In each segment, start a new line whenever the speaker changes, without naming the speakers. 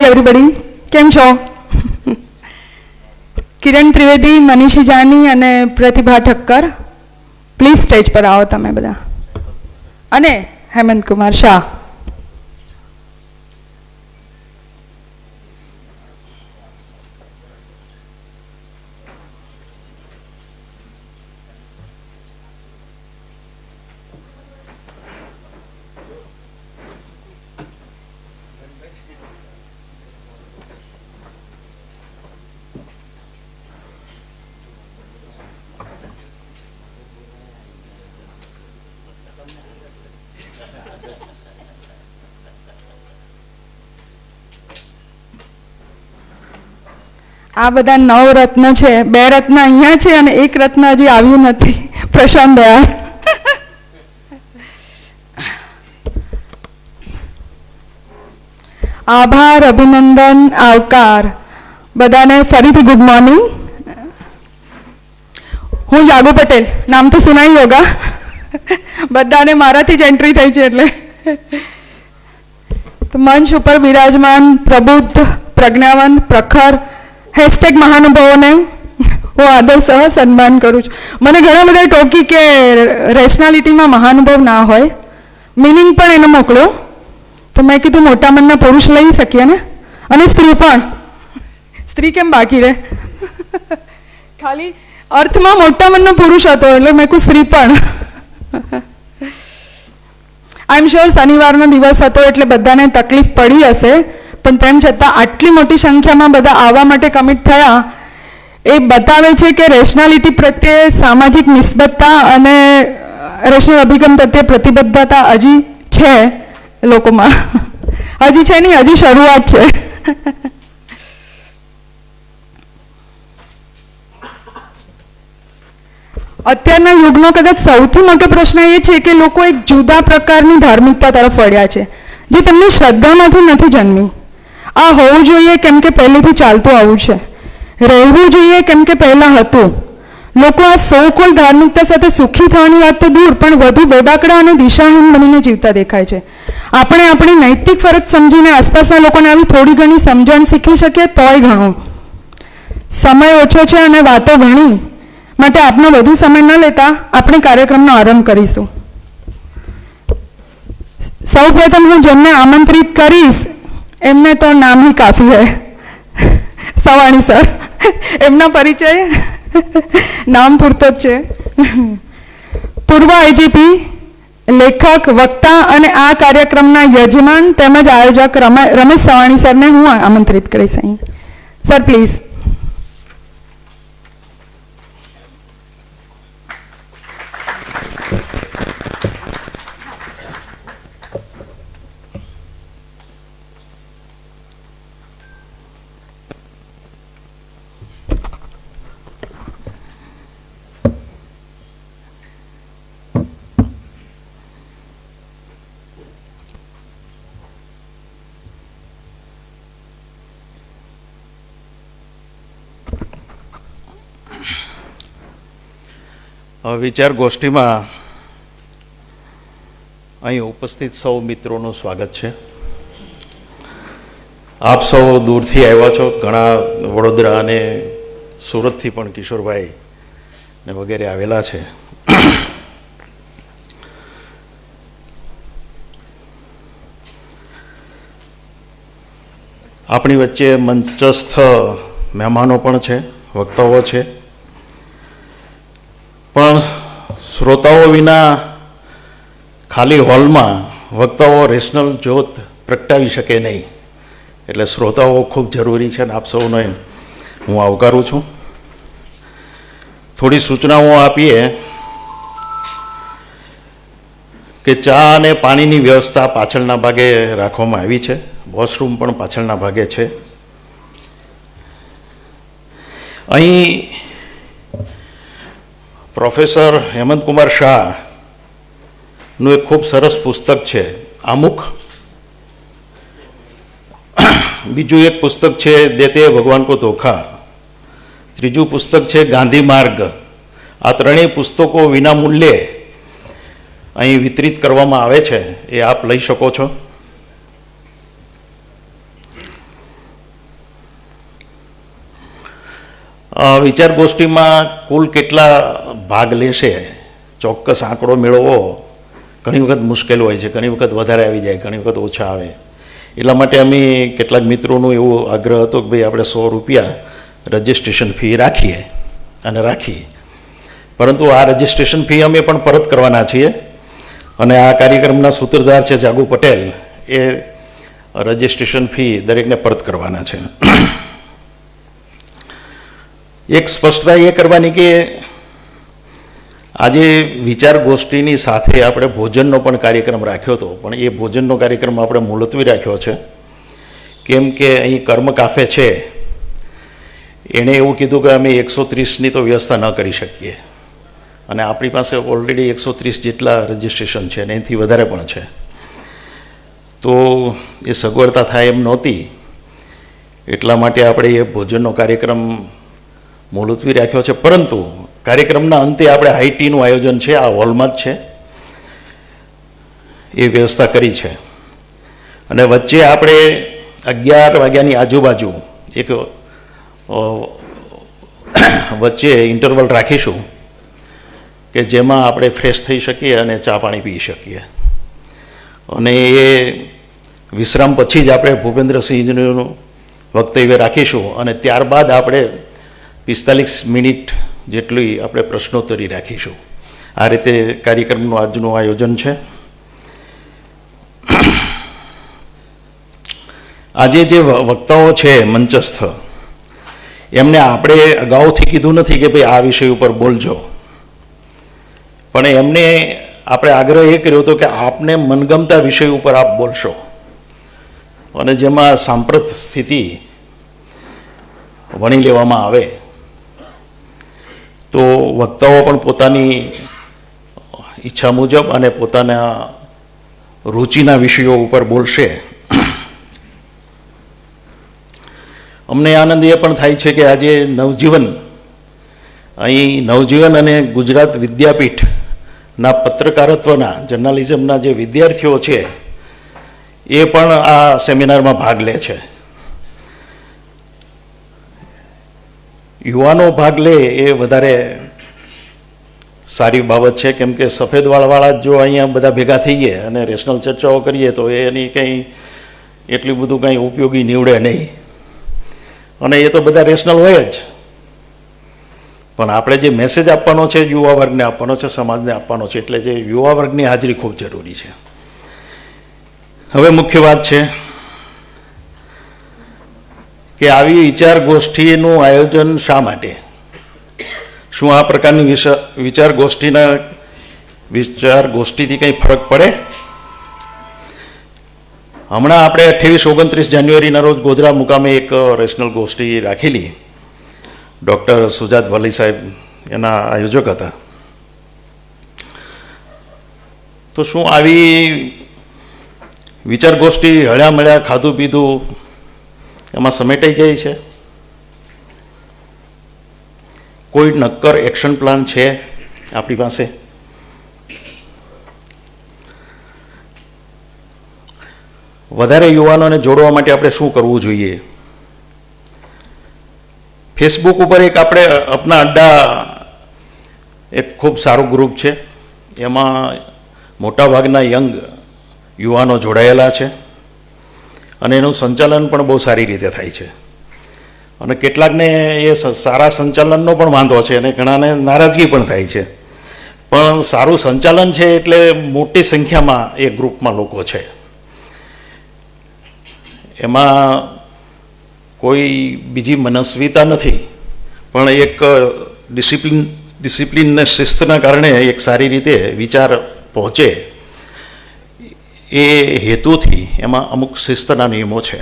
everybody. કેમ છો? કિરણ ત્રિવેદી, મનીષી જાની અને પ્રતિભા ઠક્કર, પ્લીઝ સ્ટેજ પર આવો તમે બધા. અને હેમંતકુમાર શાહ. આ બધા 9 રત્ન છે. 2 રત્ન અહીંયા છે અને 1 રત્ન હજી આવ્યું નથી, પ્રશાંત દયાળ. આભાર, અભિનંદન, આવકાર બધાને ફરીથી ગુડ મોર્નિંગ. હું જાગુ પટેલ, નામ તો સુનાઈ હોગા, બધાને મારાથી જ એન્ટ્રી થઈ છે એટલે. તો મંચ ઉપર બિરાજમાન પ્રબુદ્ધ, પ્રજ્ઞાવંત, પ્રખર મહાનુભાવોને હું આદર સહ સન્માન કરું છું. મને ઘણા બધા ટોકી કે રેશનાલિટીમાં મહાનુભાવ ના હોય, મિનિંગ પણ એને મોકલો. તો મેં કીધું મોટા મનના પુરુષ લઈ શકીએ ને, અને સ્ત્રી પણ. સ્ત્રી કેમ બાકી રહે? ખાલી અર્થમાં મોટા મનનો પુરુષ હતો એટલે મેં કહ્યું સ્ત્રી પણ. આઈ એમ શ્યોર શનિવારનો દિવસ હતો એટલે બધાને તકલીફ પડી હશે, પણ તેમ છતાં આટલી મોટી સંખ્યામાં બધા આવવા માટે કમિટ થયા એ બતાવે છે કે રેશનાલિટી પ્રત્યે સામાજિક નિસ્બતતા અને રેશનલ અભિગમ પ્રત્યે પ્રતિબદ્ધતા હજી છે લોકોમાં. હજી છે નહીં, હજી શરૂઆત છે. અત્યારના યુગનો કદાચ સૌથી મોટો પ્રશ્ન એ છે કે લોકો એક જુદા પ્રકારની ધાર્મિકતા તરફ વળ્યા છે જે તેમની શ્રદ્ધામાંથી નથી જન્મી. આ હોવું જોઈએ કેમ કે પહેલેથી ચાલતું આવું છે, રહેવું જોઈએ કેમ કે પહેલાં હતું. લોકો આ સો કોલ ધાર્મિકતા સાથે સુખી થવાની વાત તો દૂર, પણ વધુ બેબાકડા અને દિશાહીન બનીને જીવતા દેખાય છે. આપણે આપણી નૈતિક ફરજ સમજીને આસપાસના લોકોને આવી થોડી ઘણી સમજણ શીખી શકીએ તોય ઘણું. સમય ઓછો છે અને વાતો ઘણી, માટે આપનો વધુ સમય ન લેતા આપણે કાર્યક્રમનો આરંભ કરીશું. સૌ પ્રથમ હું જેમને આમંત્રિત કરીશ એમને તો નામ ही काफी है. સવાણી સર, એમના પરિચય નામ પૂરતો જ છે. પૂર્વ આઈજીપી, લેખક, વક્તા અને આ કાર્યક્રમના યજમાન તેમજ આયોજક રમેશ સવાણી સરને હું આમંત્રિત કરીશ અહીં. Sir please.
વિચાર ગોષ્ઠીમાં અહીં ઉપસ્થિત સૌ મિત્રોનું સ્વાગત છે. આપ સૌ દૂરથી આવ્યા છો, ઘણા વડોદરા અને સુરતથી પણ કિશોરભાઈ ને વગેરે આવેલા છે. આપણી વચ્ચે મંચસ્થ મહેમાનો પણ છે, વક્તાઓ છે, પણ શ્રોતાઓ વિના ખાલી હોલમાં વક્તાઓ રેશનલ જ્યોત પ્રગટાવી શકે નહીં, એટલે શ્રોતાઓ ખૂબ જરૂરી છે અને આપ સૌને હું આવકારું છું. થોડી સૂચનાઓ આપીએ કે ચા અને પાણીની વ્યવસ્થા પાછળના ભાગે રાખવામાં આવી છે, વોશરૂમ પણ પાછળના ભાગે છે. અહીં પ્રોફેસર હેમંતકુમાર શાહનું એક ખૂબ સરસ પુસ્તક છે આમુખ. બીજું એક પુસ્તક છે દેતે ભગવાન કો ધોખા. ત્રીજું પુસ્તક છે ગાંધી માર્ગ. આ ત્રણેય પુસ્તકો વિના મૂલ્યે અહીં વિતરિત કરવામાં આવે છે, એ આપ લઈ શકો છો. વિચાર ગોષ્ઠીમાં કુલ કેટલા ભાગ લેશે ચોક્કસ આંકડો મેળવવો ઘણી વખત મુશ્કેલ હોય છે, ઘણી વખત વધારે આવી જાય, ઘણી વખત ઓછા આવે. એટલા માટે અમે કેટલાક મિત્રોનો એવો આગ્રહ હતો કે ભાઈ આપણે ₹100 રજિસ્ટ્રેશન ફી રાખીએ અને રાખીએ. પરંતુ આ રજિસ્ટ્રેશન ફી અમે પણ પરત કરવાના છીએ અને આ કાર્યક્રમના સૂત્રધાર છે જાગુ પટેલ, એ રજિસ્ટ્રેશન ફી દરેકને પરત કરવાના છે. એક સ્પષ્ટતા એ કરવાની કે આજે વિચાર ગોષ્ઠીની સાથે આપણે ભોજનનો પણ કાર્યક્રમ રાખ્યો હતો, પણ એ ભોજનનો કાર્યક્રમ આપણે મુલતવી રાખ્યો છે. કેમ કે અહીં કર્મ કાફે છે, એણે એવું કીધું કે અમે 130ની તો વ્યવસ્થા ન કરી શકીએ અને આપણી પાસે ઓલરેડી 130 જેટલા રજિસ્ટ્રેશન છે અને એનાથી વધારે પણ છે, તો એ સગવડતા થાય એમ નહોતી. એટલા માટે આપણે એ ભોજનનો કાર્યક્રમ મુલતવી રાખ્યો છે. પરંતુ કાર્યક્રમના અંતે આપણે હાઈ ટીનું આયોજન છે, આ હોલમાં જ છે, એ વ્યવસ્થા કરી છે. અને વચ્ચે આપણે 11 વાગ્યાની આજુબાજુ એક વચ્ચે ઇન્ટરવલ રાખીશું કે જેમાં આપણે ફ્રેશ થઈ શકીએ અને ચા પાણી પી શકીએ. અને એ વિશ્રામ પછી જ આપણે ભૂપેન્દ્રસિંહજીનું વક્તવ્ય રાખીશું અને ત્યારબાદ આપણે 45 મિનિટ જેટલી આપણે પ્રશ્નોત્તરી રાખીશું. આ રીતે કાર્યક્રમનું આજનું આયોજન છે. આજે જે વક્તાઓ છે મંચસ્થ, એમને આપણે અગાઉથી કીધું નથી કે ભાઈ આ વિષય ઉપર બોલજો, પણ એમને આપણે આગ્રહ એ કર્યો હતો કે આપને મનગમતા વિષય ઉપર આપ બોલશો અને જેમાં સાંપ્રત સ્થિતિ વણી લેવામાં આવે તો વક્તાઓ પણ પોતાની ઈચ્છા મુજબ અને પોતાના રુચિના વિષયો ઉપર બોલશે. અમને આનંદ એ પણ થાય છે કે આજે નવજીવન અને ગુજરાત વિદ્યાપીઠના પત્રકારત્વના જર્નાલિઝમના જે વિદ્યાર્થીઓ છે એ પણ આ સેમિનારમાં ભાગ લે છે. યુવાનો ભાગ લે એ વધારે સારી બાબત છે, કેમ કે સફેદ વાળવાળા જો અહીંયા બધા ભેગા થઈએ અને રેશનલ ચર્ચાઓ કરીએ તો એની કંઈ એટલું બધું કંઈ ઉપયોગી નીવડે નહીં. અને એ તો બધા રેશનલ હોય જ, પણ આપણે જે મેસેજ આપવાનો છે યુવા વર્ગને આપવાનો છે, સમાજને આપવાનો છે, એટલે જે યુવા વર્ગની હાજરી ખૂબ જરૂરી છે. હવે મુખ્ય વાત છે કે આવી વિચાર ગોષ્ઠીનું આયોજન શા માટે? શું આ પ્રકારની વિચાર ગોષ્ઠીથી કંઈ ફરક પડે? હમણાં આપણે 28-29 જાન્યુઆરીના રોજ ગોધરા મુકામે એક રેશનલ ગોષ્ઠી રાખેલી. ડૉક્ટર સુજાત વલી સાહેબ એના આયોજક હતા. તો શું આવી વિચાર ગોષ્ઠી હળ્યા મળ્યા ખાધું પીધું એમાં સમેટાઈ જાય છે? કોઈ નક્કર એક્શન પ્લાન છે આપણી પાસે? વધારે યુવાનોને જોડવા માટે આપણે શું કરવું જોઈએ? ફેસબુક ઉપર એક આપણે અપના અડ્ડા એક ખૂબ સારું ગ્રુપ છે, એમાં મોટાભાગના યંગ યુવાનો જોડાયેલા છે અને એનું સંચાલન પણ બહુ સારી રીતે થાય છે. અને કેટલાકને એ સારા સંચાલનનો પણ વાંધો છે અને ઘણાને નારાજગી પણ થાય છે. પણ સારું સંચાલન છે એટલે મોટી સંખ્યામાં એ ગ્રુપમાં લોકો છે. એમાં કોઈ બીજી મનસ્વીતા નથી, પણ એક ડિસિપ્લિન ને શિસ્તના કારણે એક સારી રીતે વિચાર પહોંચે એ હેતુથી એમાં અમુક શિસ્તના નિયમો છે.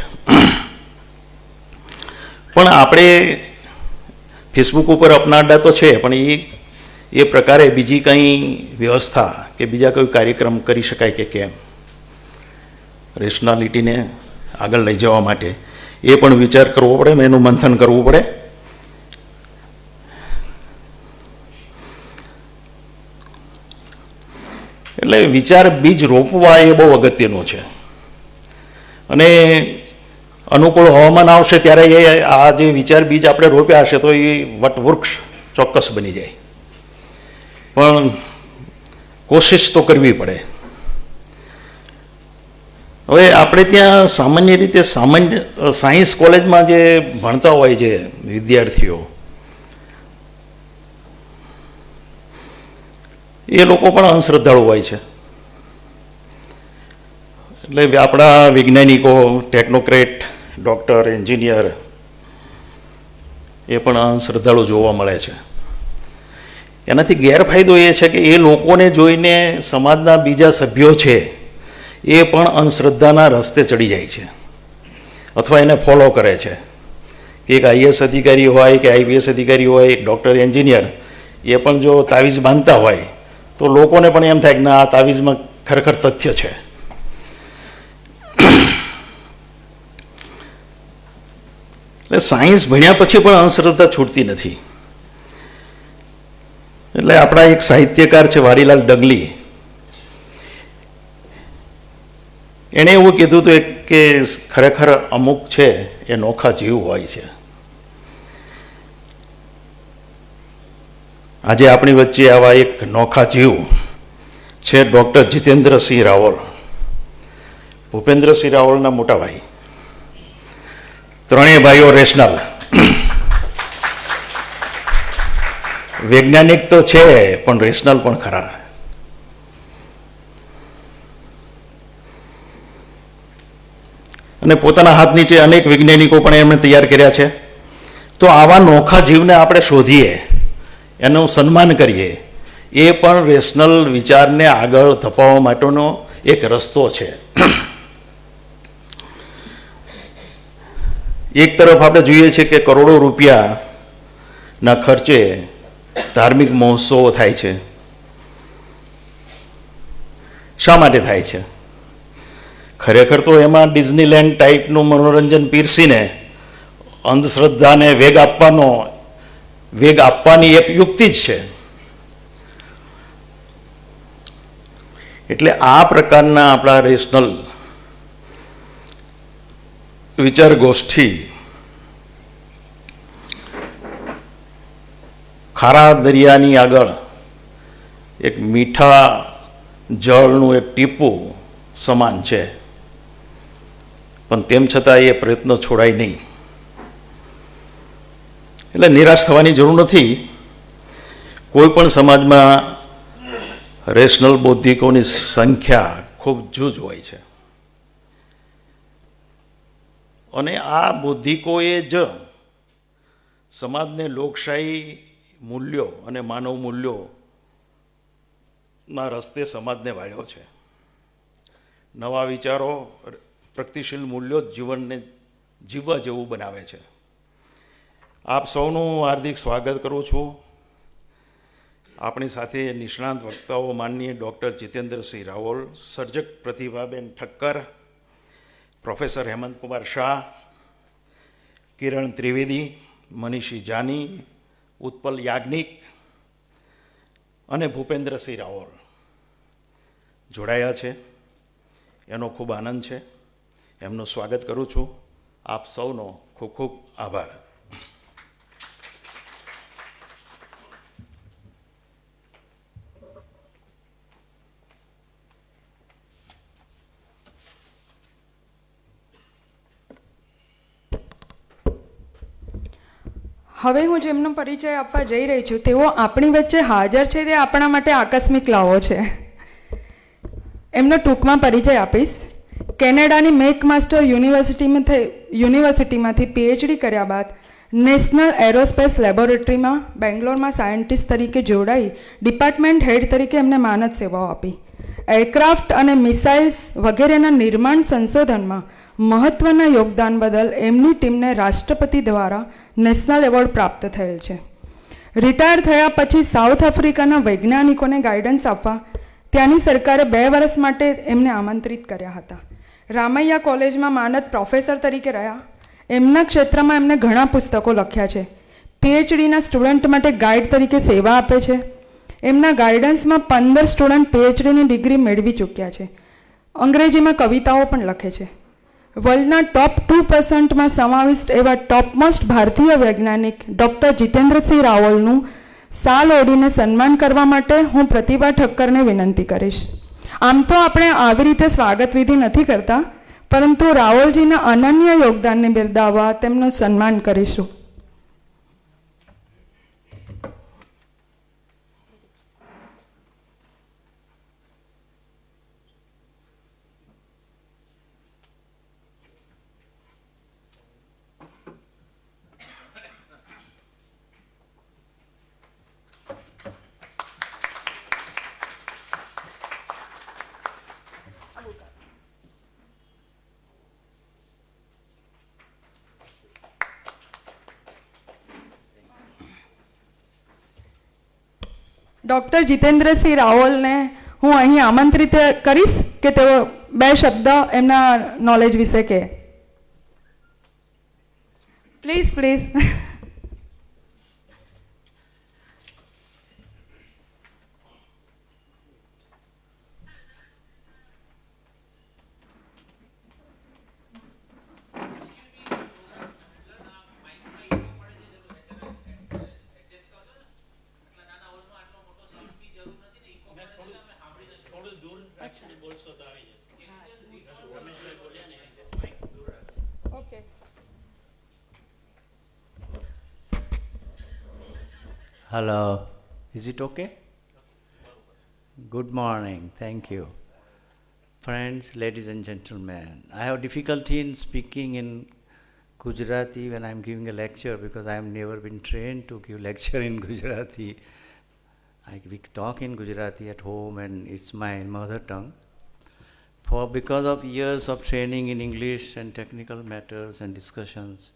પણ આપણે ફેસબુક ઉપર અપના અડ્ડા તો છે, પણ એ પ્રકારે બીજી કંઈ વ્યવસ્થા કે બીજા કોઈ કાર્યક્રમ કરી શકાય કે કેમ રેશનાલિટીને આગળ લઈ જવા માટે, એ પણ વિચાર કરવો પડે, એનું મંથન કરવું પડે. એટલે વિચાર બીજ રોપવા એ બહુ અગત્યનું છે. અને અનુકૂળ હવામાન આવશે ત્યારે એ આ જે વિચાર બીજ આપણે રોપ્યા હશે તો એ વટવૃક્ષ ચોક્કસ બની જાય, પણ કોશિશ તો કરવી પડે. હવે આપણે ત્યાં સામાન્ય રીતે સાયન્સ કોલેજમાં જે ભણતા હોય છે વિદ્યાર્થીઓ, એ લોકો પણ અંધશ્રદ્ધાળુ હોય છે. એટલે આપણા વૈજ્ઞાનિકો, ટેકનોક્રેટ, ડૉક્ટર, એન્જિનિયર એ પણ અંધશ્રદ્ધાળુ જોવા મળે છે. એનાથી ગેરફાયદો એ છે કે એ લોકોને જોઈને સમાજના બીજા સભ્યો છે એ પણ અંધશ્રદ્ધાના રસ્તે ચડી જાય છે અથવા એને ફોલો કરે છે. કે એક આઈએએસ અધિકારી હોય કે આઈપીએસ અધિકારી હોય, એક ડૉક્ટર, એન્જિનિયર, એ પણ જો તાવીજ બાંધતા હોય તો લોકોને પણ એમ થાય કે ના, આ તાવીજમાં ખરેખર તથ્ય છે. એટલે સાયન્સ ભણ્યા પછી પણ અંધશ્રદ્ધા છૂટતી નથી. એટલે આપણા એક સાહિત્યકાર છે વારીલાલ ડગલી, એણે એવું કીધું હતું કે ખરેખર અમુક છે એ નોખા જીવ હોય છે. આજે આપણી વચ્ચે આવા એક નોખા જીવ છે ડૉક્ટર જીતેન્દ્રસિંહ રાવલ, ભૂપેન્દ્રસિંહ રાવલના મોટા ભાઈ. ત્રણેય ભાઈઓ રેશનલ વૈજ્ઞાનિક તો છે પણ રેશનલ પણ ખરા. અને પોતાના હાથ નીચે અનેક વૈજ્ઞાનિકો પણ એમણે તૈયાર કર્યા છે. તો આવા નોખા જીવને આપણે શોધીએ, એનું સન્માન કરીએ, એ પણ રેશનલ વિચારને આગળ ધપાવવા માટેનો એક રસ્તો છે. એક તરફ આપણે જોઈએ છીએ કે કરોડો રૂપિયાના ખર્ચે ધાર્મિક મહોત્સવો થાય છે. શા માટે થાય છે? ખરેખર તો એમાં ડિઝનીલેન્ડ ટાઈપનું મનોરંજન પીરસીને અંધશ્રદ્ધાને વેગ આપવાની એક યુક્તિ જ છે. એટલે આ પ્રકારના આપણા રેશનલ વિચાર ગોષ્ઠી ખારા દરિયાની આગળ એક મીઠા જળનું એક ટીપું સમાન છે, પણ તેમ છતાં એ પ્રયત્ન છોડાય નહીં. એટલે નિરાશ થવાની જરૂર નથી. કોઈ પણ સમાજમાં રેશનલ બૌદ્ધિકોની સંખ્યા ખૂબ જૂજ હોય છે, અને આ બૌદ્ધિકોએ જ સમાજને લોકશાહી મૂલ્યો અને માનવ મૂલ્યોના રસ્તે સમાજને વાળ્યો છે. નવા વિચારો, પ્રગતિશીલ મૂલ્યો જ જીવનને જીવવા જેવું બનાવે છે. આપ સૌનું હાર્દિક સ્વાગત કરું છું. આપણી સાથે નિષ્ણાંત વક્તાઓ માનનીય ડૉક્ટર જીતેન્દ્રસિંહ રાવલ, સર્જક પ્રતિભાબેન ઠક્કર, પ્રોફેસર હેમંતકુમાર શાહ, કિરણ ત્રિવેદી, મનીષી જાની, ઉત્પલ યાજ્ઞિક અને ભૂપેન્દ્રસિંહ રાવલ જોડાયા છે. એનો ખૂબ આનંદ છે. એમનું સ્વાગત કરું છું. આપ સૌનો ખૂબ ખૂબ આભાર.
હવે હું જેમનો પરિચય આપવા જઈ રહી છું તેઓ આપણી વચ્ચે હાજર છે તે આપણા માટે આકસ્મિક લાવો છે. એમનો ટૂંકમાં પરિચય આપીશ. કેનેડાની મેકમાસ્ટર યુનિવર્સિટીમાંથી પીએચડી કર્યા બાદ નેશનલ એરોસ્પેસ લેબોરેટરીમાં બેંગ્લોરમાં સાયન્ટિસ્ટ તરીકે જોડાઈ ડિપાર્ટમેન્ટ હેડ તરીકે એમને માનદ સેવાઓ આપી. એરક્રાફ્ટ અને મિસાઇલ્સ વગેરેના નિર્માણ સંશોધનમાં મહત્ત્વના યોગદાન બદલ એમની ટીમને રાષ્ટ્રપતિ દ્વારા નેશનલ એવોર્ડ પ્રાપ્ત થયેલ છે. રિટાયર થયા પછી સાઉથ આફ્રિકાના વૈજ્ઞાનિકોને ગાઈડન્સ આપવા ત્યાંની સરકારે 2 વર્ષ માટે એમને આમંત્રિત કર્યા હતા. રામૈયા કોલેજમાં માનદ પ્રોફેસર તરીકે રહ્યા. એમના ક્ષેત્રમાં એમને ઘણા પુસ્તકો લખ્યા છે. પીએચડીના સ્ટુડન્ટ માટે ગાઈડ તરીકે સેવા આપે છે. એમના ગાઈડન્સમાં 15 સ્ટુડન્ટ પીએચડીની ડિગ્રી મેળવી ચૂક્યા છે. અંગ્રેજીમાં કવિતાઓ પણ લખે છે. વર્લ્ડના ટોપ 2%માં સમાવિષ્ટ એવા ટોપમોસ્ટ ભારતીય વૈજ્ઞાનિક ડૉક્ટર જીતેન્દ્રસિંહ રાવલનું સાલ ઓઢીને સન્માન કરવા માટે હું પ્રતિભા ઠક્કરને વિનંતી કરીશ. આમ તો આપણે આવી રીતે સ્વાગત વિધિ નથી કરતા, પરંતુ રાવલજીના અનન્ય યોગદાનને બિરદાવવા તેમનું સન્માન કરીશું. ડૉક્ટર જીતેન્દ્રસિંહ રાવલને હું અહીં આમંત્રિત કરીશ કે તેઓ 2 શબ્દ એમના નોલેજ વિશે કહે. Please please.
Hello, is it okay? Good morning, thank you. Friends, ladies and gentlemen, I have difficulty in speaking in Gujarati when I am giving a lecture because I have never been trained to give lecture in Gujarati. We talk in Gujarati at home and it's my mother tongue. Because of years of training in English and technical matters and discussions,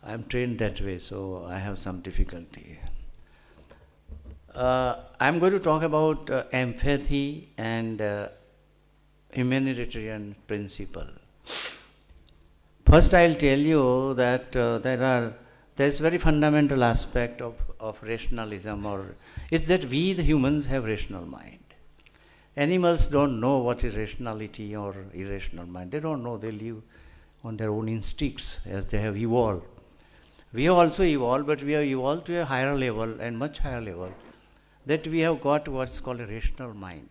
I am trained that way, so I have some difficulty. I am going to talk about empathy and humanitarian principle. First, I will tell you that there is very fundamental aspect of rationalism, or is that we the humans have rational mind. Animals don't know what is rationality or irrational mind. They don't know. They live on their own instincts as they have evolved. We have also evolved, but we have evolved to a higher level and much higher level, that we have got what's called a rational mind.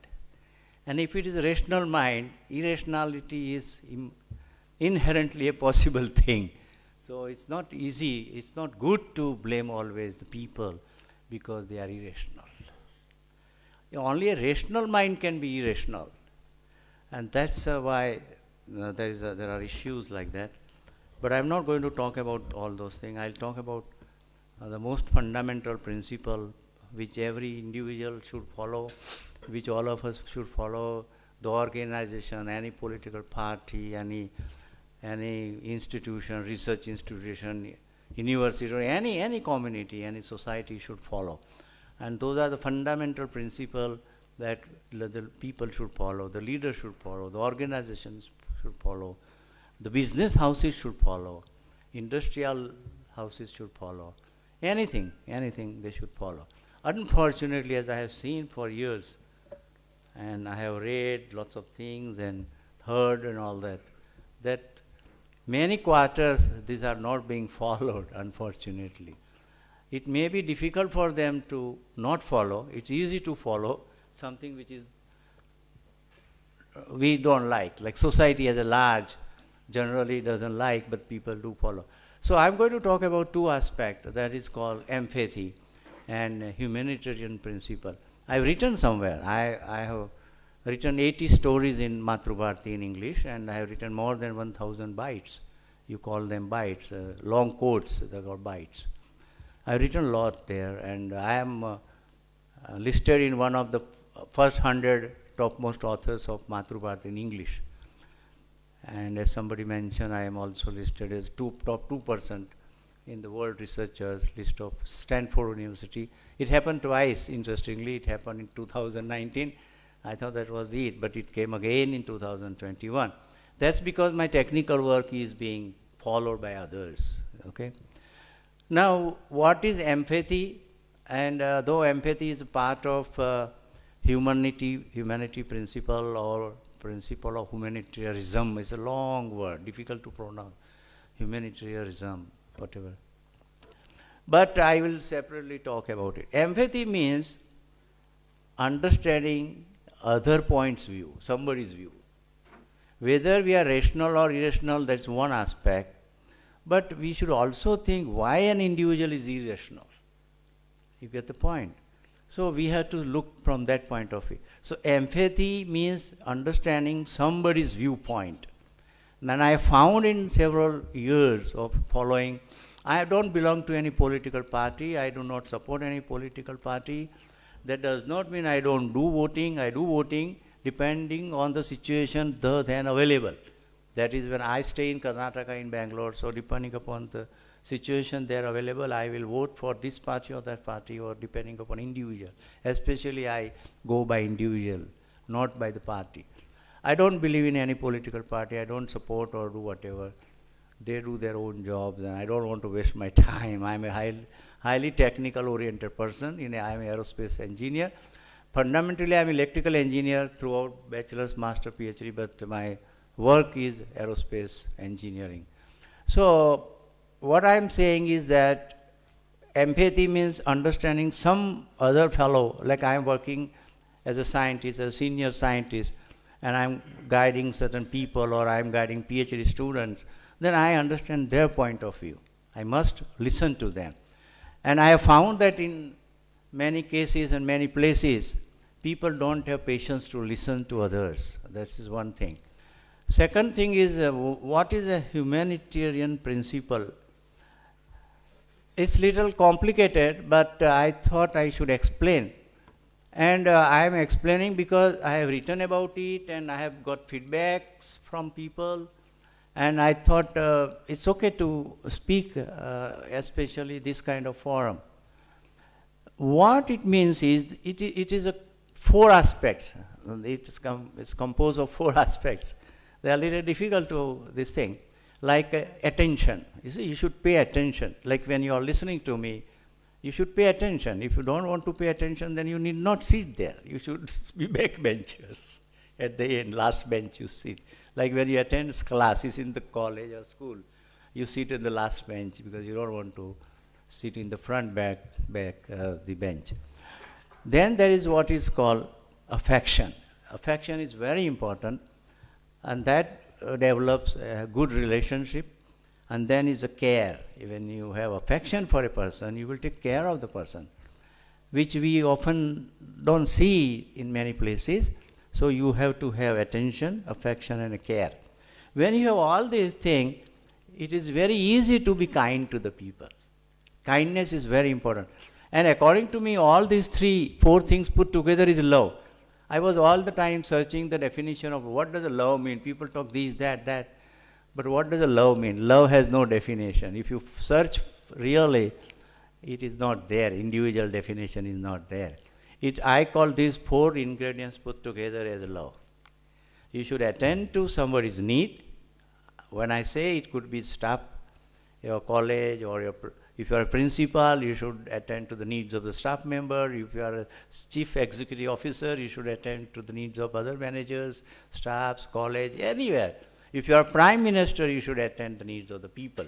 And if it is a rational mind, irrationality is inherently a possible thing. So it's not easy, it's not good to blame always the people because they are irrational. Only a rational mind can be irrational. And that's why there are issues like that. But I'm not going to talk about all those things. I'll talk about the most fundamental principle which every individual should follow, which all of us should follow, the organization, any political party, any institution, research institution, university, or any community, any society should follow. And those are the fundamental principles that the people should follow, the leaders should follow, the organizations should follow, the business houses should follow, industrial houses should follow, anything they should follow. Unfortunately, as I have seen for years, and I have read lots of things and heard and all that many quarters these are not being followed, unfortunately. It may be difficult for them to not follow. It's easy to follow something which is we don't like society as a large generally doesn't like, but people do follow. So I'm going to talk about 2 aspects, that is called empathy and humanitarian principle. I've written somewhere, I have written 80 stories in Matrubharti in English, and I have written more than 1,000 bytes. You call them bytes, long quotes, they're called bytes. I've written a lot there, and I am listed in one of the first 100 topmost authors of Matrubharti in English. And as somebody mentioned, I am also listed as top 2% in the world researchers list of Stanford University. It happened twice, interestingly. It happened in 2019. I thought that was it, but it came again in 2021. That's because my technical work is being followed by others. Okay. Now, what is empathy? And though empathy is a part of humanity principle or principle of humanitarianism. It's a long word, difficult to pronounce. Humanitarianism, whatever. But I will separately talk about it. Empathy means understanding other points of view, somebody's view. Whether we are rational or irrational, that's one aspect. But we should also think why an individual is irrational. You get the point? So we have to look from that point of view. So empathy means understanding somebody's viewpoint. And I found in several years of following, I don't belong to any political party. I do not support any political party. That does not mean I don't do voting. I do voting depending on the situation then available. That is when I stay in Karnataka, in Bangalore, so depending upon the situation there available, I will vote for this party or that party, or depending upon individual. Especially I go by individual, not by the party. I don't believe in any political party. I don't support or do whatever. They do their own jobs, and I don't want to waste my time. I'm a highly technical oriented person. I'm an aerospace engineer. Fundamentally, I'm electrical engineer throughout bachelor's, master, PhD, but my work is aerospace engineering. So what I'm saying is that empathy means understanding some other fellow, like I'm working as a scientist, a senior scientist, and I'm guiding certain people, or I'm guiding PhD students, then I understand their point of view. I must listen to them. And I have found that in many cases and many places, people don't have patience to listen to others. That is one thing. Second thing is, what is a humanitarian principle? It's little complicated, but I thought I should explain. And I am explaining because I have written about it and I have got feedbacks from people. And I thought it's okay to speak, especially this kind of forum. What it means is, it is four aspects. It's composed of four aspects. They are a little difficult to this thing. Like attention. You see, you should pay attention. Like when you are listening to me, you should pay attention. If you don't want to pay attention, then you need not sit there. You should be backbenchers. At the end, last bench you sit. Like when you attend classes in the college or school, you sit in the last bench because you don't want to sit in the front back the bench. Then there is what is called affection. Affection is very important, and that develops a good relationship. And then is a care. When you have affection for a person, you will take care of the person, which we often don't see in many places. So you have to have attention, affection, and a care. When you have all these things, it is very easy to be kind to the people. Kindness is very important. And according to me, all these four things put together is love. I was all the time searching the definition of what does a love mean. People talk this, that. But what does a love mean? Love has no definition. If you search really, it is not there. Individual definition is not there. I call these four ingredients put together as love. You should attend to somebody's need. When I say it could be staff, your college, or if you are a principal, you should attend to the needs of the staff member. If you are a chief executive officer, you should attend to the needs of other managers, staffs, college, anywhere. If you are prime minister, you should attend the needs of the people.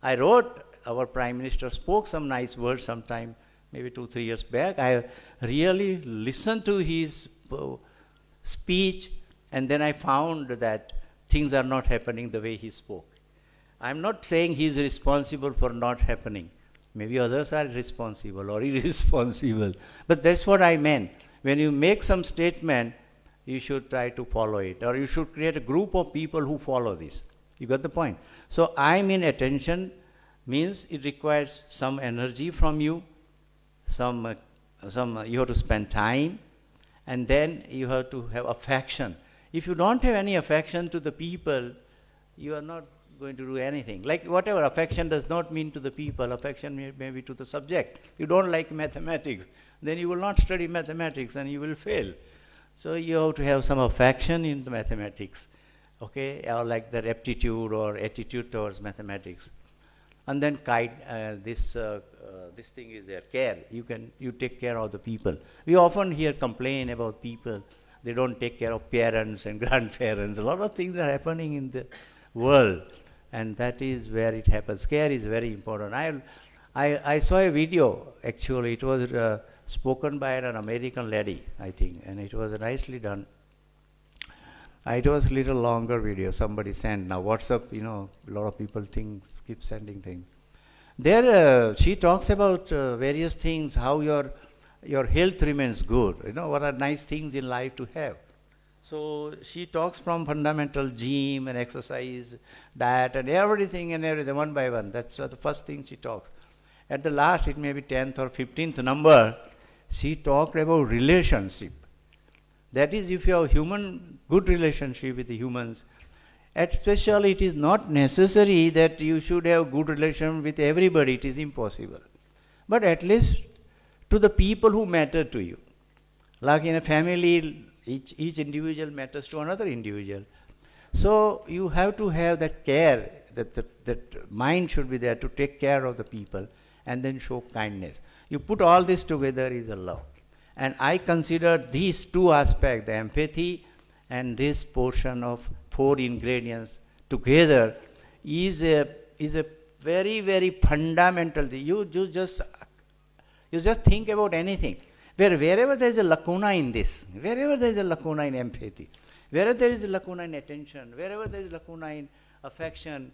I wrote, our prime minister spoke some nice words sometime, maybe 2-3 years back. I really listened to his speech, and then I found that things are not happening the way he spoke. I'm not saying he is responsible for not happening. Maybe others are responsible or irresponsible. But that's what I meant. When you make some statement, you should try to follow it, or you should create a group of people who follow this. You got the point? So I mean attention means it requires some energy from you, you have to spend time, and then you have to have affection. If you don't have any affection to the people, you are not going to do anything. Like whatever, affection does not mean to the people, affection may be to the subject. If you don't like mathematics, then you will not study mathematics and you will fail. So you have to have some affection in the mathematics, okay, or like that aptitude or attitude towards mathematics. And then this thing is there, care. You take care of the people. We often hear complain about people They don't take care of parents and grandparents. A lot of things are happening in the world, and that is where it happens. Care is very important. I saw a video, actually. It was spoken by an American lady, I think, and it was nicely done. It was a little longer video somebody sent. Now WhatsApp, a lot of people keep sending things. There she talks about various things, how your health remains good. What are nice things in life to have. So she talks from fundamental gym and exercise, diet and everything one by one. That's the first thing she talks. At the last, it may be 10th or 15th number, she talked about relationship. That is, if you have good relationship with the humans, especially it is not necessary that you should have good relation with everybody. It is impossible. But at least to the people who matter to you. Like in a family, each individual matters to another individual. So you have to have that care, that mind should be there to take care of the people and then show kindness. You put all this together is a love. And I consider these two aspects, the empathy and this portion of 4 ingredients together is a very, very fundamental thing. You just think about anything. Wherever there is a lacuna in this, wherever there is a lacuna in empathy, wherever there is a lacuna in attention, wherever there is a lacuna in affection,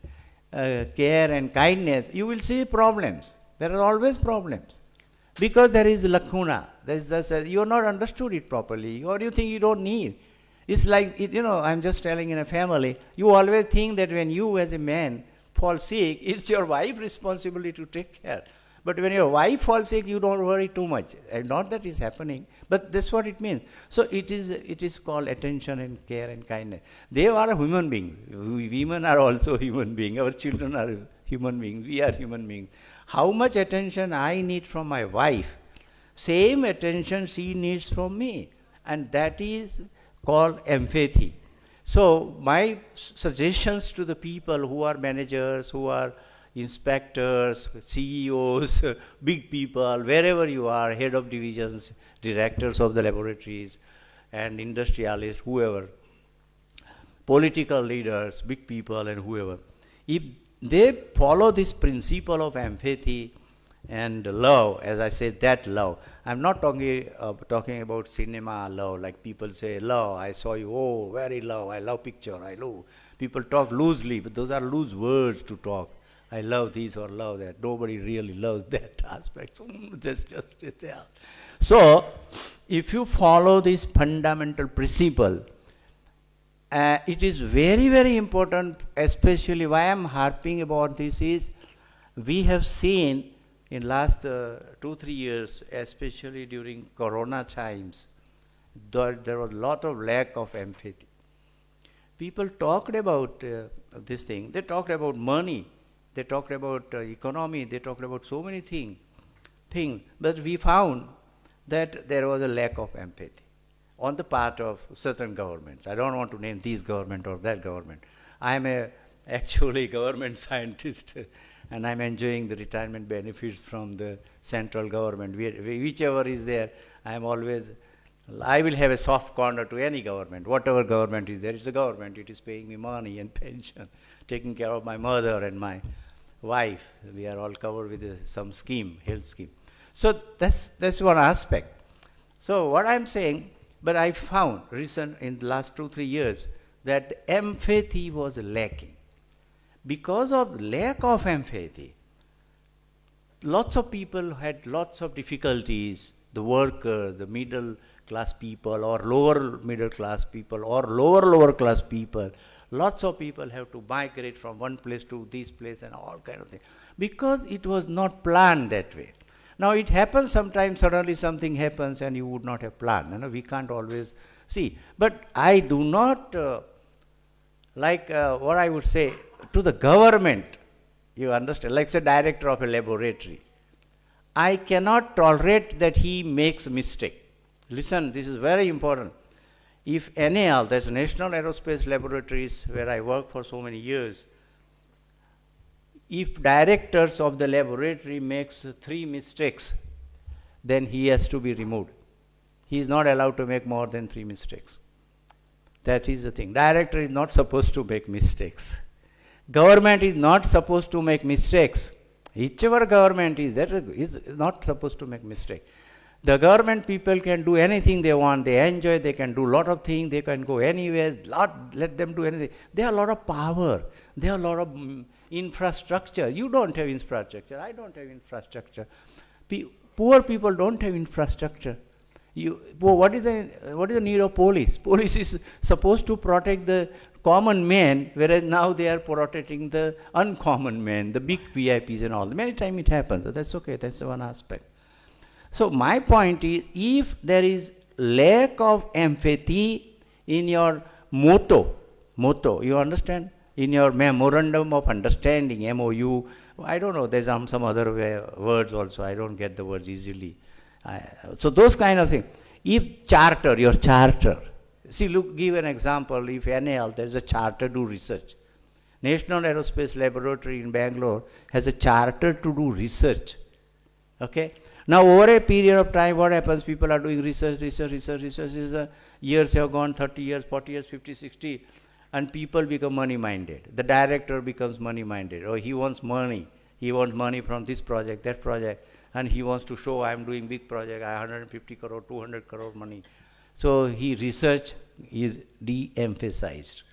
care and kindness, you will see problems. There are always problems. Because there is a lacuna. You have not understood it properly, or you think you don't need. It's like, I'm just telling in a family, you always think that when you as a man fall sick, it's your wife's responsibility to take care. But when your wife falls sick, you don't worry too much. And not that is happening, but that's what it means. So it is called attention and care and kindness. They are a human being. Women are also human beings. Our children are human beings. We are human beings. How much attention I need from my wife, same attention she needs from me. And that is called empathy. So my suggestions to the people who are managers, who are inspectors, CEOs, big people, wherever you are, head of divisions, directors of the laboratories, and industrialists, whoever, political leaders, big people and whoever, if they follow this principle of empathy and love, as I said, that love. I'm not talking about cinema love, like people say, love, I saw you, oh, very love, I love picture, I love. People talk loosely, but those are loose words to talk. I love this or love that. Nobody really loves that aspect. So just tell. So, if you follow this fundamental principle, it is very, very important, especially why I'm harping about this is, we have seen in last 2-3 years, especially during Corona times, there was a lot of lack of empathy. People talked about this thing. They talked about money. They talked about economy. They talked about so many things. But we found that there was a lack of empathy on the part of certain governments. I don't want to name this government or that government. I am actually government scientist, and I'm enjoying the retirement benefits from the central government. Whichever is there, I will have a soft corner to any government. Whatever government is there, it's a government. It is paying me money and pension, taking care of my mother and my wife. We are all covered with some scheme, health scheme. So that's one aspect. So what I'm saying, but I found in the last 2-3 years that empathy was lacking. Because of lack of empathy, lots of people had lots of difficulties, the workers, the middle class people or lower middle class people or lower class people. Lots of people have to migrate from one place to this place and all kind of things. Because it was not planned that way. Now it happens sometimes, suddenly something happens and you would not have planned. We can't always see. But I do not, what I would say, to the government, you understand, like say director of a laboratory. I cannot tolerate that he makes mistake. Listen, this is very important. If NAL, that's National Aerospace Laboratories, where I worked for so many years, if directors of the laboratory makes 3 mistakes, then he has to be removed. He is not allowed to make more than 3 mistakes. That is the thing. Director is not supposed to make mistakes. Government is not supposed to make mistakes. Whichever government is there is not supposed to make mistakes. The government people can do anything they want. They enjoy. They can do a lot of things. They can go anywhere. Let them do anything. They have a lot of power. They have a lot of infrastructure. You don't have infrastructure. I don't have infrastructure. Poor people don't have infrastructure. What is the need of police? Police is supposed to protect the common man, whereas now they are protecting the uncommon man, the big VIPs and all. Many times it happens. So that's okay. That's one aspect. So my point is, if there is lack of empathy in your motto, you understand? In your memorandum of understanding, MOU, I don't know, there's some other words also. I don't get the words easily. So those kind of things. If charter, your charter, see, look, give an example. If NAL, there's a charter to do research. National Aerospace Laboratory in Bangalore has a charter to do research. Okay? Now, over a period of time, what happens? People are doing research. Years have gone, 30 years, 40 years, 50, 60, and people become money-minded. The director becomes money-minded. Or he wants money. He wants money from this project, that project. And he wants to show, I'm doing big project, I 150 crore, 200 crore money. So research is de-emphasized.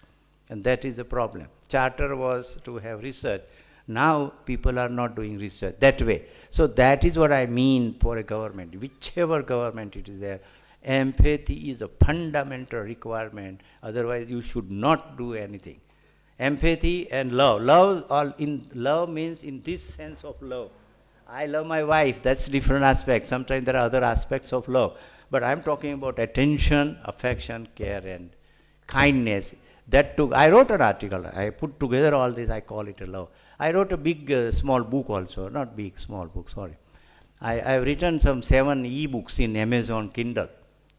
And that is the problem. Charter was to have research. Now people are not doing research that way. So that is what I mean for a government. Whichever government it is there, empathy is a fundamental requirement. Otherwise you should not do anything. Empathy and love. Love means in this sense of love. I love my wife, that's different aspect. Sometimes there are other aspects of love. But I'm talking about attention, affection, care, and kindness. I wrote an article. I put together all this, I call it a love. I wrote a big, small book also. Not big, small book, sorry. I've written some 7 e-books in Amazon Kindle.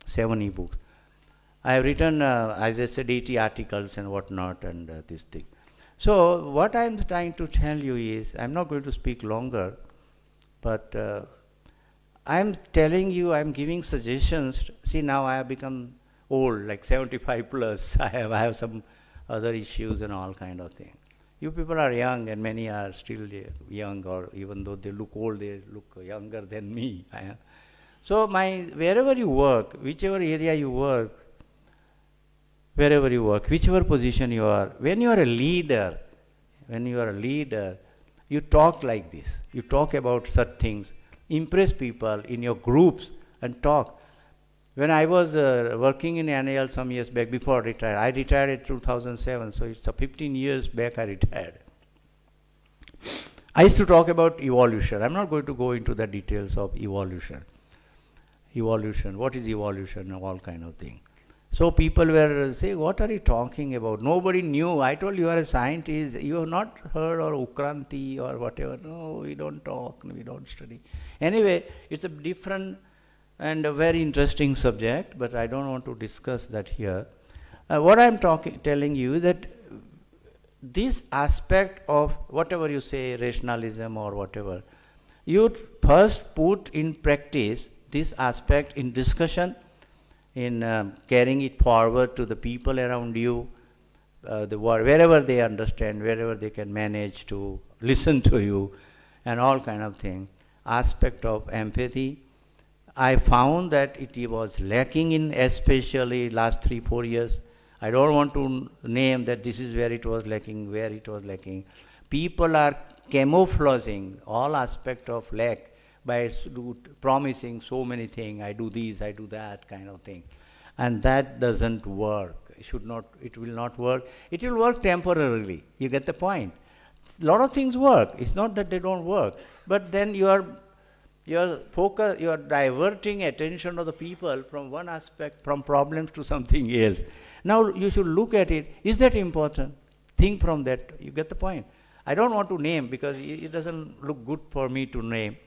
7 e-books. I have written, as I said, 80 articles and whatnot and this thing. So what I'm trying to tell you is, I'm not going to speak longer, but I'm telling you, I'm giving suggestions. See, now I have become old, like 75 plus. I have some other issues and all kind of thing. You people are young, and many are still young, or even though they look old, they look younger than me. So wherever you work, whichever area you work, wherever you work, whichever position you are, when you are a leader, you talk like this. You talk about such things. Impress people in your groups and talk. When I was working in NAL some years back, before I retired, I retired in 2007, so it's 15 years back I retired. I used to talk about evolution. I'm not going to go into the details of evolution. What is evolution, all kind of thing. So people were saying, what are you talking about? Nobody knew. I told you are a scientist. You have not heard of Ukranti or whatever. No, we don't talk, we don't study. Anyway, it's a different and a very interesting subject, but I don't want to discuss that here. What I'm telling you that this aspect of whatever you say, rationalism or whatever, you first put in practice this aspect in discussion, in carrying it forward to the people around you, wherever they understand, wherever they can manage to listen to you, and all kind of thing. Aspect of empathy. I found that it was lacking in especially last 3-4 years. I don't want to name that this is where it was lacking, People are camouflaging all aspect of lack by promising so many things. I do this, I do that kind of thing. And that doesn't work. It will not work. It will work temporarily. You get the point? A lot of things work. It's not that they don't work. But then you are diverting attention of the people from one aspect, from problems to something else. Now you should look at it. Is that important? Think from that. You get the point? I don't want to name because it doesn't look good for me to name.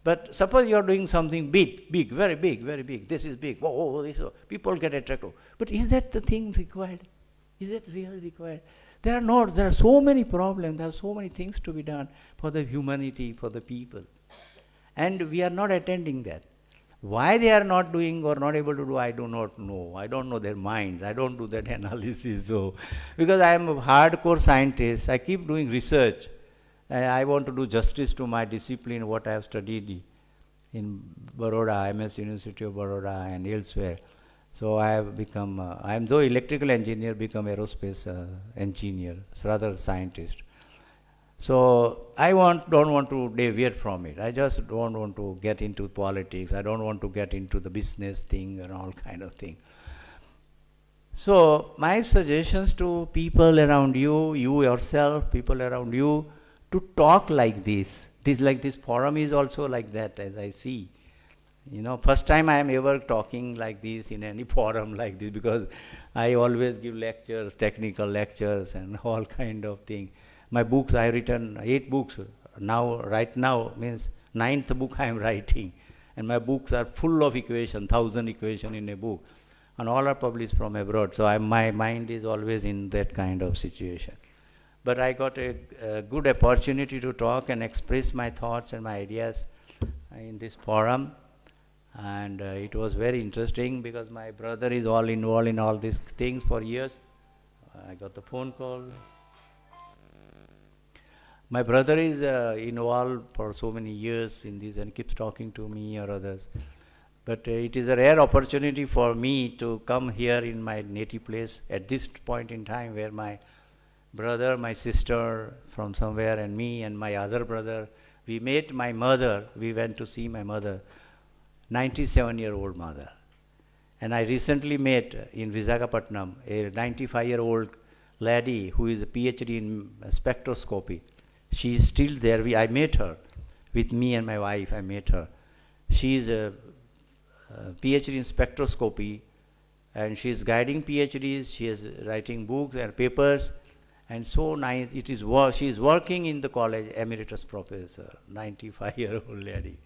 But suppose you are doing something big, very big. This is big. People get attracted. But is that the thing required? Is that really required? There are so many problems. There are so many things to be done for the humanity, for the people. And we are not attending that. Why they are not doing or not able to do, I do not know. I don't know their minds. I don't do that analysis. So, because I am a hardcore scientist, I keep doing research. I want to do justice to my discipline, what I have studied in Baroda, MS University of Baroda and elsewhere. So I have become, I am though electrical engineer, become aerospace engineer, rather scientist. So I don't want to deviate from it. I just don't want to get into politics. I don't want to get into the business thing and all kind of thing. So my suggestions to people around you, you yourself, people around you, to talk like this. This forum is also like that, as I see. You know, first time I am ever talking like this in any forum like this, because I always give lectures, technical lectures and all kind of thing. My books, I have written 8 books. Now, right now, means 9th book I am writing. And my books are full of equation, 1000 equation in a book. And all are published from abroad. So my mind is always in that kind of situation. But I got a good opportunity to talk and express my thoughts and my ideas in this forum. And it was very interesting because my brother is all involved in all these things for years. I got the phone call. My brother is involved for so many years in this and keeps talking to me or others. But it is a rare opportunity for me to come here in my native place at this point in time, where my brother, my sister from somewhere, and me and my other brother, we met my mother. We went to see my mother, 97-year-old mother. And I recently met in Visakhapatnam a 95-year-old lady who is a PhD in spectroscopy. She is still there. I met her. With me and my wife, I met her. She is a PhD in spectroscopy, and she is guiding PhDs. She is writing books and papers, and so nice. She is working in the college, emeritus professor, 95-year-old lady.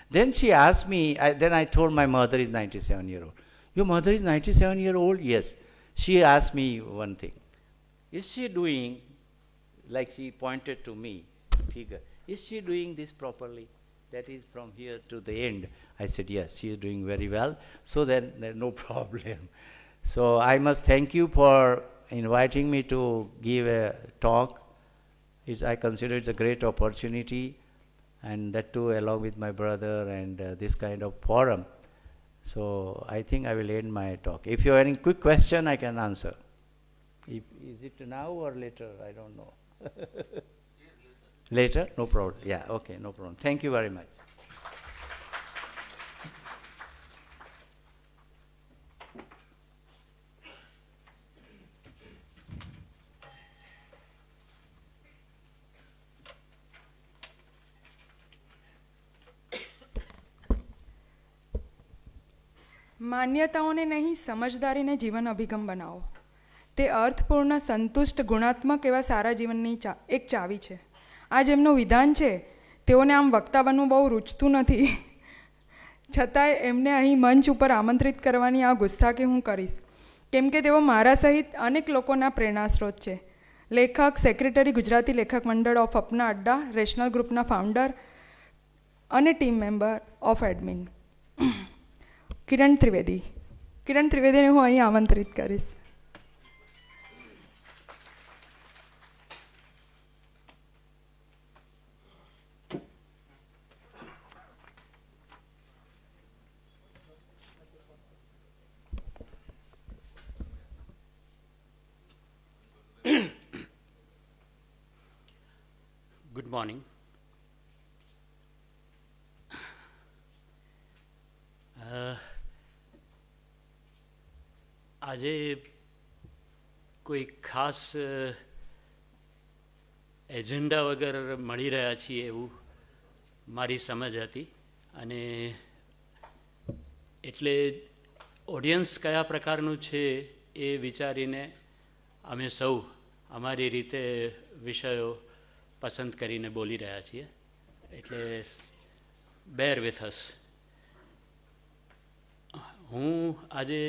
Then she asked me, then I told my mother is 97-year-old. Your mother is 97-year-old? Yes. She asked me one thing. Is she doing, like she pointed to me, figure, is she doing this properly? That is from here to the end. I said, yes, she is doing very well. So then there's no problem. So I must thank you for inviting me to give a talk. I consider it a great opportunity, and that too along with my brother and this kind of forum. So I think I will end my talk. If you have any quick question, I can answer. Is it now or later? I don't know. Later? No problem. Yeah, okay, no problem. Thank you very much.
માન્યતાઓને નહીં, સમજદારીને જીવન અભિગમ બનાવો. તે અર્થપૂર્ણ, સંતુષ્ટ, ગુણાત્મક એવા સારા જીવનની એક ચાવી છે. આ જેમનું વિધાન છે તેઓને આમ વક્તા બનવું બહુ રૂચતું નથી, છતાંય એમને અહીં મંચ ઉપર આમંત્રિત કરવાની આ ગુસ્તાખી હું કરીશ, કેમ કે તેઓ મારા સહિત અનેક લોકોના પ્રેરણાસ્ત્રોત છે. લેખક, સેક્રેટરી, ગુજરાતી લેખક મંડળ ઓફ અપના અડ્ડા, રેશનલ ગ્રુપના ફાઉન્ડર અને ટીમ મેમ્બર ઓફ એડમિન કિરણ ત્રિવેદી. કિરણ ત્રિવેદીને હું અહીં આમંત્રિત કરીશ.
Good morning. આજે કોઈ ખાસ એજન્ડા વગર મળી રહ્યા છીએ એવું મારી સમજ હતી, અને એટલે ઓડિયન્સ કયા પ્રકારનું છે એ વિચારીને અમે સૌ અમારી રીતે વિષયો પસંદ કરીને બોલી રહ્યા છીએ. એટલે બેર વિથ અસ. હું આજે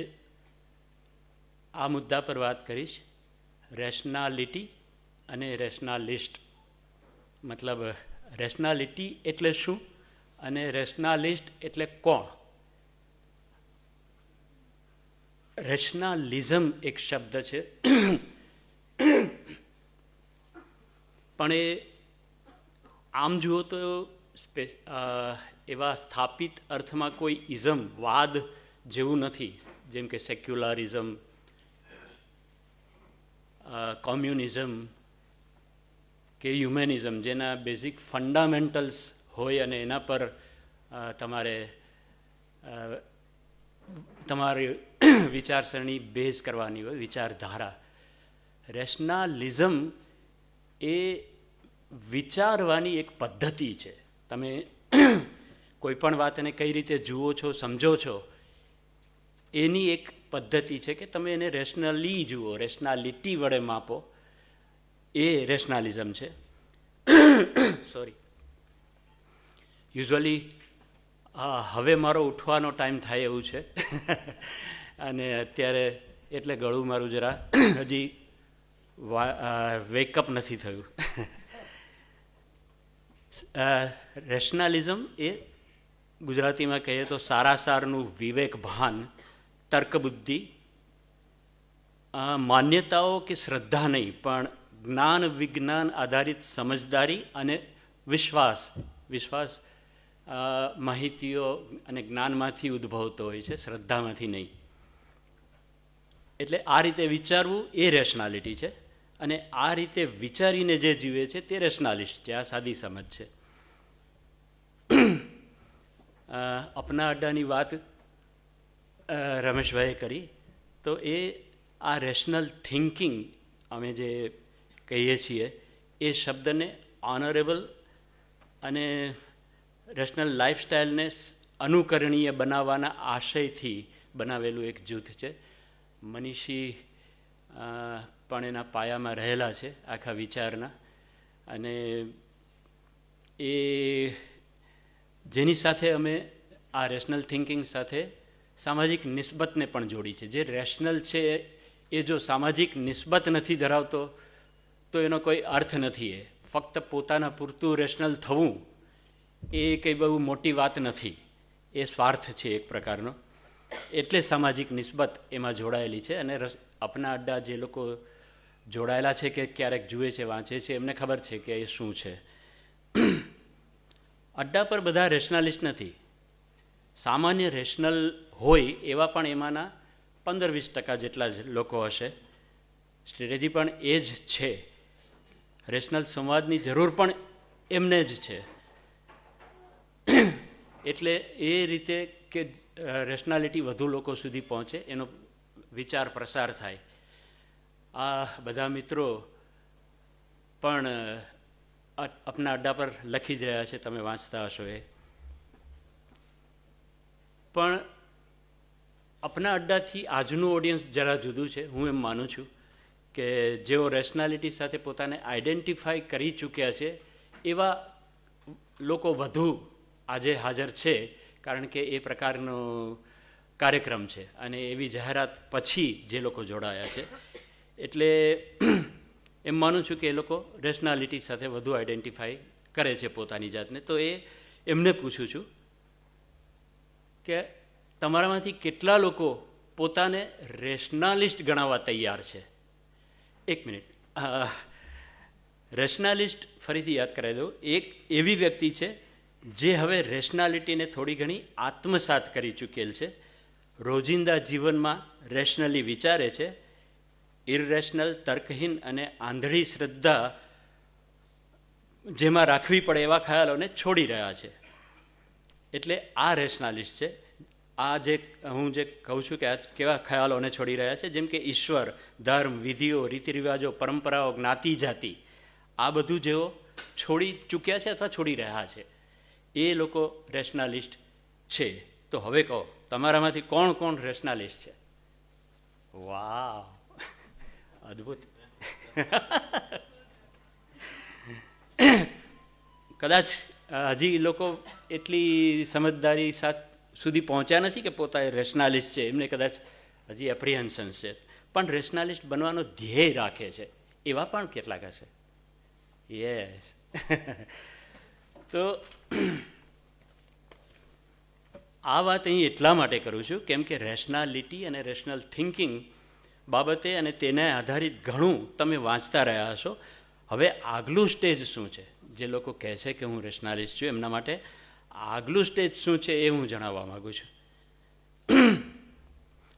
આ મુદ્દા પર વાત કરીશ, રેશનાલિટી અને રેશનાલિસ્ટ. મતલબ રેશનાલિટી એટલે શું અને રેશનાલિસ્ટ એટલે કોણ, રેશનાલિઝમ એક શબ્દ છે, પણ એ આમ જુઓ તો એવા સ્થાપિત અર્થમાં કોઈ ઇઝમ, વાદ જેવું નથી, જેમ કે સેક્યુલરિઝમ, કોમ્યુનિઝમ કે હ્યુમેનિઝમ, જેના બેઝિક ફંડામેન્ટલ્સ હોય અને એના પર તમારી વિચારસરણી બેઝ કરવાની હોય, વિચારધારા. રેશનાલિઝમ એ વિચારવાની એક પદ્ધતિ છે. તમે કોઈ પણ વાતને કઈ રીતે જુઓ છો, સમજો છો, એની એક પદ્ધતિ છે કે તમે એને રેશનલી જુઓ, રેશનાલિટી વડે માપો, એ રેશનાલિઝમ છે. સોરી. યુઝ્યુઅલી હવે મારો ઉઠવાનો ટાઈમ થાય એવું છે અને અત્યારે એટલે ગળું મારું જરા હજી વેકઅપ નથી થયું. રેશનાલિઝમ એ ગુજરાતીમાં કહીએ તો સારાસારનું વિવેક ભાન, તર્કબુદ્ધિ, માન્યતાઓ કે શ્રદ્ધા નહીં, પણ જ્ઞાન વિજ્ઞાન આધારિત સમજદારી અને વિશ્વાસ માહિતીઓ અને જ્ઞાનમાંથી ઉદ્ભવતો હોય છે, શ્રદ્ધામાંથી નહીં. એટલે આ રીતે વિચારવું એ રેશનાલિટી છે, અને આ રીતે વિચારીને જે જીવે છે તે રેશનાલિસ્ટ છે. આ સાદી સમજ છે. અપના અડ્ડાની વાત રમેશભાઈએ કરી, તો એ આ રેશનલ થિંકિંગ અમે જે કહીએ છીએ એ શબ્દને ઓનરેબલ અને રેશનલ લાઈફસ્ટાઈલને અનુકરણીય બનાવવાના આશયથી બનાવેલું એક જૂથ છે. મનીષી પણ એના પાયામાં રહેલા છે આખા વિચારના, અને એ જેની સાથે અમે આ રેશનલ થિંકિંગ સાથે સામાજિક નિસ્બતને પણ જોડી છે. જે રેશનલ છે એ જો સામાજિક નિસ્બત નથી ધરાવતો તો એનો કોઈ અર્થ નથી. એ ફક્ત પોતાના પૂરતું રેશનલ થવું એ કંઈ બહુ મોટી વાત નથી, એ સ્વાર્થ છે એક પ્રકારનો. એટલે સામાજિક નિસ્બત એમાં જોડાયેલી છે. અને અપના અડ્ડા જે લોકો જોડાયેલા છે કે ક્યારેક જુએ છે, વાંચે છે, એમને ખબર છે કે એ શું છે. અડ્ડા પર બધા રેશનાલિસ્ટ નથી. સામાન્ય રેશનલ હોય એવા પણ એમાંના 15-20% જેટલા જ લોકો હશે. સ્ટ્રેટેજી પણ એ જ છે. રેશનલ સંવાદની જરૂર પણ એમને જ છે. એટલે એ રીતે કે રેશનાલિટી વધુ લોકો સુધી પહોંચે, એનો વિચાર પ્રસાર થાય. આ બધા મિત્રો પણ અપના અડ્ડા પર લખી જ રહ્યા છે, તમે વાંચતા હશો એ. પણ અપના અડ્ડાથી આજનું ઓડિયન્સ જરા જુદું છે. હું એમ માનું છું કે જેઓ રેશનાલિટી સાથે પોતાને આઈડેન્ટિફાઈ કરી ચૂક્યા છે એવા લોકો વધુ આજે હાજર છે, કારણ કે એ પ્રકારનો કાર્યક્રમ છે અને એવી જાહેરાત પછી જે લોકો જોડાયા છે. એટલે એમ માનું છું કે એ લોકો રેશનાલિટી સાથે વધુ આઈડેન્ટિફાઈ કરે છે પોતાની જાતને. તો એમને પૂછું છું કે તમારામાંથી કેટલા લોકો પોતાને રેશનાલિસ્ટ ગણાવવા તૈયાર છે? એક મિનિટ. રેશનાલિસ્ટ ફરીથી યાદ કરાવી દઉં. એક એવી વ્યક્તિ છે જે હવે રેશનાલિટીને થોડી ઘણી આત્મસાત કરી ચૂકેલ છે, રોજિંદા જીવનમાં રેશનલી વિચારે છે, ઇરરેશનલ, તર્કહીન અને આંધળી શ્રદ્ધા જેમાં રાખવી પડે એવા ખ્યાલોને છોડી રહ્યા છે. એટલે આ રેશનાલિસ્ટ છે. આ જે હું જે કહું છું કે આ કેવા ખ્યાલોને છોડી રહ્યા છે, જેમ કે ઈશ્વર, ધર્મ, વિધિઓ, રીતિરિવાજો, પરંપરાઓ, જ્ઞાતિ, જાતિ, આ બધું જેઓ છોડી ચૂક્યા છે અથવા છોડી રહ્યા છે, એ લોકો રેશનાલિસ્ટ છે. તો હવે કહો, તમારામાંથી કોણ કોણ રેશનાલિસ્ટ છે? વાહ, અદ્ભુત. કદાચ હજી લોકો એટલી સમજદારી સુધી પહોંચ્યા નથી કે પોતા રેશનાલિસ્ટ છે, એમને કદાચ હજી એપ્રિહેન્શન્સ છે, પણ રેશનાલિસ્ટ બનવાનો ધ્યેય રાખે છે એવા પણ કેટલાક હશે. યસ. તો આ વાત અહીં એટલા માટે કરું છું કેમ કે રેશનાલિટી અને રેશનલ થિંકિંગ બાબતે અને તેને આધારિત ઘણું તમે વાંચતા રહ્યા હશો. હવે આગલું સ્ટેજ શું છે, જે લોકો કહે છે કે હું રેશનાલિસ્ટ છું એમના માટે આગલું સ્ટેજ શું છે એ હું જણાવવા માગું છું.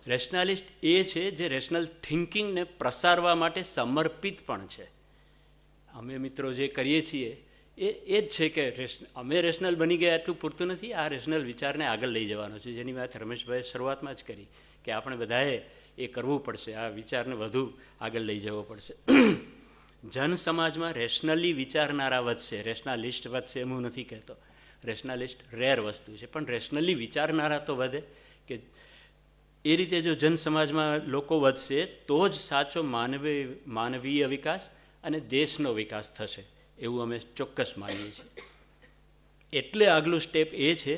રેશનાલિસ્ટ એ છે જે રેશનલ થિંકિંગને પ્રસારવા માટે સમર્પિત પણ છે. અમે મિત્રો જે કરીએ છીએ એ જ છે કે અમે રેશનલ બની ગયા એટલું પૂરતું નથી, આ રેશનલ વિચારને આગળ લઈ જવાનો છે, જેની વાત રમેશભાઈએ શરૂઆતમાં જ કરી કે આપણે બધાએ એ કરવું પડશે, આ વિચારને વધુ આગળ લઈ જવો પડશે. જન સમાજમાં રેશનલી વિચારનારા વધશે, રેશનાલિસ્ટ વધશે એમ હું નથી કહેતો. રેશનાલિસ્ટ રેર વસ્તુ છે, પણ રેશનલી વિચારનારા તો વધે. કે એ રીતે જો જન સમાજમાં લોકો વધશે તો જ સાચો માનવીય વિકાસ અને દેશનો વિકાસ થશે એવું અમે ચોક્કસ માનીએ છીએ. એટલે આગલું સ્ટેપ એ છે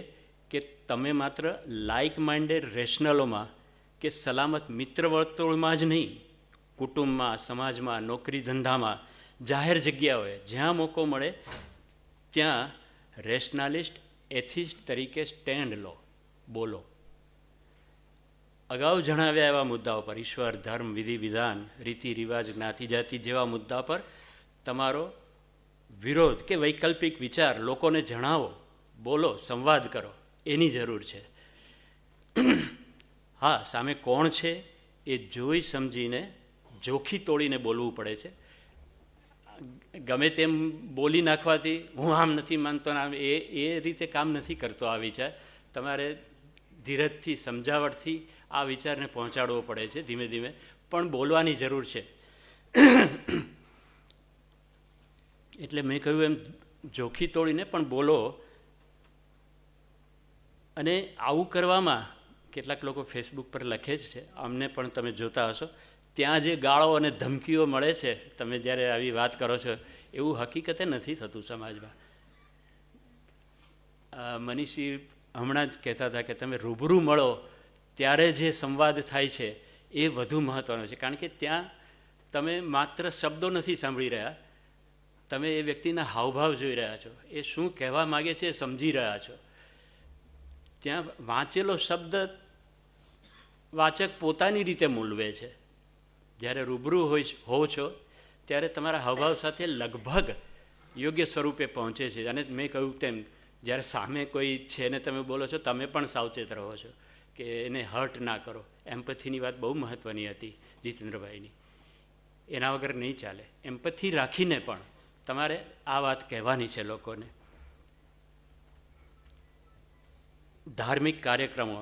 કે તમે માત્ર લાઇક માઇન્ડેડ રેશનલોમાં કે સલામત મિત્ર વર્તુળમાં જ નહીં, કુટુંબમાં, સમાજમાં, નોકરી ધંધામાં, જાહેર જગ્યાઓએ જ્યાં મોકો મળે ત્યાં રેશનાલિસ્ટ એથિસ્ટ તરીકે સ્ટેન્ડ લો, બોલો. અગાઉ જણાવ્યા એવા મુદ્દાઓ પર, ઈશ્વર, ધર્મ, વિધિ વિધાન, રીતિ રિવાજ, જ્ઞાતિ જાતિ જેવા મુદ્દા પર તમારો વિરોધ કે વૈકલ્પિક વિચાર લોકોને જણાવો, બોલો, સંવાદ કરો, એની જરૂર છે. હા, સામે કોણ છે એ જોઈ સમજીને જોખી તોડીને બોલવું પડે છે. ગમે તેમ બોલી નાખવાથી હું આમ નથી માનતો ને એ રીતે કામ નથી કરતો આ વિચાર. તમારે ધીરજથી, સમજાવટથી આ વિચારને પહોંચાડવો પડે છે, ધીમે ધીમે, પણ બોલવાની જરૂર છે. એટલે મેં કહ્યું એમ જોખી તોડીને પણ બોલો. અને આવું કરવામાં કેટલાક લોકો ફેસબુક પર લખે જ છે, અમને પણ તમે જોતા હશો, ત્યાં જે ગાળો અને ધમકીઓ મળે છે તમે જ્યારે આવી વાત કરો છો એવું હકીકતે નથી થતું સમાજમાં. મનીષી હમણાં જ કહેતા હતા કે તમે રૂબરૂ મળો ત્યારે જે સંવાદ થાય છે એ વધુ મહત્ત્વનો છે, કારણ કે ત્યાં તમે માત્ર શબ્દો નથી સાંભળી રહ્યા, તમે એ વ્યક્તિના હાવભાવ જોઈ રહ્યા છો, એ શું કહેવા માગે છે એ સમજી રહ્યા છો. ત્યાં વાંચેલો શબ્દ વાચક પોતાની રીતે મૂલવે છે. જ્યારે રૂબરૂ હોવ છો ત્યારે તમારા હાવભાવ સાથે લગભગ યોગ્ય સ્વરૂપે પહોંચે છે. અને મેં કહ્યું તેમ જ્યારે સામે કોઈ છે ને તમે બોલો છો, તમે પણ સાવચેત રહો છો કે એને હર્ટ ના કરો. એમ્પથીની વાત બહુ મહત્ત્વની હતી જીતેન્દ્રભાઈની, એના વગર નહીં ચાલે. એમ્પથી રાખીને પણ તમારે આ વાત કહેવાની છે લોકોને. ધાર્મિક કાર્યક્રમો,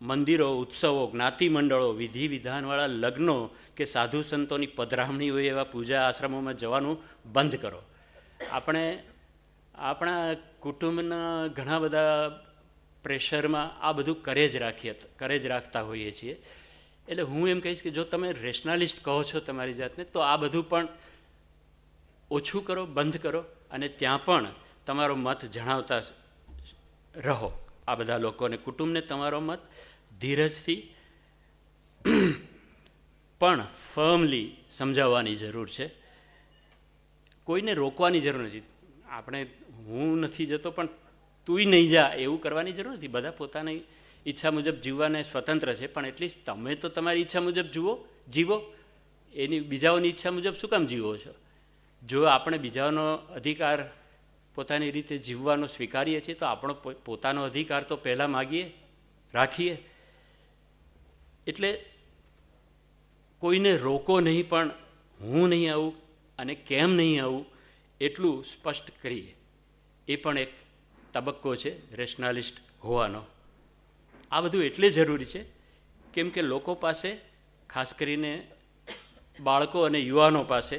મંદિરો, ઉત્સવો, જ્ઞાતિ મંડળો, વિધિ વિધાનવાળા લગ્નો કે સાધુ સંતોની પધરામણી હોય એવા પૂજા આશ્રમોમાં જવાનું બંધ કરો. આપણે આપણા કુટુંબના ઘણા બધા પ્રેશરમાં આ બધું કરે જ રાખતા હોઈએ છીએ. એટલે હું એમ કહીશ કે જો તમે રેશનાલિસ્ટ કહો છો તમારી જાતને, તો આ બધું પણ ઓછું કરો, બંધ કરો, અને ત્યાં પણ તમારો મત જણાવતા રહો. આ બધા લોકોને, કુટુંબને તમારો મત ધીરજથી પણ ફર્મલી સમજાવવાની જરૂર છે. કોઈને રોકવાની જરૂર નથી. આપણે હું નથી જતો પણ તુંય નહીં જા એવું કરવાની જરૂર નથી. બધા પોતાની ઈચ્છા મુજબ જીવવાને સ્વતંત્ર છે, પણ એટલીસ્ટ તમે તો તમારી ઈચ્છા મુજબ જીવો. એની બીજાઓની ઈચ્છા મુજબ શું કામ જીવો છો? જો આપણે બીજાઓનો અધિકાર પોતાની રીતે જીવવાનો સ્વીકારીએ છીએ તો આપણો પોતાનો અધિકાર તો પહેલાં માગીએ, રાખીએ. એટલે કોઈને રોકો નહીં, પણ હું નહીં આવું અને કેમ નહીં આવું એટલું સ્પષ્ટ કરીએ. એ પણ એક તબક્કો છે રેશનાલિસ્ટ હોવાનો. આ બધું એટલે જરૂરી છે કેમ કે લોકો પાસે, ખાસ કરીને બાળકો અને યુવાનો પાસે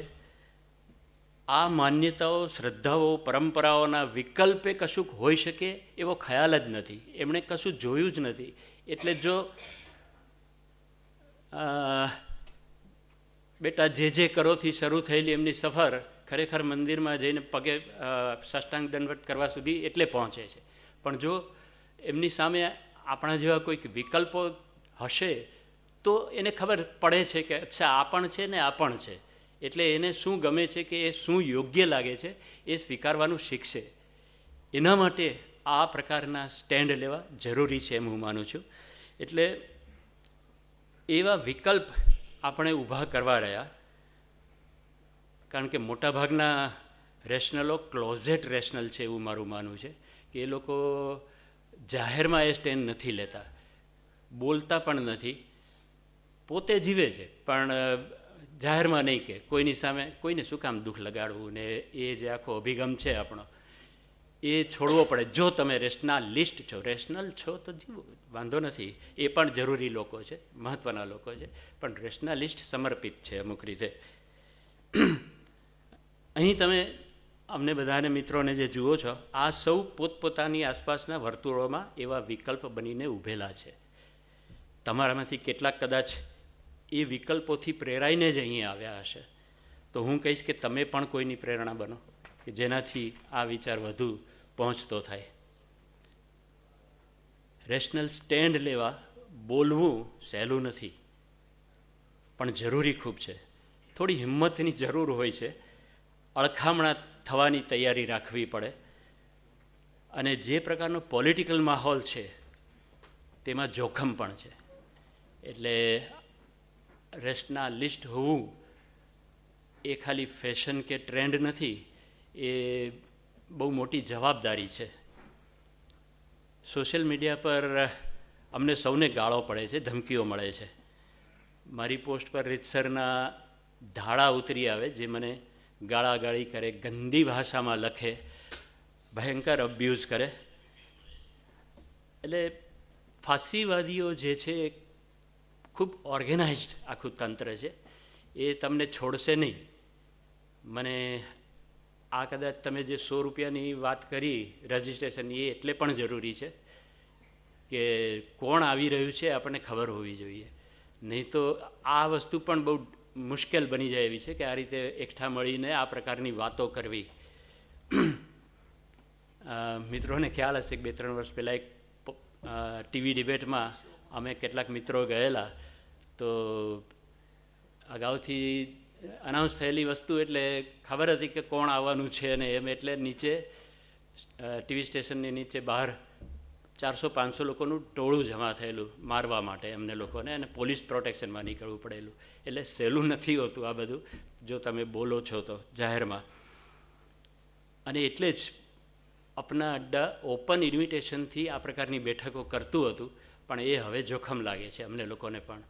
આ માન્યતાઓ, શ્રદ્ધાઓ, પરંપરાઓના વિકલ્પે કશુંક હોઈ શકે એવો ખ્યાલ જ નથી. એમણે કશું જોયું જ નથી. એટલે જો બેટા જે કરોથી શરૂ થયેલી એમની સફર ખરેખર મંદિરમાં જઈને પગે સાષ્ટાંગ દંડવત કરવા સુધી એટલે પહોંચે છે. પણ જો એમની સામે આપણા જેવા કોઈક વિકલ્પો હશે તો એને ખબર પડે છે કે અચ્છા આ પણ છે ને આ પણ છે. એટલે એને શું ગમે છે કે એ શું યોગ્ય લાગે છે એ સ્વીકારવાનું શીખશે. એના માટે આ પ્રકારના સ્ટેન્ડ લેવા જરૂરી છે એમ હું માનું છું. એટલે એવા વિકલ્પ આપણે ઊભા કરવા રહ્યા, કારણ કે મોટાભાગના રેશનલો ક્લોઝેટ રેશનલ છે એવું મારું માનવું છે કે એ લોકો જાહેરમાં એ સ્ટેન્ડ નથી લેતા, બોલતા પણ નથી, પોતે જીવે છે પણ જાહેરમાં નહીં કે કોઈની સામે કોઈને શું કામ દુઃખ લગાડવું, ને એ જે આખો અભિગમ છે આપણો એ છોડવો પડે. જો તમે રેશનાલિસ્ટ છો, રેશનલ છો તો જીવો, વાંધો નથી, એ પણ જરૂરી લોકો છે, મહત્ત્વના લોકો છે, પણ રેશનાલિસ્ટ સમર્પિત છે અમુક રીતે. અહીં તમે અમને બધાને મિત્રોને જે જુઓ છો, આ સૌ પોતપોતાની આસપાસના વર્તુળોમાં એવા વિકલ્પ બનીને ઊભેલા છે. તમારામાંથી કેટલાક કદાચ એ વિકલ્પોથી પ્રેરાઈને જ અહીં આવ્યા હશે, તો હું કહીશ કે તમે પણ કોઈની પ્રેરણા બનો કે જેનાથી આ વિચાર વધુ પહોંચતો થાય. રેશનલ સ્ટેન્ડ લેવા બોલવું સહેલું નથી, પણ જરૂરી ખૂબ છે. થોડી હિંમતની જરૂર હોય છે, અળખામણા થવાની તૈયારી રાખવી પડે, અને જે પ્રકારનો પોલિટિકલ માહોલ છે તેમાં જોખમ પણ છે. એટલે રેશનાલિસ્ટ હોવું એ ખાલી ફેશન કે ટ્રેન્ડ નથી, એ બહુ મોટી જવાબદારી છે. સોશિયલ મીડિયા પર અમને સૌને ગાળો પડે છે, ધમકીઓ મળે છે. મારી પોસ્ટ પર રીતસરના ધાડા ઉતરી આવે જે મને ગાળાગાળી કરે, ગંદી ભાષામાં લખે, ભયંકર અબ્યુઝ કરે. એટલે ફાસીવાદીઓ જે છે ખૂબ ઓર્ગેનાઇઝડ આખું તંત્ર છે, એ તમને છોડશે નહીં. મને આ કદાચ તમે જે 100 રૂપિયાની વાત કરી રજિસ્ટ્રેશન, એ એટલે પણ જરૂરી છે કે કોણ આવી રહ્યું છે આપણને ખબર હોવી જોઈએ, નહીં તો આ વસ્તુ પણ બહુ મુશ્કેલ બની જાય એવી છે કે આ રીતે એકઠા મળીને આ પ્રકારની વાતો કરવી. મિત્રોને ખ્યાલ હશે કે 2-3 વર્ષ પહેલાં એક ટીવી ડિબેટમાં અમે કેટલાક મિત્રો ગયેલા, તો અગાઉથી અનાઉન્સ થયેલી વસ્તુ એટલે ખબર હતી કે કોણ આવવાનું છે ને એમ, એટલે નીચે ટીવી સ્ટેશનની નીચે બહાર 400-500 લોકોનું ટોળું જમા થયેલું મારવા માટે એમને લોકોને, અને પોલીસ પ્રોટેક્શનમાં નીકળવું પડેલું. એટલે સહેલું નથી હોતું આ બધું જો તમે બોલો છો તો જાહેરમાં. અને એટલે જ અપના અડ્ડા ઓપન ઇન્વિટેશનથી આ પ્રકારની બેઠકો કરતું હતું, પણ એ હવે જોખમ લાગે છે અમને લોકોને પણ.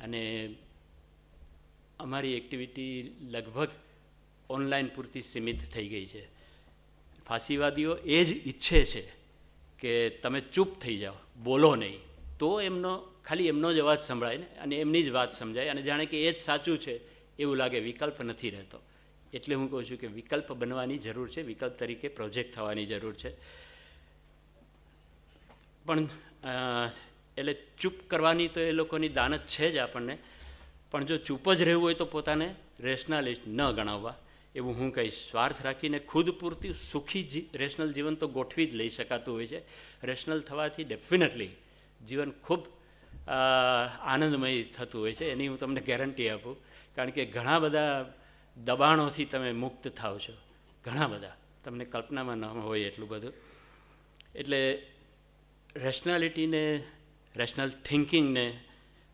અને અમારી એક્ટિવિટી લગભગ ઓનલાઈન પૂરતી સીમિત થઈ ગઈ છે. ફાસીવાદીઓ એ જ ઈચ્છે છે કે તમે ચૂપ થઈ જાઓ, બોલો નહીં, તો ખાલી એમનો જ અવાજ સંભળાય ને, અને એમની જ વાત સમજાય, અને જાણે કે એ જ સાચું છે એવું લાગે, વિકલ્પ નથી રહેતો. એટલે હું કહું છું કે વિકલ્પ બનવાની જરૂર છે, વિકલ્પ તરીકે પ્રોજેક્ટ થવાની જરૂર છે. પણ એટલે ચૂપ કરવાની તો એ લોકોની દાનત છે જ આપણને, પણ જો ચૂપ જ રહેવું હોય તો પોતાને રેશનાલિસ્ટ ન ગણાવવા, એવું હું કહીશ. સ્વાર્થ રાખીને ખુદ પૂરતી સુખી રેશનલ જીવન તો ગોઠવી જ લઈ શકાતું હોય છે. રેશનલ થવાથી ડેફિનેટલી જીવન ખૂબ આનંદમય થતું હોય છે, એની હું તમને ગેરંટી આપું. કારણ કે ઘણા બધા દબાણોથી તમે મુક્ત થાવ છો, ઘણા બધા, તમને કલ્પનામાં ન હોય એટલું બધું. એટલે રેશનાલિટીને, રેશનલ થિંકિંગને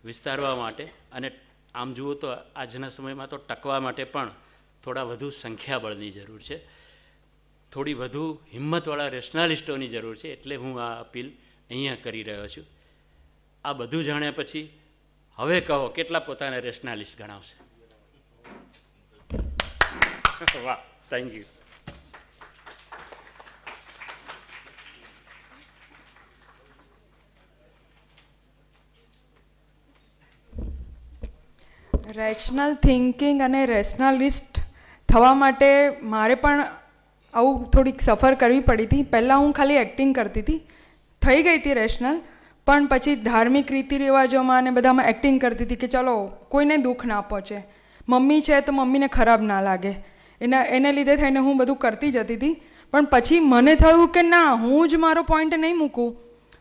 વિસ્તારવા માટે, અને આમ જુઓ તો આજના સમયમાં તો ટકવા માટે પણ થોડા વધુ સંખ્યાબળની જરૂર છે, થોડી વધુ હિંમતવાળા રેશનાલિસ્ટોની જરૂર છે. એટલે હું આ અપીલ અહીંયા કરી રહ્યો છું. આ બધું જાણ્યા પછી હવે કહો કેટલા પોતાને રેશનાલિસ્ટ ગણાવશે? વાહ, થેન્ક યુ.
રેશનલ થિંકિંગ અને રેશનાલિસ્ટ થવા માટે મારે પણ આવું થોડીક સફર કરવી પડી હતી. પહેલાં હું ખાલી એક્ટિંગ કરતી હતી, થઈ ગઈ હતી રેશનલ, પણ પછી ધાર્મિક રીતિ રિવાજોમાં અને બધામાં એક્ટિંગ કરતી હતી કે ચલો કોઈને દુઃખ ના પહોંચે, મમ્મી છે તો મમ્મીને ખરાબ ના લાગે, એને લીધે થઈને હું બધું કરતી જતી હતી. પણ પછી મને થયું કે ના, હું જ મારો પોઈન્ટ નહીં મૂકું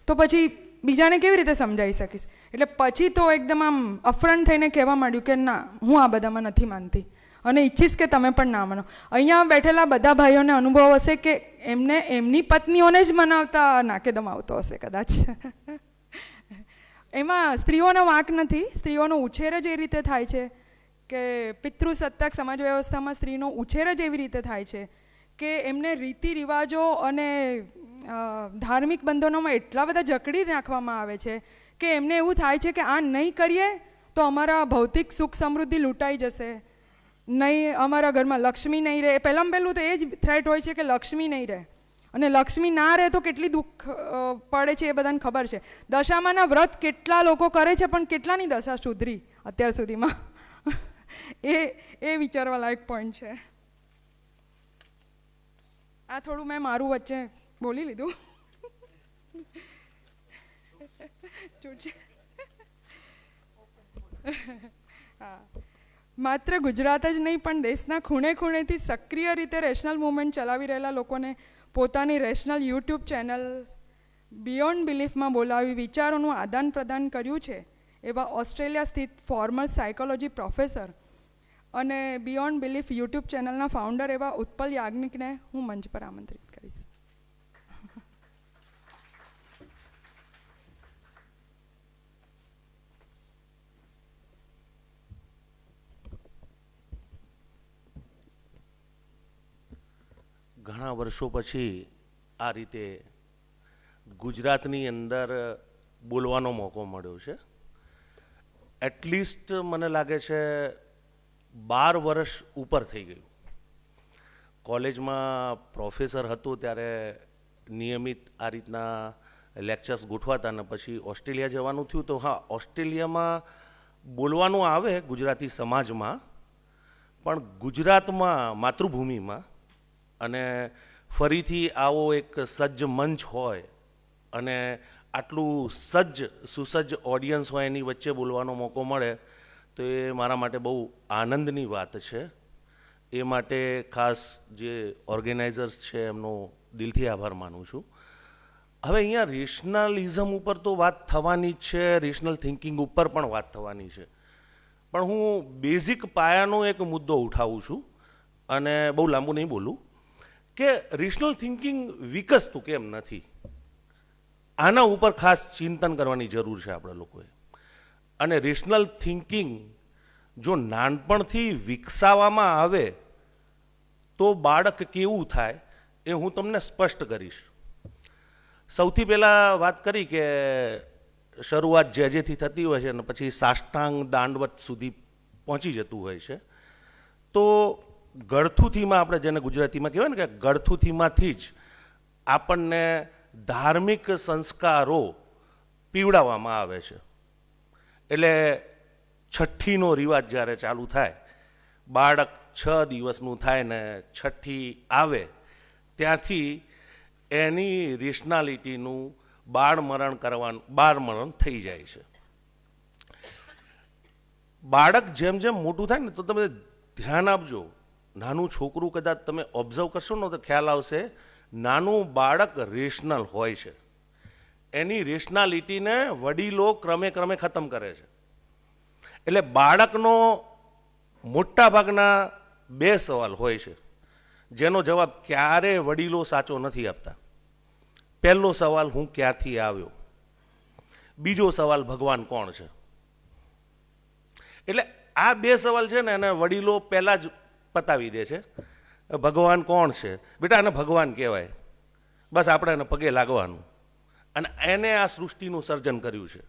તો પછી બીજાને કેવી રીતે સમજાવી શકીશ. એટલે પછી તો એકદમ આમ અફરણ થઈને કહેવા માંડ્યું કે ના, હું આ બધામાં નથી માનતી અને ઈચ્છીશ કે તમે પણ ના માનો. અહીંયા બેઠેલા બધા ભાઈઓને અનુભવ હશે કે એમને એમની પત્નીઓને જ મનાવતા નાકેદમ આવતો હશે કદાચ. એમાં સ્ત્રીઓનો વાંક નથી. સ્ત્રીઓનો ઉછેર જ એ રીતે થાય છે કે પિતૃસત્તાક સમાજ વ્યવસ્થામાં સ્ત્રીનો ઉછેર જ એવી રીતે થાય છે કે એમને રીતિ રિવાજો અને ધાર્મિક બંધનોમાં એટલા બધા જકડી નાખવામાં આવે છે કે એમને એવું થાય છે કે આ નહીં કરીએ તો અમારા ભૌતિક સુખ સમૃદ્ધિ લૂંટાઈ જશે, નહીં અમારા ઘરમાં લક્ષ્મી નહીં રહે. પહેલાં પહેલું તો એ જ થ્રેટ હોય છે કે લક્ષ્મી નહીં રહે, અને લક્ષ્મી ના રહે તો કેટલી દુઃખ પડે છે એ બધાને ખબર છે. દશામાના વ્રત કેટલા લોકો કરે છે પણ કેટલાની દશા સુધરી અત્યાર સુધીમાં એ વિચારવા લાયક પોઈન્ટ છે. આ થોડું મેં મારું વચ્ચે બોલી લીધું. હા, માત્ર ગુજરાત જ નહીં પણ દેશના ખૂણે ખૂણેથી સક્રિય રીતે રેશનલ મૂવમેન્ટ ચલાવી રહેલા લોકોને પોતાની રેશનલ યુટ્યુબ ચેનલ બિયોન્ડ બિલીફમાં બોલાવી વિચારોનું આદાન પ્રદાન કર્યું છે એવા ઓસ્ટ્રેલિયા સ્થિત ફોર્મર સાયકોલોજી પ્રોફેસર અને બિયોન્ડ બિલીફ યુટ્યુબ ચેનલના ફાઉન્ડર એવા ઉત્પલ યાજ્ઞિકને હું મંચ પર આમંત્રિત કરીશ.
ઘણા વર્ષો પછી આ રીતે ગુજરાતની અંદર બોલવાનો મોકો મળ્યો છે. એટલીસ્ટ મને લાગે છે 12 વર્ષ ઉપર થઈ ગયું. કોલેજમાં પ્રોફેસર હતો ત્યારે નિયમિત આ રીતના લેક્ચર્સ ગોઠવાતા, અને પછી ઓસ્ટ્રેલિયા જવાનું થયું તો હા, ઓસ્ટ્રેલિયામાં બોલવાનું આવે ગુજરાતી સમાજમાં, પણ ગુજરાતમાં માતૃભૂમિમાં અને ફરીથી આવો એક સજ્જ મંચ હોય અને આટલું સુસજ્જ ઓડિયન્સ હોય એની વચ્ચે બોલવાનો મોકો મળે તો એ મારા માટે બહુ આનંદની વાત છે. એ માટે ખાસ જે ઓર્ગેનાઇઝર્સ છે એમનો દિલથી આભાર માનું છું. હવે અહીંયા રેશનલિઝમ ઉપર તો વાત થવાની જ છે, રેશનલ થિંકિંગ ઉપર પણ વાત થવાની છે, પણ હું બેઝિક પાયાનો એક મુદ્દો ઉઠાવું છું અને બહુ લાંબુ નહીં બોલું કે રેશનલ થિંકિંગ વિકસતું કેમ નથી. આના ઉપર ખાસ ચિંતન કરવાની જરૂર છે આપણે લોકોએ. અને રેશનલ થિંકિંગ જો નાનપણથી વિકસાવવામાં આવે તો બાળક કેવું થાય એ હું તમને સ્પષ્ટ કરીશ. સૌથી પહેલાં વાત કરી કે શરૂઆત જેથી થતી હોય છે અને પછી સાષ્ટાંગ દાંડવત સુધી પહોંચી જતું હોય છે. તો ગળથુથીમાં આપણે જેને ગુજરાતીમાં કહેવાય ને કે ગળથુથીમાંથી જ આપણને ધાર્મિક સંસ્કારો પીવડાવવામાં આવે છે. એટલે છઠ્ઠીનો રિવાજ જ્યારે ચાલુ થાય, બાળક 6 દિવસનું થાય ને છઠ્ઠી આવે ત્યાંથી એની રેશનાલિટીનું બાળમરણ થઈ જાય છે. બાળક જેમ જેમ મોટું થાય ને તો તમે ધ્યાન આપજો, નાનું છોકરું કદાચ તમે ઓબ્ઝર્વ કરશો ને તો ખ્યાલ આવશે, નાનું બાળક રેશનલ હોય છે. એની રેશનાલિટીને વડીલો ક્રમે ક્રમે ખતમ કરે છે. એટલે બાળકનો મોટા ભાગના 2 સવાલ હોય છે જેનો જવાબ ક્યારે વડીલો સાચો નથી આપતા. પહેલો સવાલ, હું ક્યાંથી આવ્યો. બીજો સવાલ, ભગવાન કોણ છે. એટલે આ 2 સવાલ છે ને એને વડીલો પહેલાં જ પતાવી દે છે. ભગવાન કોણ છે, બેટા એને ભગવાન કહેવાય, બસ આપણે એને પગે લાગવાનું, અને એને આ સૃષ્ટિનું સર્જન કર્યું છે.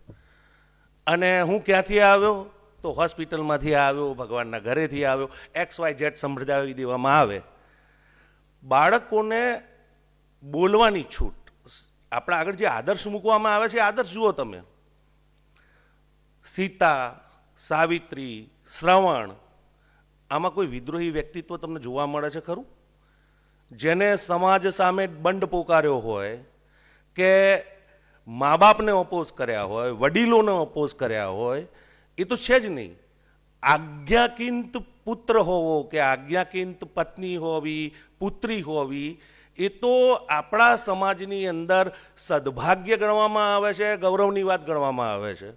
અને હું ક્યાંથી આવ્યો તો હોસ્પિટલમાંથી આવ્યો, ભગવાનના ઘરેથી આવ્યો, XYZ સમજાવી દેવામાં આવે. બાળકોને બોલવાની છૂટ, આપણા આગળ જે આદર્શ મૂકવામાં આવે છે આદર્શ જુઓ તમે. સીતા, સાવિત્રી, શ્રવણ, આમાં કોઈ વિદ્રોહી વ્યક્તિત્વ તમને જોવા મળે છે ખરું? જેને સમાજ સામે બંડ પોકાર્યો હોય કે મા બાપને ઓપોઝ કર્યા હોય, વડીલોને ઓપોઝ કર્યા હોય, એ તો છે જ નહીં. આજ્ઞાકીંત પુત્ર હોવો કે આજ્ઞાકીંત પત્ની હોવી, પુત્રી હોવી, એ તો આપણા સમાજની અંદર સદભાગ્ય ગણવામાં આવે છે, ગૌરવની વાત ગણવામાં આવે છે.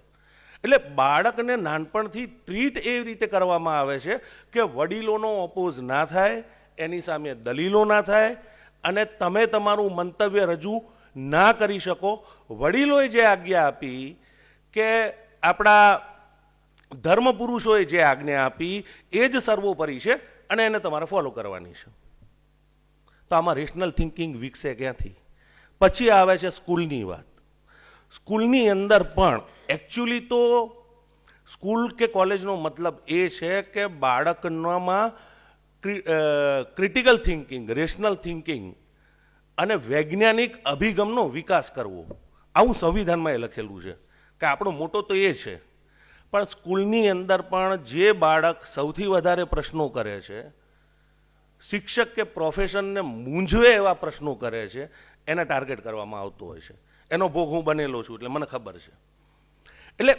એટલે બાળકને નાનપણથી ટ્રીટ એવી રીતે કરવામાં આવે છે કે વડીલોનો ઓપોઝ ના થાય, એની સામે દલીલો ના થાય અને તમે તમારું મંતવ્ય રજૂ ના કરી શકો. વડીલોએ જે આજ્ઞા આપી કે આપણા ધર્મ પુરુષોએ જે આજ્ઞા આપી એ જ સર્વોપરી છે અને એને તમારે ફોલો કરવાની છે. તો આમાં રેશનલ થિંકિંગ વિકસે ક્યાંથી? પછી આવે છે સ્કૂલની વાત. સ્કૂલની અંદર પણ એકચ્યુઅલી તો સ્કૂલ કે કોલેજનો મતલબ એ છે કે બાળકનામાં ક્રિટિકલ થિંકિંગ, રેશનલ થિંકિંગ અને વૈજ્ઞાનિક અભિગમનો વિકાસ કરવો. આવું સંવિધાનમાં એ લખેલું છે કે આપણો મોટો તો એ છે. પણ સ્કૂલની અંદર પણ જે બાળક સૌથી વધારે પ્રશ્નો કરે છે, શિક્ષક કે પ્રોફેશનને મૂંઝવે એવા પ્રશ્નો કરે છે, એને ટાર્ગેટ કરવામાં આવતો હોય છે. એનો ભોગ હું બનેલો છું એટલે મને ખબર છે. એટલે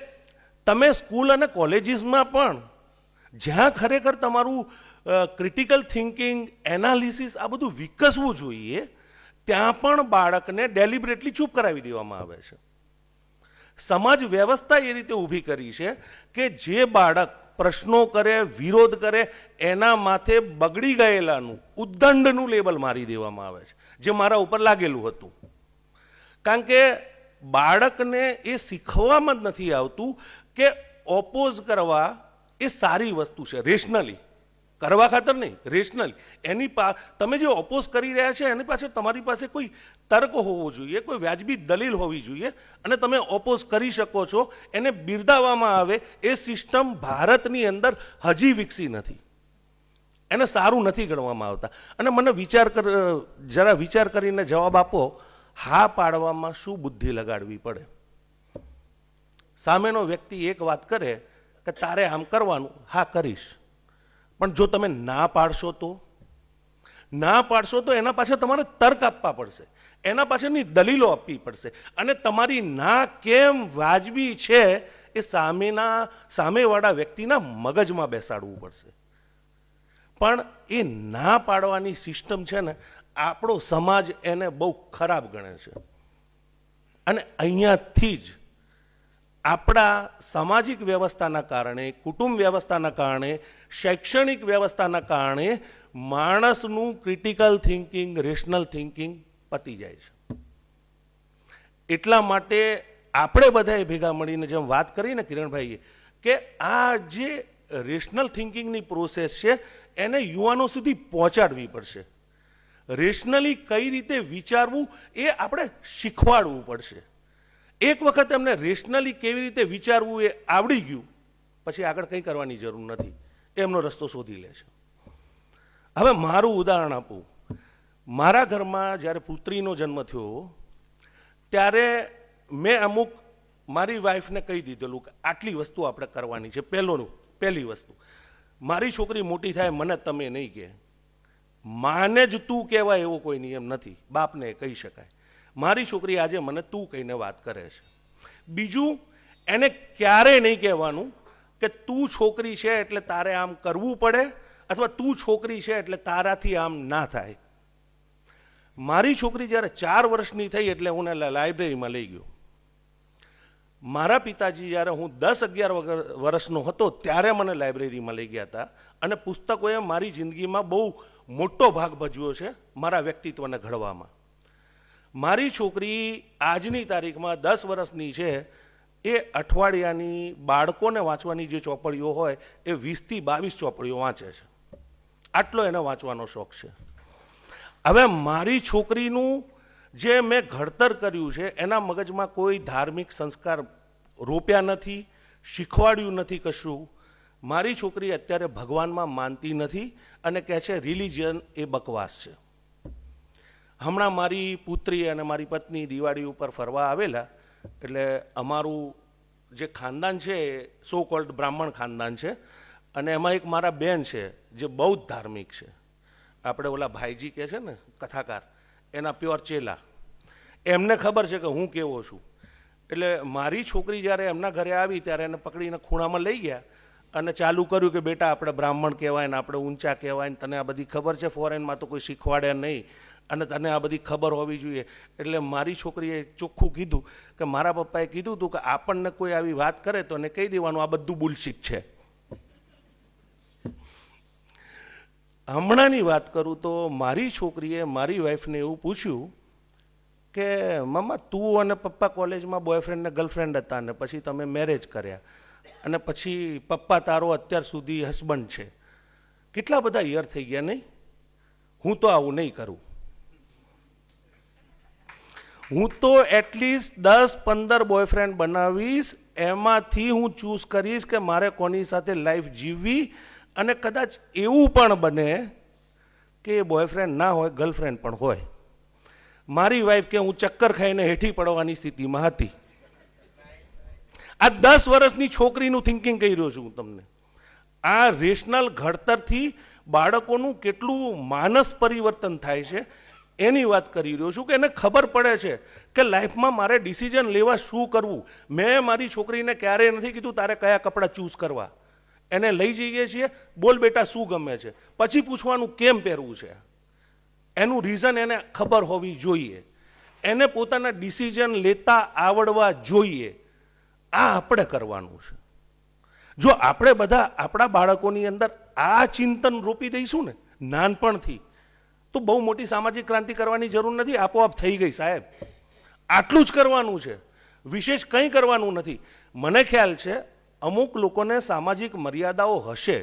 તમે સ્કૂલ અને કોલેજીસમાં પણ જ્યાં ખરેખર તમારું ક્રિટિકલ થિંકિંગ, એનાલિસિસ આ બધું વિકસવું જોઈએ, ત્યાં પણ બાળકને ડેલિબરેટલી ચૂપ કરાવી દેવામાં આવે છે. સમાજ વ્યવસ્થા એ રીતે ઊભી કરી છે કે જે બાળક પ્રશ્નો કરે, વિરોધ કરે, એના માથે બગડી ગયેલાનું, ઉદ્દંડનું લેબલ મારી દેવામાં આવે છે, જે મારા ઉપર લાગેલું હતું. કારણ કે બાળકને એ શીખવામાં જ નથી આવતું કે ઓપોઝ કરવા એ સારી વસ્તુ છે. રેશનલી કરવા ખાતર નહીં, રેશનલી એની તમે જે ઓપોઝ કરી રહ્યા છે એની પાછળ તમારી પાસે કોઈ તર્ક હોવો જોઈએ, કોઈ વ્યાજબી દલીલ હોવી જોઈએ અને તમે ઓપોઝ કરી શકો છો. એને બિરદાવવામાં આવે. એ સિસ્ટમ ભારતની અંદર હજી વિકસી નથી, એને સારું નથી ગણવામાં આવતા. અને મને જરા વિચાર કરીને જવાબ આપો, હા પાડવામાં શું બુદ્ધિ લગાડવી પડે? સામેનો વ્યક્તિ એક વાત કરે કે તારે આમ કરવાનું, હા કરીશ, પણ જો તમે ના પાડશો તો એના પાછળ તમારે તર્ક આપવા પડશે, એના પાછળની દલીલો આપવી પડશે અને તમારી ના કેમ વાજબી છે એ સામેવાળા વ્યક્તિના મગજમાં બેસાડવું પડશે. પણ એ ના પાડવાની સિસ્ટમ છે ને, આપણો સમાજ એને બહુ ખરાબ ગણે છે. અને અહીંયાથી જ આપણા સામાજિક વ્યવસ્થાના કારણે, કુટુંબ વ્યવસ્થાના કારણે, શૈક્ષણિક વ્યવસ્થાના કારણે માણસનું ક્રિટિકલ થિંકિંગ, રેશનલ થિંકિંગ પતી જાય છે. એટલા માટે આપણે બધાએ ભેગા મળીને જેમ વાત કરી ને કિરણભાઈએ, કે આ જે રેશનલ થિંકિંગની પ્રોસેસ છે એને યુવાનો સુધી પહોંચાડવી પડશે. રેશનલી કઈ રીતે વિચારવું એ આપણે શીખવાડવું પડશે. એક વખત એમને રેશનલી કેવી રીતે વિચારવું એ આવડી ગયું પછી આગળ કંઈ કરવાની જરૂર નથી, એમનો રસ્તો શોધી લે છે. હવે મારું ઉદાહરણ આપું. મારા ઘરમાં જ્યારે પુત્રીનો જન્મ થયો ત્યારે મેં અમુક મારી વાઈફને કહી દીધેલું કે આટલી વસ્તુ આપણે કરવાની છે. પહેલી વસ્તુ, મારી છોકરી મોટી થાય મને તમે નહીં કહે. માને જ તું કહેવાય એવો કોઈ નિયમ નથી, બાપને કહી શકાય. મારી છોકરી આજે મને તું કહીને વાત કરે છે. બીજું, એને ક્યારેય નહીં કહેવાનું કે તું છોકરી છે એટલે તારે આમ કરવું પડે અથવા તું છોકરી છે એટલે તારાથી આમ ના થાય. મારી છોકરી જ્યારે 4 વર્ષની થઈ એટલે હું એને લાઇબ્રેરીમાં લઈ ગયો. મારા પિતાજી જ્યારે હું 10-11 વર્ષનો હતો ત્યારે મને લાઇબ્રેરીમાં લઈ ગયા હતા અને પુસ્તકોએ મારી જિંદગીમાં બહુ મોટો ભાગ ભજવ્યો છે મારા વ્યક્તિત્વને ઘડવામાં. મારી છોકરી આજની તારીખમાં 10 વર્ષની છે. એ અઠવાડિયાની બાળકોને વાંચવાની જે ચોપડીઓ હોય એ 20થી 22 ચોપડીઓ વાંચે છે. આટલો એને વાંચવાનો શોખ છે. હવે મારી છોકરીનું જે મેં ઘડતર કર્યું છે એના મગજમાં કોઈ ધાર્મિક સંસ્કાર રોપ્યા નથી, શીખવાડ્યું નથી કશું. મારી છોકરી અત્યારે ભગવાનમાં માનતી નથી અને કહે છે રિલિજન એ બકવાસ છે. હમણાં મારી પુત્રી અને મારી પત્ની દિવાળી ઉપર ફરવા આવેલા. એટલે અમારું જે ખાનદાન છે એ સો કોલ્ડ બ્રાહ્મણ ખાનદાન છે અને એમાં એક મારા બેન છે જે બહુ જ ધાર્મિક છે. આપણે ઓલા ભાઈજી કહે છે ને કથાકાર, એના પ્યોર ચેલા. એમને ખબર છે કે હું કેવો છું. એટલે મારી છોકરી જ્યારે એમના ઘરે આવી ત્યારે એને પકડીને ખૂણામાં લઈ ગયા અને ચાલુ કર્યું કે બેટા આપણે બ્રાહ્મણ કહેવાય ને આપણે ઊંચા કહેવાય ને તને આ બધી ખબર છે, ફોરેનમાં તો કોઈ શીખવાડે નહીં અને તને આ બધી ખબર હોવી જોઈએ. એટલે મારી છોકરીએ ચોખ્ખું કીધું કે મારા પપ્પાએ કીધું હતું કે આપણને કોઈ આવી વાત કરે તો એને કહી દેવાનું આ બધું બુલશીટ છે. હમણાંની વાત કરું તો મારી છોકરીએ મારી વાઈફને એવું પૂછ્યું કે મમ્મા તું અને પપ્પા કોલેજમાં બોયફ્રેન્ડ ને ગર્લફ્રેન્ડ હતા ને પછી તમે મેરેજ કર્યા અને પછી પપ્પા તારો અત્યાર સુધી હસબન્ડ છે, કેટલા બધા યર થઈ ગયા નહીં? હું તો આવું નહીં કરું. હું તો એટલીસ્ટ 10-15 બોયફ્રેન્ડ બનાવીશ, એમાંથી હું ચૂઝ કરીશ કે મારે કોની સાથે લાઈફ જીવવી. અને કદાચ એવું પણ બને કે બોયફ્રેન્ડ ના હોય, ગર્લફ્રેન્ડ પણ હોય. મારી વાઈફ કે હું ચક્કર ખાઈને હેઠી પડવાની સ્થિતિમાં હતી. આ 10 વર્ષની છોકરીનું થિંકિંગ કહી રહ્યો છું હું તમને. આ રેશનલ ઘડતરથી બાળકોનું કેટલું માનસ પરિવર્તન થાય છે એની વાત કરી રહ્યો છું કે એને ખબર પડે છે કે લાઈફમાં મારે ડિસિઝન લેવા શું કરવું. મેં મારી છોકરીને ક્યારેય નથી કીધું તારે કયા કપડાં ચૂઝ કરવા. એને લઈ જઈએ છીએ, બોલ બેટા શું ગમે છે, પછી પૂછવાનું કેમ પહેરવું છે. એનું રીઝન એને ખબર હોવી જોઈએ. એને પોતાના ડિસિઝન લેતા આવડવા જોઈએ. આ આપણે કરવાનું છે. જો આપણે બધા આપણા બાળકોની અંદર આ ચિંતન રોપી દઈશું ને નાનપણથી, તો બહુ મોટી સામાજિક ક્રાંતિ કરવાની જરૂર નથી, આપોઆપ થઈ ગઈ સાહેબ. આટલું જ કરવાનું છે, વિશેષ કંઈ કરવાનું નથી. મને ખ્યાલ છે અમુક લોકોને સામાજિક મર્યાદાઓ હશે,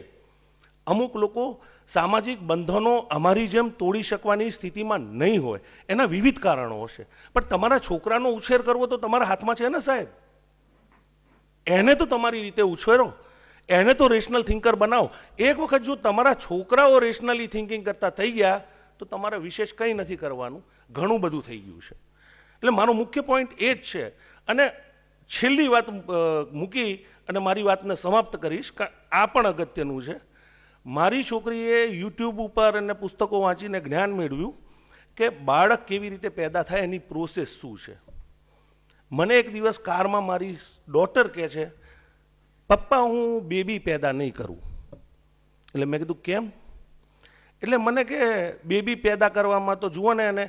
અમુક લોકો સામાજિક બંધનો અમારી જેમ તોડી શકવાની સ્થિતિમાં નહીં હોય, એના વિવિધ કારણો હશે. પણ તમારા છોકરાનો ઉછેર કરવો તો તમારા હાથમાં છે ને સાહેબ. એને તો તમારી રીતે ઉછેરો, એને તો રેશનલ થિંકર બનાવો. એક વખત જો તમારા છોકરાઓ રેશનલી થિંકિંગ કરતા થઈ ગયા તો તમારે વિશેષ કંઈ નથી કરવાનું, ઘણું બધું થઈ ગયું છે. એટલે મારો મુખ્ય પોઈન્ટ એ જ છે. અને છેલ્લી વાત મૂકી અને મારી વાતને સમાપ્ત કરીશ, કારણ આ પણ અગત્યનું છે. મારી છોકરીએ યુટ્યુબ ઉપર અને પુસ્તકો વાંચીને જ્ઞાન મેળવ્યું કે બાળક કેવી રીતે પેદા થાય, એની પ્રોસેસ શું છે. મને એક દિવસ કારમાં મારી ડોટર કહે છે, પપ્પા હું બેબી પેદા નહીં કરું. એટલે મેં કીધું કેમ? એટલે મને કે બેબી પેદા કરવામાં તો જુઓ ને એને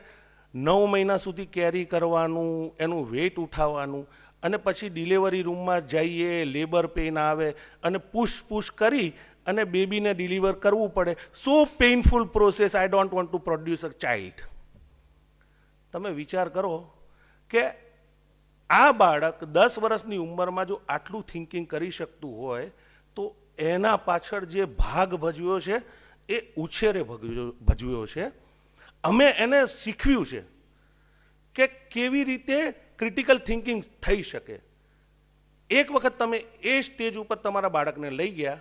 9 મહિના સુધી કેરી કરવાનું, એનું વેઇટ ઉઠાવવાનું, અને પછી ડિલિવરી રૂમમાં જઈએ, લેબર પેઇન આવે અને પુશ કરી અને બેબીને ડિલિવર કરવું પડે. So painful process. I don't want to produce a child. તમે વિચાર કરો કે આ બાળક 10 વર્ષની ઉંમરમાં જો આટલું થિંકિંગ કરી શકતું હોય તો એના પાછળ જે ભાગ ભજવ્યો છે એ ઉછેરે ભજવ્યો છે. અમે એને શીખવ્યું છે કે કેવી રીતે ક્રિટિકલ થિંકિંગ થઈ શકે. એક વખત તમે એ સ્ટેજ ઉપર તમારા બાળકને લઈ ગયા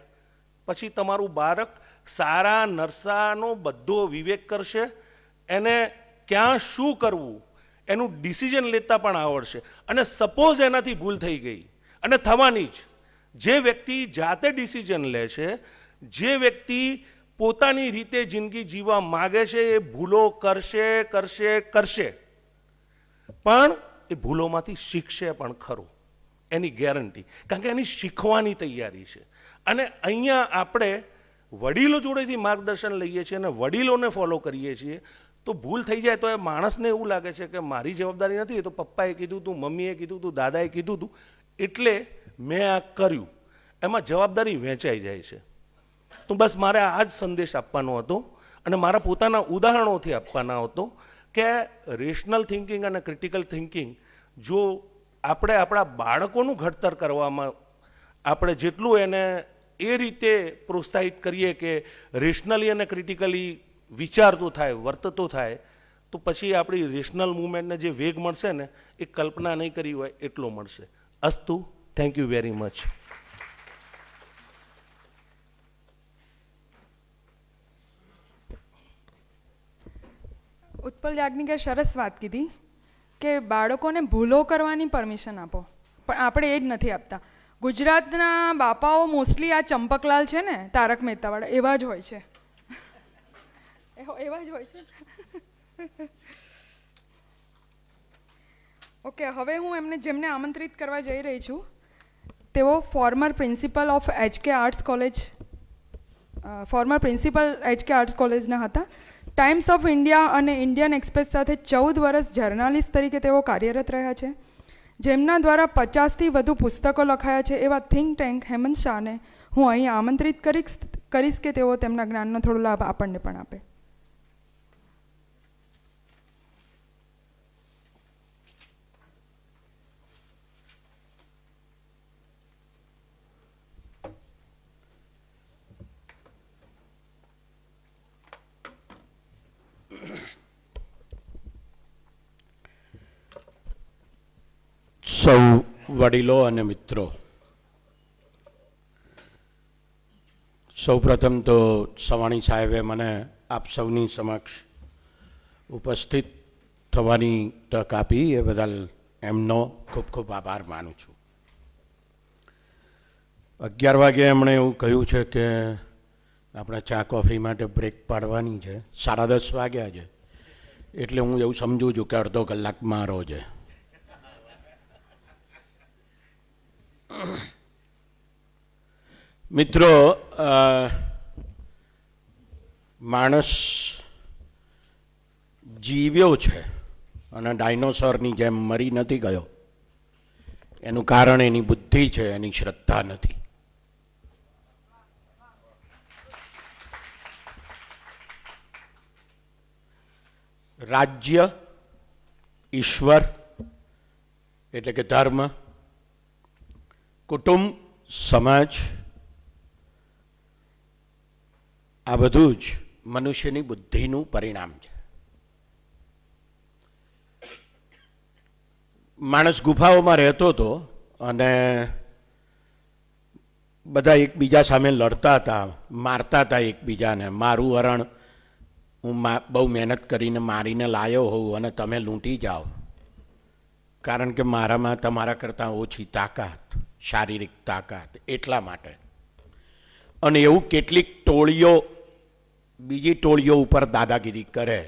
પછી તમારું બાળક સારા નરસાનો બધો વિવેક કરશે, એને ક્યાં શું કરવું એનું ડિસિઝન લેતા પણ આવડશે. અને સપોઝ એનાથી ભૂલ થઈ ગઈ, અને થવાની જ, જે વ્યક્તિ જાતે ડિસિઝન લે છે, જે વ્યક્તિ પોતાની રીતે જિંદગી જીવવા માગે છે, એ ભૂલો કરશે, પણ એ ભૂલોમાંથી શીખશે પણ ખરું, એની ગેરંટી. કારણ કે એની શીખવાની તૈયારી છે. અને અહીંયા આપણે વડીલો જોડેથી માર્ગદર્શન લઈએ છીએ અને વડીલોને ફોલો કરીએ છીએ, તો ભૂલ થઈ જાય તો એ માણસને એવું લાગે છે કે મારી જવાબદારી નથી, એ તો પપ્પાએ કીધું હતું, મમ્મીએ કીધું હતું, દાદાએ કીધું હતું, એટલે મેં આ કર્યું. એમાં જવાબદારી વહેંચાઈ જાય છે. તો બસ મારે આ જ સંદેશ આપવાનો હતો અને મારા પોતાના ઉદાહરણોથી આપવાના હતો કે રેશનલ થિંકિંગ અને ક્રિટિકલ થિંકિંગ જો આપણે આપણા બાળકોનું ઘડતર કરવામાં આપણે જેટલું એને એ રીતે પ્રોત્સાહિત કરીએ કે રેશનલી અને ક્રિટિકલી વિચારતો થાય, વર્તતો થાય, તો પછી આપણી રેશનલ મૂવમેન્ટને જે વેગ મળશે ને એ કલ્પના નહીં કરી હોય એટલો મળશે. અસ્તુ. Thank you very much.
Utpal યાજ્ઞિકે સરસ વાત કીધી કે બાળકોને ભૂલો કરવાની પરમિશન આપો, પણ આપણે એ જ નથી આપતા. ગુજરાતના બાપાઓ મોસ્ટલી આ ચંપકલાલ છે ને તારક મહેતાવાળા એવા જ હોય છે, એવા જ હોય છે. ઓકે, હવે હું જેમને આમંત્રિત કરવા જઈ રહી છું તેઓ former principal of HK arts college, former principal HK arts કોલેજના હતા, ટાઈમ્સ ઓફ ઇન્ડિયા અને ઇન્ડિયન એક્સપ્રેસ સાથે 14 વર્ષ જર્નાલિસ્ટ તરીકે તેઓ કાર્યરત રહ્યા છે. જેમના દ્વારા 50થી વધુ પુસ્તકો લખાયા છે એવા થિંક ટેન્ક હેમંત શાહને હું અહીં આમંત્રિત કરીશ કે તેઓ તેમના જ્ઞાનનો થોડો લાભ આપણને પણ આપે.
સૌ વડીલો અને મિત્રો, સૌપ્રથમ તો સવાણી સાહેબે મને આપ સૌની સમક્ષ ઉપસ્થિત થવાની તક આપી એ બદલ એમનો ખૂબ ખૂબ આભાર માનું છું. 11 વાગે એમણે એવું કહ્યું છે કે આપણે ચા કોફી માટે બ્રેક પાડવાની છે. 10:30 વાગ્યા છે એટલે હું એવું સમજું છું કે અડધો કલાક મારો છે. મિત્રો, માણસ જીવ્યો છે અને ડાયનોસોરની જેમ મરી નથી ગયો. એનું કારણ એની બુદ્ધિ છે, એની શ્રદ્ધા નથી. રાજ્ય, ઈશ્વર એટલે કે ધર્મ, કુટુંબ, સમાજ, આ બધું જ મનુષ્યની બુદ્ધિનું પરિણામ છે. માણસ ગુફાઓમાં રહેતો હતો અને બધા એકબીજા સામે લડતા હતા, મારતા હતા એકબીજાને. મારું હરણ હું બહુ મહેનત કરીને મારીને લાવ્યો હોઉં અને તમે લૂંટી જાઓ, કારણ કે મારામાં તમારા કરતાં ઓછી તાકાત, શારીરિક તાકાત, એટલા માટે. અને એવું કેટલીક ટોળીઓ બીજી ટોળીઓ ઉપર દાદાગીરી કરે.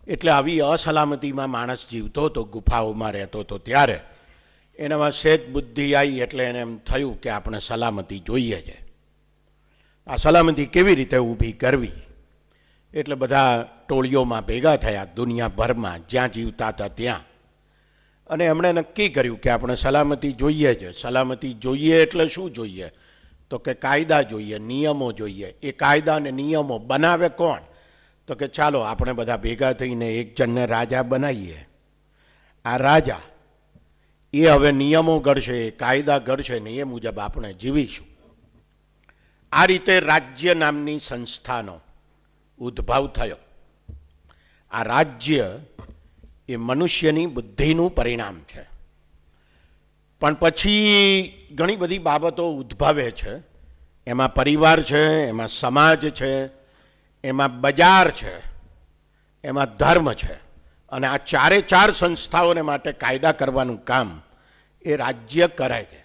એટલે આવી અસલામતીમાં માણસ જીવતો હતો, ગુફાઓમાં રહેતો હતો. ત્યારે એનામાં સહેજ બુદ્ધિ આવી એટલે એને એમ થયું કે આપણે સલામતી જોઈએ છે. આ સલામતી કેવી રીતે ઊભી કરવી? એટલે બધા ટોળીઓમાં ભેગા થયા દુનિયાભરમાં, જ્યાં જીવતા હતા ત્યાં. અને એમણે નક્કી કર્યું કે આપણે સલામતી જોઈએ છે. સલામતી જોઈએ એટલે શું જોઈએ? તો કે કાયદા જોઈએ, નિયમો જોઈએ. એ કાયદા અને નિયમો બનાવે કોણ? તો કે ચાલો આપણે બધા ભેગા થઈને એક જણને રાજા બનાવીએ. આ રાજા એ હવે નિયમો ઘડશે, કાયદા ઘડશે ને એ મુજબ આપણે જીવીશું. આ રીતે રાજ્ય નામની સંસ્થાનો ઉદ્ભવ થયો. આ રાજ્ય એ મનુષ્યની બુદ્ધિનું પરિણામ છે. પણ પછી ઘણી બધી બાબતો ઉદ્ભવે છે. એમાં પરિવાર છે, એમાં સમાજ છે, એમાં બજાર છે, એમાં ધર્મ છે. અને આ ચારે ચાર સંસ્થાઓને માટે કાયદા કરવાનું કામ એ રાજ્ય કરે છે.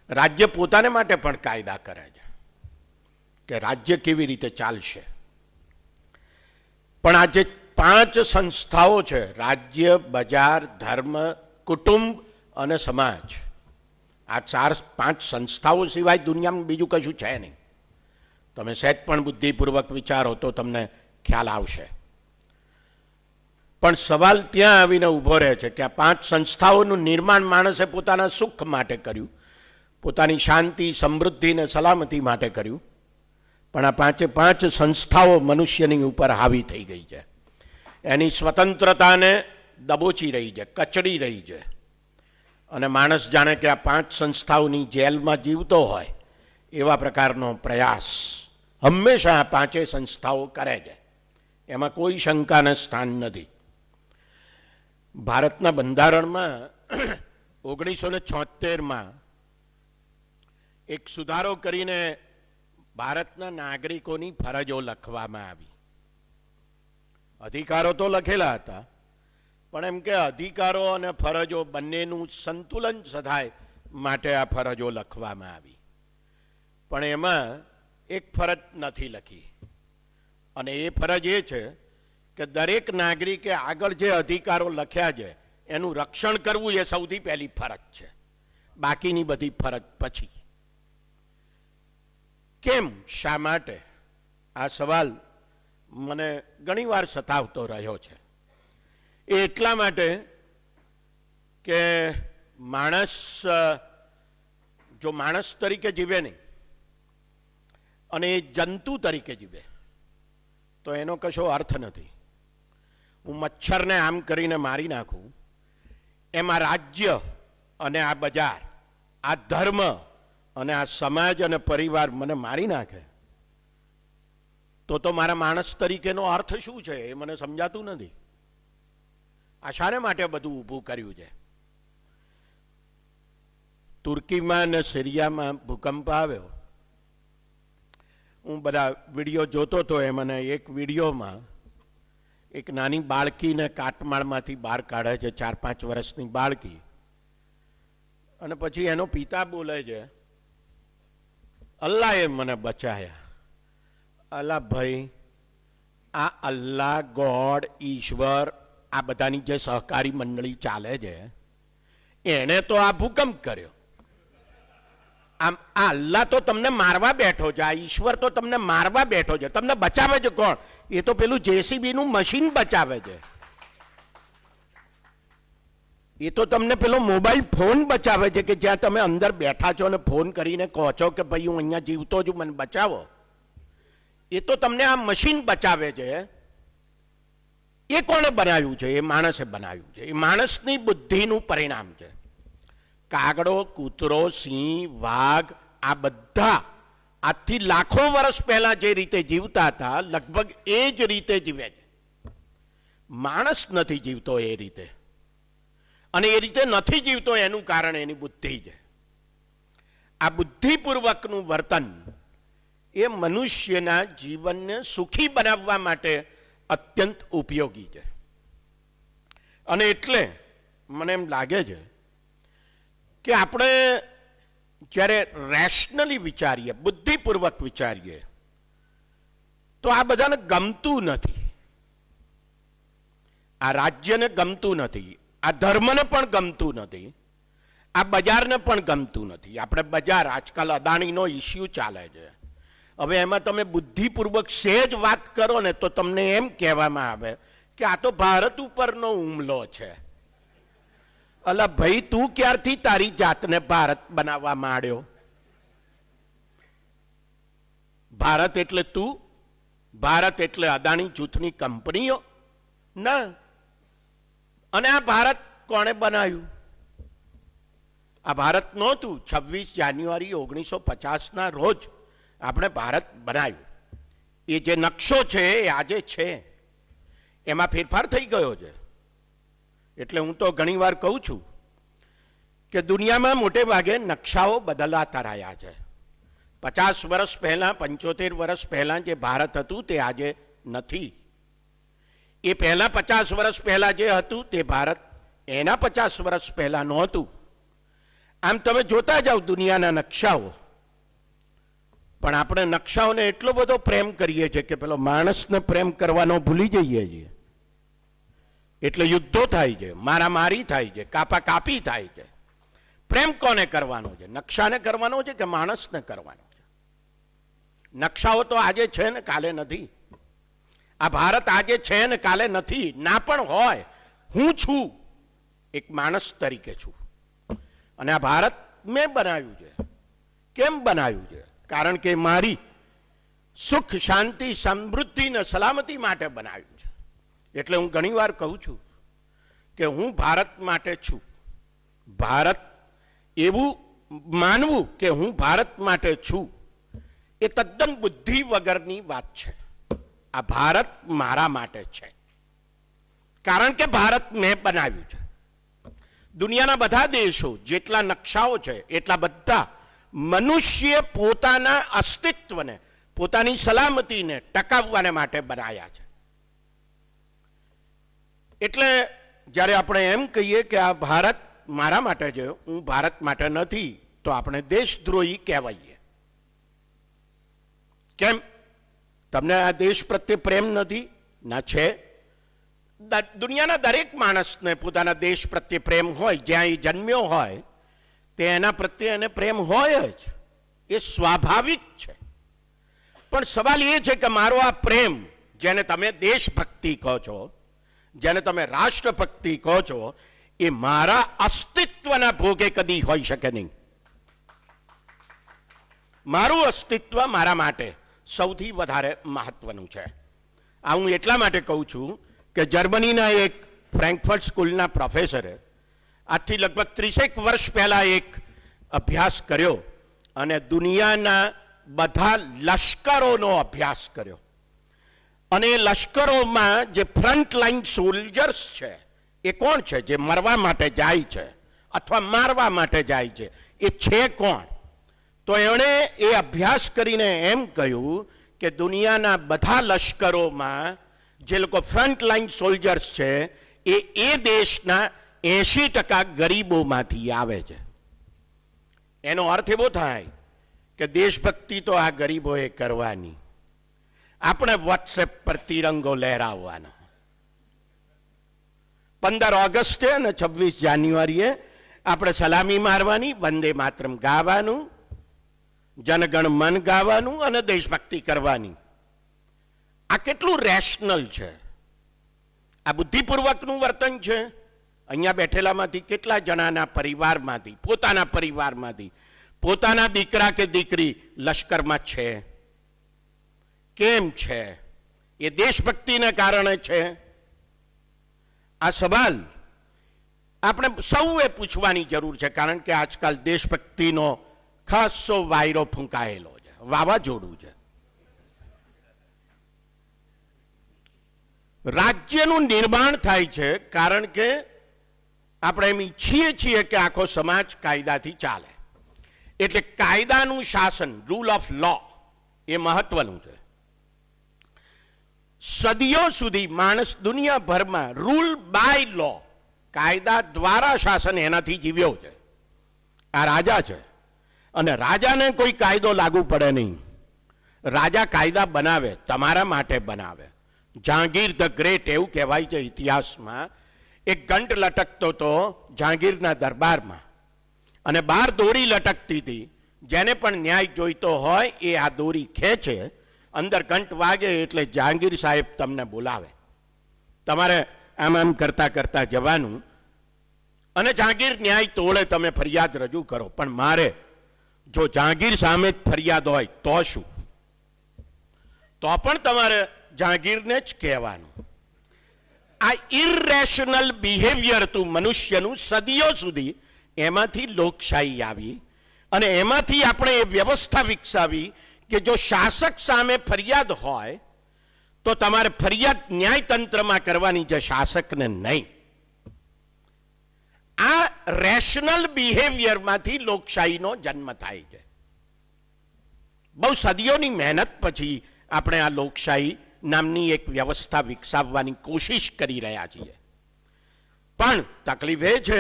રાજ્ય પોતાને માટે પણ કાયદા કરે છે કે રાજ્ય કેવી રીતે ચાલશે. પણ આ જે 5 સંસ્થાઓ છે, રાજ્ય, બજાર, ધર્મ, કુટુંબ અને સમાજ, આ 4-5 સંસ્થાઓ સિવાય દુનિયામાં બીજું કશું છે નહીં. તમે સહેજ પણ બુદ્ધિપૂર્વક વિચારો તો તમને ખ્યાલ આવશે. પણ સવાલ ત્યાં આવીને ઊભો રહે છે કે આ 5 સંસ્થાઓનું નિર્માણ માણસે પોતાના સુખ માટે કર્યું, પોતાની શાંતિ, સમૃદ્ધિ અને સલામતી માટે કર્યું. પણ આ 5 સંસ્થાઓ મનુષ્યની ઉપર હાવી થઈ ગઈ છે. એની સ્વતંત્રતાને દબોચી રહી છે, કચડી રહી છે. અને માણસ જાણે કે આ 5 સંસ્થાઓની જેલમાં જીવતો હોય એવા પ્રકારનો પ્રયાસ હંમેશા આ 5 સંસ્થાઓ કરે છે. એમાં કોઈ શંકાને સ્થાન નથી. ભારતના બંધારણમાં 1976માં એક સુધારો કરીને ભારતના નાગરિકોની ફરજો લખવામાં આવી. અધિકારો તો લખેલા હતા, પણ એમ કે અધિકારો અને ફરજો બંનેનું સંતુલન સધાય માટે આ ફરજો લખવામાં આવી. પણ એમાં એક ફરજ નથી લખી, અને એ ફરજ એ છે કે દરેક નાગરિકે આગળ જે અધિકારો લખ્યા છે એનું રક્ષણ કરવું એ સૌથી પહેલી ફરજ છે. બાકીની બધી ફરજ પછી. કેમ? શા માટે? આ સવાલ મને ઘણીવાર સતાવતો રહ્યો છે. એ એટલા માટે કે માણસ જો માણસ તરીકે જીવે નહીં અને એ જંતુ તરીકે જીવે તો એનો કશો અર્થ નથી. હું મચ્છરને આમ કરીને મારી નાખું, એમાં રાજ્ય અને આ બજાર, આ ધર્મ અને આ સમાજ અને પરિવાર મને મારી નાખે તો મારા માણસ તરીકેનો અર્થ શું છે એ મને સમજાતું નથી. આ શાને માટે બધું ઊભું કર્યું છે? તુર્કીમાં અને સિરિયામાં ભૂકંપ આવ્યો. હું બધા વિડીયો જોતો હતો. એ મને એક વિડીયોમાં એક નાની બાળકીને કાટમાળમાંથી બહાર કાઢે છે, 4-5 વર્ષની બાળકી, અને પછી એનો પિતા બોલે છે, અલ્લાહે મને બચાયા. અલ્લાહ ભાઈ, આ અલ્લાહ, ગોડ, ઈશ્વર, આ બધાની જે સહકારી મંડળી ચાલે છે એણે તો આ ભૂકંપ કર્યો. આમ આ અલ્લાહ તો તમને મારવા બેઠો છે, આ ઈશ્વર તો તમને મારવા બેઠો છે. તમને બચાવે છે કોણ? એ તો પેલું જેસીબીનું મશીન બચાવે છે. એ તો તમને પેલો મોબાઈલ ફોન બચાવે છે કે જ્યાં તમે અંદર બેઠા છો અને ફોન કરીને કહો છો કે ભાઈ હું અહીંયા જીવતો છું, મને બચાવો. એ તો તમને આ મશીન બચાવે છે. એ કોણે બનાવ્યું છે? એ માણસે બનાવ્યું છે. એ માણસની બુદ્ધિનું પરિણામ છે. કાગડો, કૂતરો, સિંહ, વાઘ, આ બધા આજથી લાખો વર્ષ પહેલા જે રીતે જીવતા હતા લગભગ એ જ રીતે જીવે છે. માણસ નથી જીવતો એ રીતે, અને એ રીતે નથી જીવતો એનું કારણ એની બુદ્ધિ છે. આ બુદ્ધિપૂર્વકનું વર્તન એ મનુષ્યના જીવનને સુખી બનાવવા માટે અત્યંત ઉપયોગી છે. અને એટલે મને એમ લાગે છે કે આપણે જ્યારે રેશનલી વિચારીએ, બુદ્ધિપૂર્વક વિચારીએ, તો આ બધાને ગમતું નથી. આ રાજ્યને ગમતું નથી, આ ધર્મને પણ ગમતું નથી, આ બજારને પણ ગમતું નથી. આપણે બજાર, આજકાલ અદાણીનો ઇસ્યુ ચાલે છે. હવે એમાં તમે બુદ્ધિપૂર્વક સહેજ વાત કરો ને તો તમને એમ કહેવામાં આવે કે આ તો ભારત ઉપરનો હુમલો છે. અલા ભાઈ, તું ક્યારથી તારી જાતને ભારત બનાવવા માંડ્યો? ભારત એટલે તું? ભારત એટલે અદાણી જૂથની કંપનીઓ? ના. અને આ ભારત કોણે બનાવ્યું? આ ભારત નહોતું. 26 જાન્યુઆરી 1950ના રોજ આપણે ભારત બનાવ્યું. એ જે નકશો છે એ આજે છે, એમાં ફેરફાર થઈ ગયો છે. એટલે હું તો ઘણીવાર કહું છું કે દુનિયામાં મોટે ભાગે નકશાઓ બદલાતા રહ્યા છે. 50 વર્ષ પહેલાં, 75 વર્ષ પહેલાં જે ભારત હતું તે આજે નથી. એ પહેલાં 50 વર્ષ પહેલાં જે હતું તે ભારત એના 50 વર્ષ પહેલાં નહોતું. આમ તમે જોતા જાઓ દુનિયાના નકશાઓ, પણ આપણે નકશાઓને એટલો બધો પ્રેમ કરીએ છીએ કે પેલો માણસને પ્રેમ કરવાનો ભૂલી જઈએ છીએ. એટલે યુદ્ધો થાય છે, મારામારી થાય છે, કાપાકાપી થાય છે. પ્રેમ કોને કરવાનો છે? નકશાને કરવાનો છે કે માણસને કરવાનો છે? નકશાઓ તો આજે છે ને કાલે નથી. આ ભારત આજે છે ને કાલે નથી. ના પણ હોય. હું છું, એક માણસ તરીકે છું. અને આ ભારત મેં બનાવ્યું છે. કેમ બનાવ્યું છે? કારણ કે મારી સુખ, શાંતિ, સમૃદ્ધિ ને સલામતી માટે બનાવ્યું છે. એટલે હું ઘણીવાર કહું છું કે હું ભારત માટે છું. ભારત એવું માનવું કે હું ભારત માટે છું એ તદ્દન બુદ્ધિ વગરની વાત છે. આ ભારત મારા માટે છે, કારણ કે ભારત મેં બનાવ્યું છે. દુનિયાના બધા દેશો જેટલા નકશાઓ છે એટલા બધા મનુષ્ય પોતાના અસ્તિત્વને, પોતાની સલામતીને ટકાવવાને માટે બનાવ્યા છે. એટલે જ્યારે આપણે એમ કહીએ કે આ ભારત મારા માટે છે, હું ભારત માટે નથી, તો આપણે દેશદ્રોહી કહેવાઈએ. કેમ? તમને આ દેશ પ્રત્યે પ્રેમ નથી? ના, છે. દુનિયાના દરેક માણસને પોતાના દેશ પ્રત્યે પ્રેમ હોય. જ્યાં એ જન્મ્યો હોય તે એના પ્રત્યે એને પ્રેમ હોય જ. એ સ્વાભાવિક છે. પણ સવાલ એ છે કે મારો આ પ્રેમ જેને તમે દેશભક્તિ કહો છો, જેને તમે રાષ્ટ્રભક્તિ કહો છો, એ મારા અસ્તિત્વના ભોગે કદી હોઈ શકે નહીં. મારું અસ્તિત્વ મારા માટે સૌથી વધારે મહત્વનું છે. આ હું એટલા માટે કહું છું કે જર્મનીના એક ફ્રેન્કફર્ટ સ્કૂલના પ્રોફેસરે આજથી લગભગ 30 વર્ષ પહેલા એક અભ્યાસ કર્યો અને દુનિયાના બધા લશ્કરોનો અભ્યાસ કર્યો. અને એ લશ્કરોમાં જે ફ્રન્ટ લાઇન સોલ્જર્સ છે એ કોણ છે? જે મરવા માટે જાય છે અથવા મારવા માટે જાય છે, એ છે કોણ? તો એણે એ અભ્યાસ કરીને એમ કહ્યું કે દુનિયાના બધા લશ્કરોમાં જે લોકો ફ્રન્ટ લાઇન સોલ્જર્સ છે એ દેશના 80% ગરીબોમાંથી આવે છે. એનો અર્થ એવો થાય કે દેશભક્તિ તો આ ગરીબોએ કરવાની, આપણે વોટ્સએપ પર તિરંગો લહેરાવવાનો. 15 ઓગસ્ટે અને 26 જાન્યુઆરીએ આપણે સલામી મારવાની, વંદે માતરમ ગાવાનું, જનગણ મન ગાવાનું અને દેશભક્તિ કરવાની. આ કેટલું રેશનલ છે? આ બુદ્ધિપૂર્વકનું વર્તન છે? અહીંયા બેઠેલામાંથી કેટલા જણાના પરિવારમાંથી, પોતાના પરિવારમાંથી પોતાના દીકરા કે દીકરી લશ્કરમાં છે? કેમ છે? એ દેશભક્તિને કારણે છે? આ સવાલ આપણે સૌએ પૂછવાની જરૂર છે, કારણ કે આજકાલ દેશભક્તિનો ખાસો વાયરો ફૂંકાયેલો છે, વાવાઝોડું છે. રાજ્યનું નિર્માણ થાય છે કારણ કે આપણે એમ ઈચ્છીએ છીએ કે આખો સમાજ કાયદાથી ચાલે. એટલે કાયદાનું શાસન, રૂલ ઓફ લો, એ મહત્વનું છે. સદીઓ સુધી માણસ દુનિયાભરમાં રૂલ બાય લો, કાયદા દ્વારા શાસન, એનાથી જીવ્યો છે. આ રાજા છે અને રાજાને કોઈ કાયદો લાગુ પડે નહીં. રાજા કાયદા બનાવે, તમારા માટે બનાવે. જહાંગીર ધ ગ્રેટ એવું કહેવાય છે ઇતિહાસમાં. એક ઘંટ લટકતો હતો જહાંગીરના દરબારમાં અને બહાર દોરી લટકતી હતી. જેને પણ ન્યાય જોઈતો હોય એ આ દોરી ખેંચે, અંદર ઘંટ વાગે એટલે જહાંગીર સાહેબ તમને બોલાવે. તમારે આમ આમ કરતા કરતા જવાનું અને જહાંગીર ન્યાય તોડે, તમે ફરિયાદ રજૂ કરો. પણ મારે જો જહાંગીર સામે જ ફરિયાદ હોય તો શું? તો પણ તમારે જહાંગીરને જ કહેવાનું. આ ઇરેશનલ બિહેવિયર હતું મનુષ્યનું સદીઓ સુધી. એમાંથી લોકશાહી આવી અને એમાંથી આપણે એ વ્યવસ્થા વિકસાવી કે જો શાસક સામે ફરિયાદ હોય તો તમારે ફરિયાદ ન્યાયતંત્રમાં કરવાની છે, શાસકને નહીં. આ રેશનલ બિહેવિયરમાંથી લોકશાહીનો જન્મ થાય છે. બહુ સદીઓની મહેનત પછી આપણે આ લોકશાહી નામની એક વ્યવસ્થા વિકસાવવાની કોશિશ કરી રહ્યા છીએ. પણ તકલીફ એ છે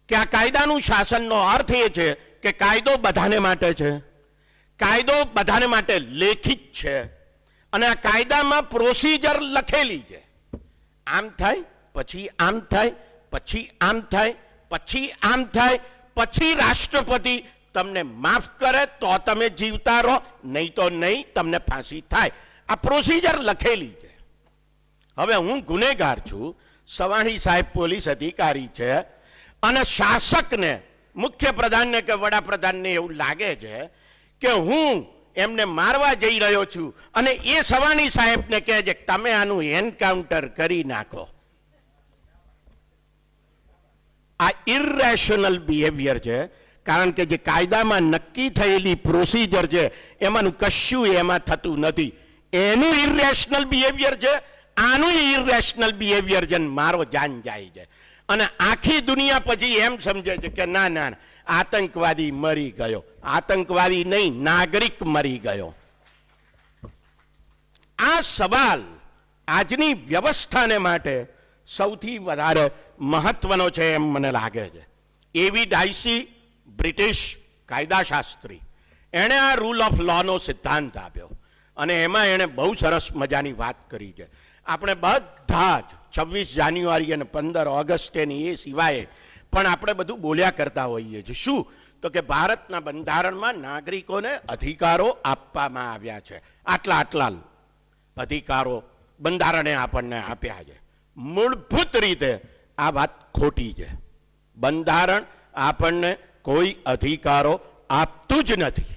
કે આ કાયદાનું શાસનનો અર્થ એ છે કે કાયદો બધાને માટે છે, કાયદો બધાને માટે લેખિત છે અને આ કાયદામાં પ્રોસિજર લખેલી છે. આમ થાય પછી આમ થાય, પછી આમ થાય, પછી આમ થાય, પછી રાષ્ટ્રપતિ તમને માફ કરે તો તમે જીવતા રહો, નહીં તો નહીં, તમને ફાંસી થાય. આ પ્રોસિજર લખેલી છે. હવે હું ગુનેગાર છું, સવાણી સાહેબ પોલીસ અધિકારી છે અને શાસકને, મુખ્ય પ્રધાનને કે વડાપ્રધાનને એવું લાગે છે કે હું એમને મારવા જઈ રહ્યો છું અને એ સવાણી સાહેબને કહે છે તમે આનું એન્કાઉન્ટર કરી નાખો. આ ઇરેશનલ બિહેવિયર છે, કારણ કે જે કાયદામાં નક્કી થયેલી પ્રોસિજર છે એમાંનું કશું એમાં થતું નથી. એનું ઇરેશનલ બિહેવિયર છે, આનું ઇરેશનલ બિહેવિયર છે, મારો જાન જાય છે. અને આખી દુનિયા પછી એમ સમજે છે કે ના ના આતંકવાદી મરી ગયો. આતંકવાદી નહીં, નાગરિક મરી ગયો. આ સવાલ આજની વ્યવસ્થાને માટે સૌથી વધારે મહત્વનો છે એમ મને લાગે છે. એવી ડાયસી બ્રિટિશ કાયદાશાસ્ત્રી, એણે આ રૂલ ઓફ લોનો સિદ્ધાંત આપ્યો અને એમાં એણે બહુ સરસ મજાની વાત કરી છે. આપણે બધા જ 26 જાન્યુઆરી અને 15 ઓગસ્ટેની એ સિવાય પણ આપણે બધું બોલ્યા કરતા હોઈએ છીએ. શું? તો કે ભારતના બંધારણમાં નાગરિકોને અધિકારો આપવામાં આવ્યા છે, આટલા આટલા. અધિકારો બંધારણે આપણને આપ્યા છે. મૂળભૂત રીતે આ વાત ખોટી છે. બંધારણ આપણને કોઈ અધિકારો આપતું જ નથી.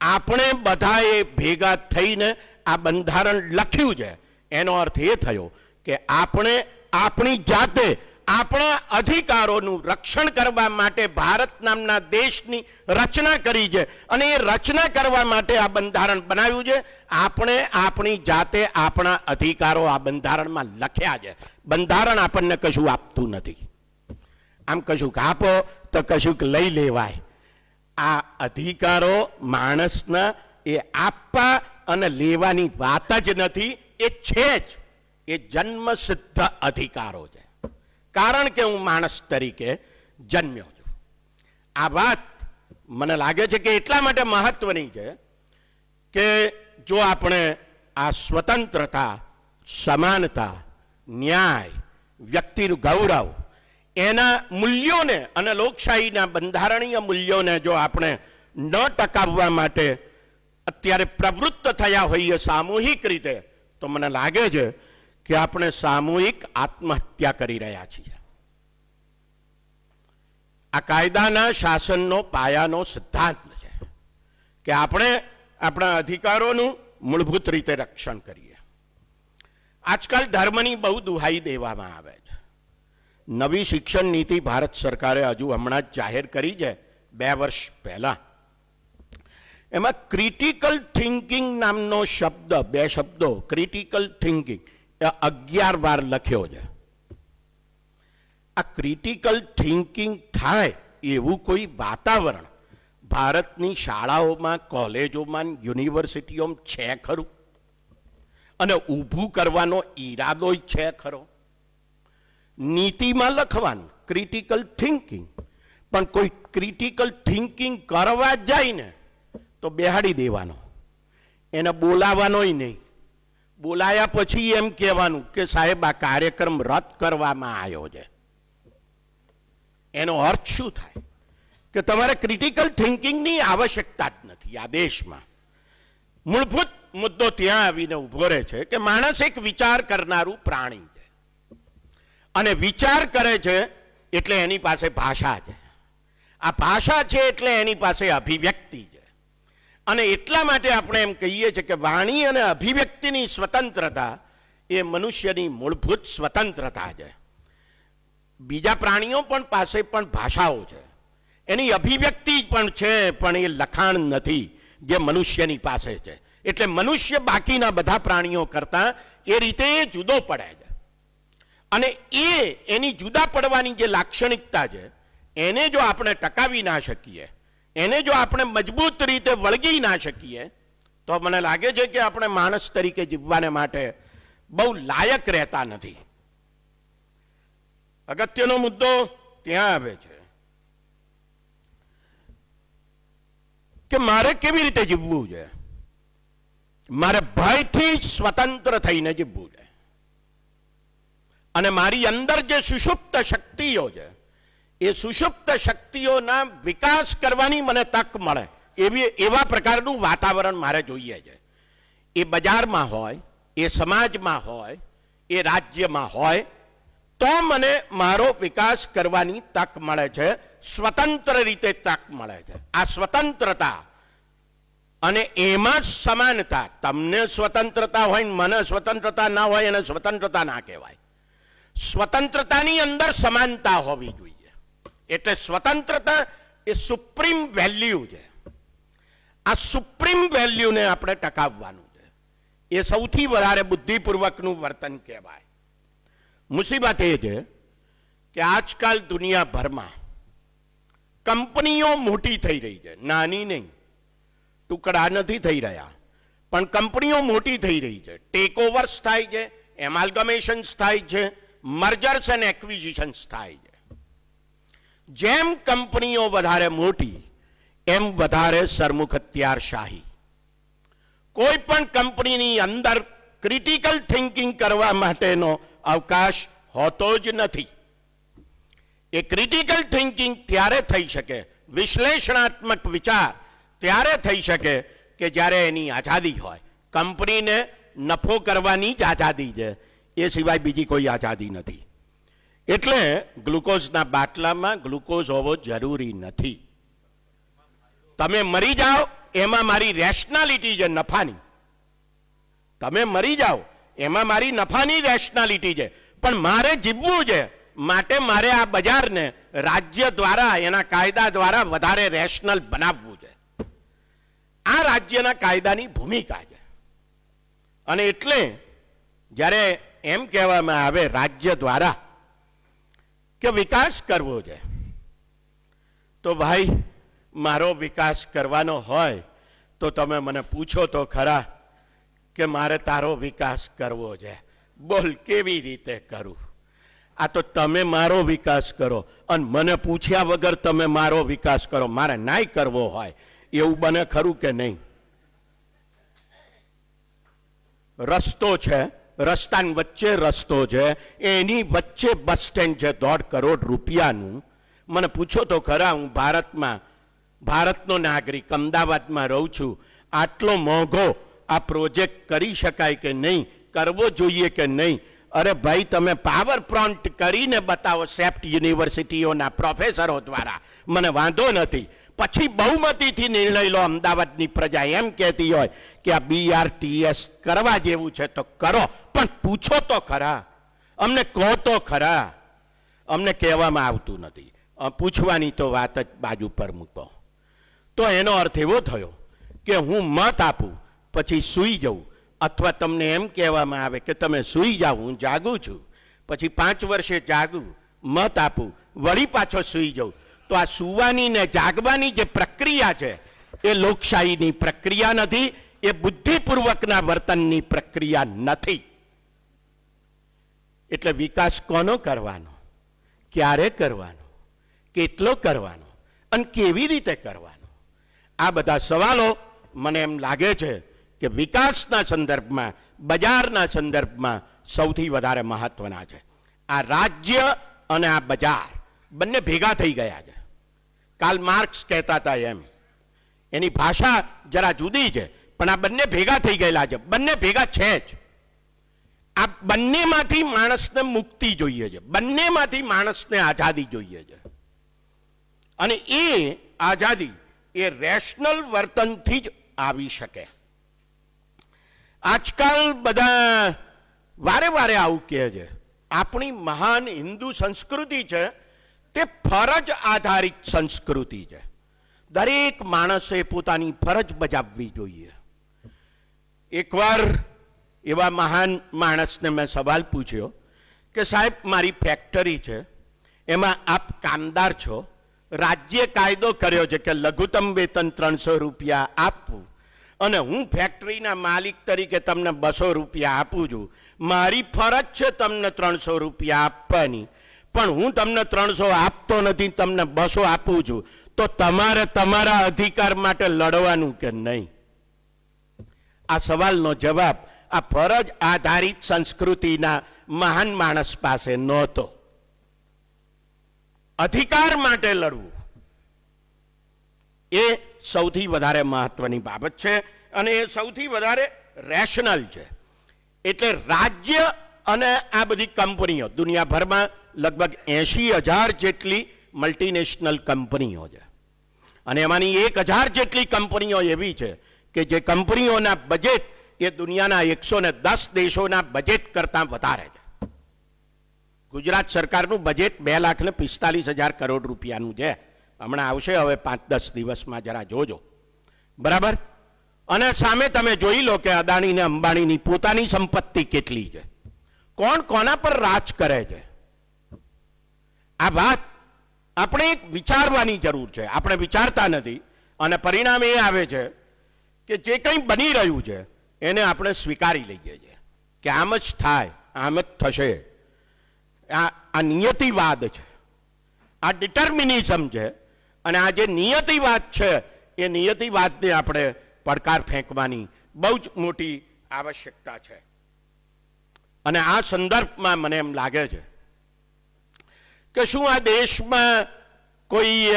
આપણે બધાએ ભેગા થઈને આ બંધારણ લખ્યું છે. એનો અર્થ એ થયો કે આપણે આપણી જાતે આપણા અધિકારોનું રક્ષણ કરવા માટે ભારત નામના દેશની રચના કરી છે અને એ રચના કરવા માટે આ બંધારણ બનાવ્યું છે. આપણે આપણી જાતે આપણા અધિકારો આ બંધારણમાં લખ્યા છે. બંધારણ આપણને કશું આપતું નથી. આમ કશુંક આપો તો કશુંક લઈ લેવાય. આ અધિકારો માણસના એ આપવા અને લેવાની વાત જ નથી, એ છે જ. એ જન્મસિદ્ધ અધિકારો છે, કારણ કે હું માણસ તરીકે જન્મ્યો છું. આ વાત મને લાગે છે કે એટલા માટે મહત્વની છે કે જો આપણે આ સ્વતંત્રતા, સમાનતા, ન્યાય, વ્યક્તિનું ગૌરવ, એના મૂલ્યોને અને લોકશાહીના બંધારણીય મૂલ્યોને જો આપણે ન ટકાવવા માટે અત્યારે પ્રવૃત્ત થયા હોઈએ સામૂહિક રીતે, તો મને લાગે છે કે આપણે સામૂહિક આત્મહત્યા કરી રહ્યા છીએ. આ કાયદાના શાસનનો પાયાનો સિદ્ધાંત છે કે આપણે આપણા અધિકારોનું મૂળભૂત રીતે રક્ષણ કરીએ. આજકાલ ધર્મની બહુ દુહાઈ દેવામાં આવે છે. નવી શિક્ષણ નીતિ ભારત સરકારે હજુ હમણાં જ જાહેર કરી છે 2 વર્ષ પહેલા. એમાં ક્રિટિકલ થિંકિંગ નામનો શબ્દ, 2 શબ્દો ક્રિટિકલ થિંકિંગ 11 વાર લખ્યો છે. આ ક્રિટિકલ થિંકિંગ થાય એવું કોઈ વાતાવરણ ભારતની શાળાઓમાં, કોલેજોમાં, યુનિવર્સિટીઓમાં છે ખરું? અને ઊભું કરવાનો ઈરાદો છે ખરો? નીતિમાં લખવાનું ક્રિટિકલ થિંકિંગ, પણ કોઈ ક્રિટિકલ થિંકિંગ કરવા જાય ને તો બેહાડી દેવાનો, એને બોલાવવાનોય નહીં. બોલાયા પછી એમ કહેવાનું કે સાહેબ આ કાર્યક્રમ રદ કરવામાં આવ્યો છે. એનો અર્થ શું થાય? કે તમારે ક્રિટિકલ થિંકિંગની આવશ્યકતા જ નથી આ દેશમાં. મૂળભૂત મુદ્દો ત્યાં આવીને ઊભો રહે છે કે માણસ એક વિચાર કરનારું પ્રાણી છે, અને વિચાર કરે છે એટલે એની પાસે ભાષા છે. આ ભાષા છે એટલે એની પાસે અભિવ્યક્તિ છે. અને એટલા માટે આપણે એમ કહીએ છીએ કે વાણી અને અભિવ્યક્તિની સ્વતંત્રતા એ મનુષ્યની મૂળભૂત સ્વતંત્રતા છે. બીજા પ્રાણીઓ પણ પાસે પણ ભાષાઓ છે, એની અભિવ્યક્તિ પણ છે, પણ એ લખાણ નથી જે મનુષ્યની પાસે છે. એટલે મનુષ્ય બાકીના બધા પ્રાણીઓ કરતાં એ રીતે એ જુદો પડે છે. અને એની જુદા પડવાની જે લાક્ષણિકતા છે એને જો આપણે ટકાવી ના શકીએ, એને જો આપણે મજબૂત રીતે વળગી ના શકીએ, તો મને લાગે છે કે આપણે માણસ તરીકે જીવવાને માટે બહુ લાયક રહેતા નથી. અગત્યનો મુદ્દો ત્યાં આવે છે કે મારે કેવી રીતે જીવવું છે. મારે ભયથી સ્વતંત્ર થઈને જીવવું છે. અને મારી અંદર જે સુષુપ્ત શક્તિઓ છે, એ સુષુપ્ત શક્તિઓના વિકાસ કરવાની મને તક મળે એવા પ્રકારનું વાતાવરણ મારે જોઈએ છે. એ બજારમાં હોય, એ સમાજમાં હોય, એ રાજ્યમાં હોય, તો મને મારો વિકાસ કરવાની તક મળે છે, સ્વતંત્ર રીતે તક મળે છે. આ સ્વતંત્રતા અને એમાં સમાનતા, તમને સ્વતંત્રતા હોય ને મને સ્વતંત્રતા ના હોય એને સ્વતંત્રતા ના કહેવાય. સ્વતંત્રતાની અંદર સમાનતા હોવી જોઈએ. એટલે સ્વતંત્રતા એ સુપ્રીમ વેલ્યુ છે. આ સુપ્રીમ વેલ્યુને આપણે ટકાવવાનું છે. એ સૌથી વધારે બુદ્ધિપૂર્વકનું વર્તન કહેવાય. મુસીબત એ છે કે આજકાલ દુનિયાભરમાં કંપનીઓ મોટી થઈ રહી છે, નાની નહીં, ટુકડા નથી થઈ રહ્યા, પણ કંપનીઓ મોટી થઈ રહી છે. ટેક ઓવર્સ થાય છે, એમાલ્ગમેશન્સ થાય છે, મર્જર્સ એન્ડ એક્વિઝિશન્સ થાય છે. જેમ કંપનીઓ વધારે મોટી એમ વધારે સરમુખ હથિયારશાહી. કોઈ પણ કંપનીની અંદર ક્રિટિકલ થિંકિંગ કરવા માટેનો અવકાશ હોતો જ નથી. એ ક્રિટિકલ થિંકિંગ ત્યારે થઈ શકે, વિશ્લેષણાત્મક વિચાર ત્યારે થઈ શકે કે જ્યારે એની આઝાદી હોય. કંપનીને નફો કરવાની જ આઝાદી છે, એ સિવાય બીજી કોઈ આઝાદી નથી. એટલે ગ્લુકોઝના બાટલામાં ગ્લુકોઝ હોવો જરૂરી નથી. તમે મરી જાઓ એમાં મારી રેશનાલિટી છે નફાની. તમે મરી જાઓ એમાં મારી નફાની રેશનાલિટી છે, પણ મારે જીવવું છે માટે મારે આ બજારને રાજ્ય દ્વારા એના કાયદા દ્વારા વધારે રેશનલ બનાવવું છે. આ રાજ્યના કાયદાની ભૂમિકા છે. અને એટલે જ્યારે એમ કહેવામાં આવે રાજ્ય દ્વારા કે વિકાસ કરવો છે, તો ભાઈ મારો વિકાસ કરવાનો હોય તો તમે મને પૂછો તો ખરા કે મારે તારો વિકાસ કરવો છે, બોલ કેવી રીતે કરું? આ તો તમે મારો વિકાસ કરો અને મને પૂછ્યા વગર તમે મારો વિકાસ કરો. મારે નાય કરવો હોય એવું બને ખરું કે નહીં? રસ્તો છે, રસ્તાની વચ્ચે રસ્તો છે, એની વચ્ચે બસ સ્ટેન્ડ છે 1.5 કરોડ રૂપિયાનું. મને પૂછો તો ખરા, હું ભારતનો નાગરિક અમદાવાદમાં રહું છું, આટલો મોંઘો આ પ્રોજેક્ટ કરી શકાય કે નહીં, કરવો જોઈએ કે નહીં? અરે ભાઈ તમે પાવર પ્રોન્ટ કરીને બતાવો સેપ્ટ યુનિવર્સિટીઓના પ્રોફેસરો દ્વારા, મને વાંધો નથી. પછી બહુમતીથી નિર્ણય લો. અમદાવાદની પ્રજા એમ કહેતી હોય કે આ BRTS કરવા જેવું છે તો કરો, પણ પૂછો તો ખરા, અમને કહો તો ખરા. અમને કહેવામાં આવતું નથી. પૂછવાની તો વાત જ બાજુ પર મૂકો. તો એનો અર્થ એવો થયો કે હું મત આપું પછી સૂઈ જવું, અથવા તમને એમ કહેવામાં આવે કે તમે સૂઈ જાઓ, હું જાગું છું, પછી 5 વર્ષે જાગું, મત આપું, વળી પાછો સૂઈ જાઉં, તો આ સૂવાની ને જાગવાની જે પ્રક્રિયા છે એ લોકશાહીની પ્રક્રિયા નથી, એ બુદ્ધિપૂર્વકના વર્તનની પ્રક્રિયા નથી. એટલે વિકાસ કોનો કરવાનો, ક્યારે કરવાનો, કેટલો કરવાનો અને કેવી રીતે કરવાનો? આ બધા સવાલો મને એમ લાગે છે કે વિકાસના સંદર્ભમાં, બજારના સંદર્ભમાં સૌથી વધારે મહત્વના છે. આ રાજ્ય અને આ બજાર બંને ભેગા થઈ ગયા છે. કાર્લ માર્ક્સ કહેતા હતા એમ, એની ભાષા જરા જુદી છે, પણ આ બંને ભેગા થઈ ગયેલા છે, બંને ભેગા છે જ. આ બંનેમાંથી માણસને મુક્તિ જોઈએ છે, બંનેમાંથી માણસને આઝાદી જોઈએ છે. અને એ આઝાદી એ રેશનલ વર્તનથી જ આવી શકે. આજકાલ બધા વારે વારે આવું કહે છે, આપણી મહાન હિન્દુ સંસ્કૃતિ છે તે ફરજ આધારિત સંસ્કૃતિ છે. દરેક માણસે પોતાની ફરજ બજાવવી જોઈએ. એકવાર એવા મહાન માણસને મેં સવાલ પૂછ્યો કે સાહેબ મારી ફેક્ટરી છે, એમાં આપ કામદાર છો, રાજ્ય કાયદો કર્યો છે કે લઘુત્તમ વેતન 300 રૂપિયા આપવું, અને હું ફેક્ટરીના માલિક તરીકે તમને 200 રૂપિયા આપું છું, મારી ફરજ છે તમને 300 રૂપિયા આપવાની, પણ હું તમને 300 આપતો નથી, તમને 200 આપું છું, તો તમારે તમારા અધિકાર માટે લડવાનું કે નહીં? આ સવાલનો જવાબ આ ફરજ આધારિત સંસ્કૃતિના મહાન માણસ પાસે નહોતો. અધિકાર માટે લડવું એ સૌથી વધારે મહત્વની બાબત છે, અને એ સૌથી વધારે રેશનલ છે. એટલે રાજ્ય અને આ બધી કંપનીઓ, દુનિયાભરમાં લગભગ 80,000 જેટલી મલ્ટીનેશનલ કંપનીઓ છે, અને એમાંની 1,000 જેટલી કંપનીઓ એવી છે કે જે કંપનીઓના બજેટ એ દુનિયાના 110 દેશોના બજેટ કરતાં વધારે છે. ગુજરાત સરકારનું બજેટ 2,45,000 કરોડ રૂપિયાનું છે. હમણાં આવશે હવે 5-10 દિવસમાં, જરા જોજો, બરાબર? અને સામે તમે જોઈ લો કે અદાણી ને અંબાણીની પોતાની સંપત્તિ કેટલી છે. કોણ કોના પર રાજ કરે છે? આ વાત આપણે એક વિચારવાની જરૂર છે. આપણે વિચારતા નથી, અને પરિણામ એ આવે છે કે જે કંઈ બની રહ્યું છે એને આપણે સ્વીકારી લઈએ છીએ કે આમ જ થાય, આમ જ થશે. આ નિયતિવાદ છે, આ ડિટર્મિનિઝમ છે, અને આ જે નિયતિવાદ છે એ નિયતિવાદને આપણે પડકાર ફેંકવાની બહુ જ મોટી આવશ્યકતા છે. અને આ સંદર્ભમાં મને એમ લાગે છે કે શું આ દેશમાં કોઈ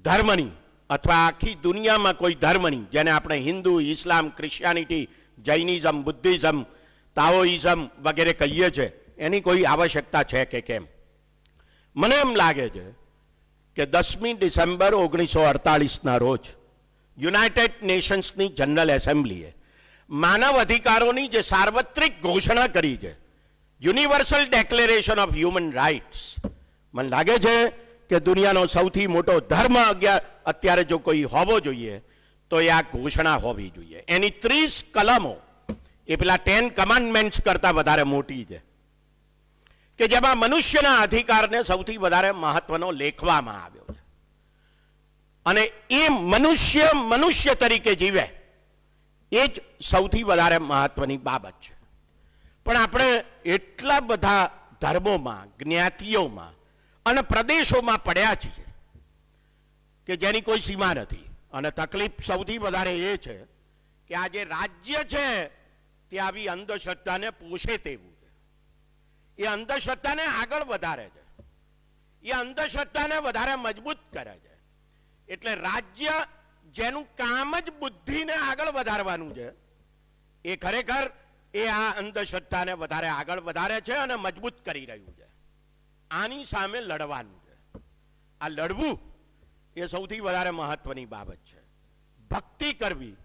ધર્મની, અથવા આખી દુનિયામાં કોઈ ધર્મની, જેને આપણે હિન્દુ, ઇસ્લામ, ક્રિશ્ચિયાનિટી જૈનિઝમ, બુદ્ધિઝમ, તાઓઇઝમ વગેરે કહીએ છીએ એની કોઈ આવશ્યકતા છે કે કેમ? મને એમ લાગે છે કે 10મી ડિસેમ્બર 1948ના રોજ યુનાઇટેડ નેશન્સની જનરલ એસેમ્બલીએ માનવ અધિકારોની જે સાર્વત્રિક ઘોષણા કરી છે, universal declaration of human rights, મને લાગે છે કે દુનિયાનો સૌથી મોટો ધર્મ અત્યારે જો કોઈ હોવો જોઈએ તો એ આ ઘોષણા હોવી જોઈએ. એની 30 કલમો એ પેલા 10 કમાન્ડમેન્ટ્સ કરતાં વધારે મોટી છે કે જેમાં મનુષ્યના અધિકારને સૌથી વધારે મહત્વનો લેખવામાં આવ્યો છે. અને એ મનુષ્ય તરીકે જીવે એ જ સૌથી વધારે મહત્વની બાબત છે. પણ આપણે એટલા બધા ધર્મોમાં, જ્ઞાતિઓમાં અને પ્રદેશોમાં પડ્યા છીએ કે જેની કોઈ સીમા નથી. અને તકલીફ સૌથી વધારે એ છે કે આ જે રાજ્ય છે તે આવી અંધશ્રદ્ધાને પોષે તેવું છે. એ અંધશ્રદ્ધાને આગળ વધારે છે, એ અંધશ્રદ્ધાને વધારે મજબૂત કરે છે. એટલે રાજ્ય જેનું કામ જ બુદ્ધિને આગળ વધારવાનું છે, એ ખરેખર એ આ અંધશ્રદ્ધાને વધારે આગળ વધારે છે અને મજબૂત કરી રહ્યું છે. આની સામે લડવાનું છે. આ લડવું એ સૌથી વધારે મહત્વની બાબત છે. ભક્તિ કરવી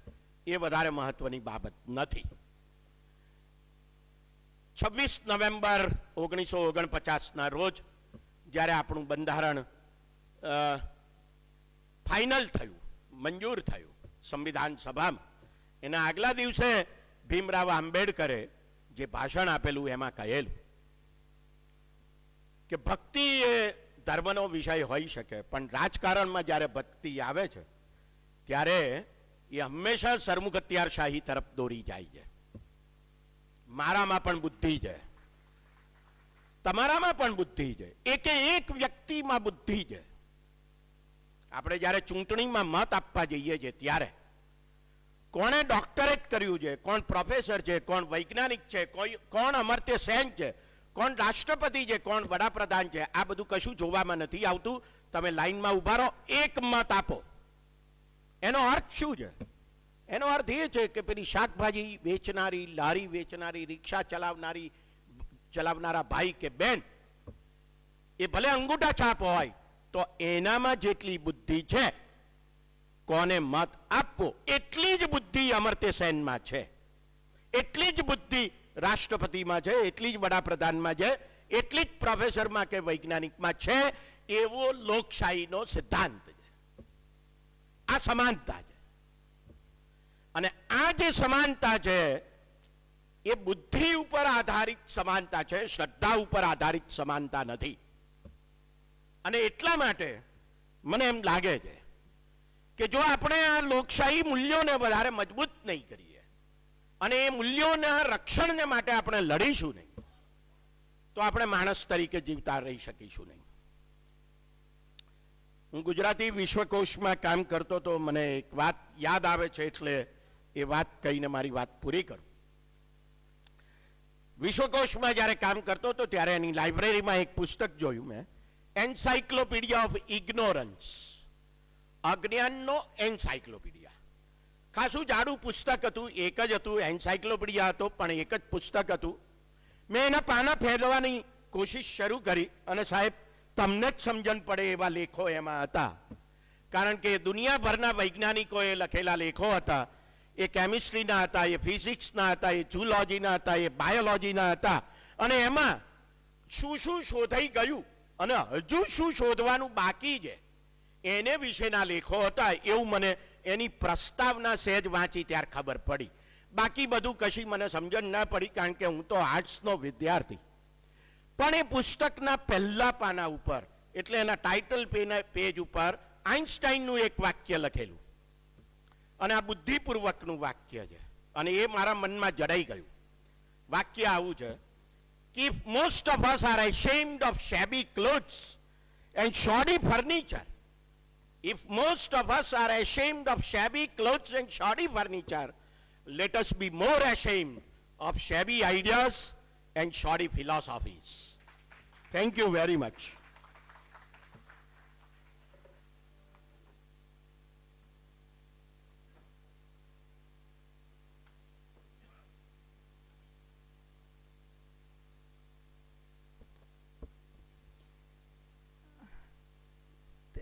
એ વધારે મહત્વની બાબત નથી. 26 નવેમ્બર 1949ના રોજ જ્યારે આપણું બંધારણ ફાઇનલ થયું, મંજૂર થયું સંવિધાન સભામાં, એના આગલા દિવસે ભીમરાવ આંબેડકરે જે ભાષણ આપેલું એમાં કહેલું કે ભક્તિ એ ધર્મનો વિષય હોઈ શકે, પણ રાજકારણમાં જ્યારે ભક્તિ આવે છે ત્યારે એ હંમેશા સરમુખત્યારશાહી તરફ દોરી જાય છે. મારામાં પણ બુદ્ધિ છે, તમારામાં પણ બુદ્ધિ છે, એક વ્યક્તિમાં બુદ્ધિ છે. આપણે જ્યારે ચૂંટણીમાં મત આપવા જઈએ છીએ ત્યારે કોણે ડોક્ટરેટ કર્યું છે, કોણ પ્રોફેસર છે, કોણ વૈજ્ઞાનિક છે, કોણ અમર્ત્ય સેન છે, કોણ રાષ્ટ્રપતિ છે, કોણ વડાપ્રધાન છે, આ બધું કશું જોવામાં નથી આવતું. તમે લાઈનમાં ઉભા રહો, એક મત આપો. એનો અર્થ શું છે? એનો અર્થ એ છે કે પેલી શાકભાજી વેચનારી, લારી વેચનારી, રિક્ષા ચલાવનારા ભાઈ કે બેન, એ ભલે અંગૂઠા છાપ હોય તો એનામાં જેટલી બુદ્ધિ છે, કોને મત આપવો એટલી જ બુદ્ધિ અમર્ત્ય સેનમાં છે, એટલી જ બુદ્ધિ રાષ્ટ્રપતિમાં છે, એટલી જ વડાપ્રધાનમાં છે, એટલી જ પ્રોફેસરમાં કે વૈજ્ઞાનિકમાં છે. એવો લોકશાહીનો સિદ્ધાંત છે. આ સમાનતા છે. અને આ જે સમાનતા છે એ બુદ્ધિ ઉપર આધારિત સમાનતા છે, શ્રદ્ધા ઉપર આધારિત સમાનતા નથી. અને એટલા માટે મને એમ લાગે છે કે જો આપણે આ લોકશાહી મૂલ્યોને વધારે મજબૂત નહીં કરીએ અને એ મૂલ્યોના રક્ષણને માટે આપણે લડીશું નહીં તો આપણે માણસ તરીકે જીવતા રહી શકીશું નહીં. હું ગુજરાતી વિશ્વકોશમાં કામ કરતો તો મને એક વાત યાદ આવે છે, એટલે એ વાત કહીને મારી વાત પૂરી કરું. વિશ્વકોશમાં જ્યારે કામ કરતો હતો ત્યારે એની લાઇબ્રેરીમાં એક પુસ્તક જોયું મેં, એન્સાઇક્લોપીડિયા ઓફ ઇગ્નોરન્સ, અજ્ઞાનનો એન્સાઇક્લોપીડિયા. ખાસું જાડું પુસ્તક હતું, એક જ હતું, એન્સાઇક્લોપીડિયા હતો પણ એક જ પુસ્તક હતું. મેં એના પાના ફેરવવાની કોશિશ શરૂ કરી અને સાહેબ તમને જ સમજણ પડે એવા લેખો એમાં હતા, કારણ કે દુનિયાભરના વૈજ્ઞાનિકોએ લખેલા લેખો હતા. એ કેમિસ્ટ્રીના હતા, એ ફિઝિક્સના હતા, એ ઝૂલોજીના હતા, એ બાયોલોજીના હતા. અને એમાં શું શું શોધાઈ ગયું અને હજુ શું શોધવાનું બાકી છે એને વિશેના લેખો હતા. એવું મને એની પ્રસ્તાવના સહેજ વાંચી ત્યારે ખબર પડી. બાકી બધું કશી મને સમજણ ના પડી, કારણ કે હું તો આર્ટ્સનો વિદ્યાર્થી. પણ એ પુસ્તકના પહેલા પાના ઉપર, એટલે એના ટાઇટલ પેજ ઉપર આઇન્સ્ટાઈનનું એક વાક્ય લખેલું, અને આ બુદ્ધિપૂર્વકનું વાક્ય છે અને એ મારા મનમાં જડાઈ ગયું. વાક્ય આવું છે: If most of us are ashamed of shabby clothes and shoddy furniture, if most of us are ashamed of shabby clothes and shoddy furniture, let us be more ashamed of shabby ideas and shoddy philosophies. Thank you very much.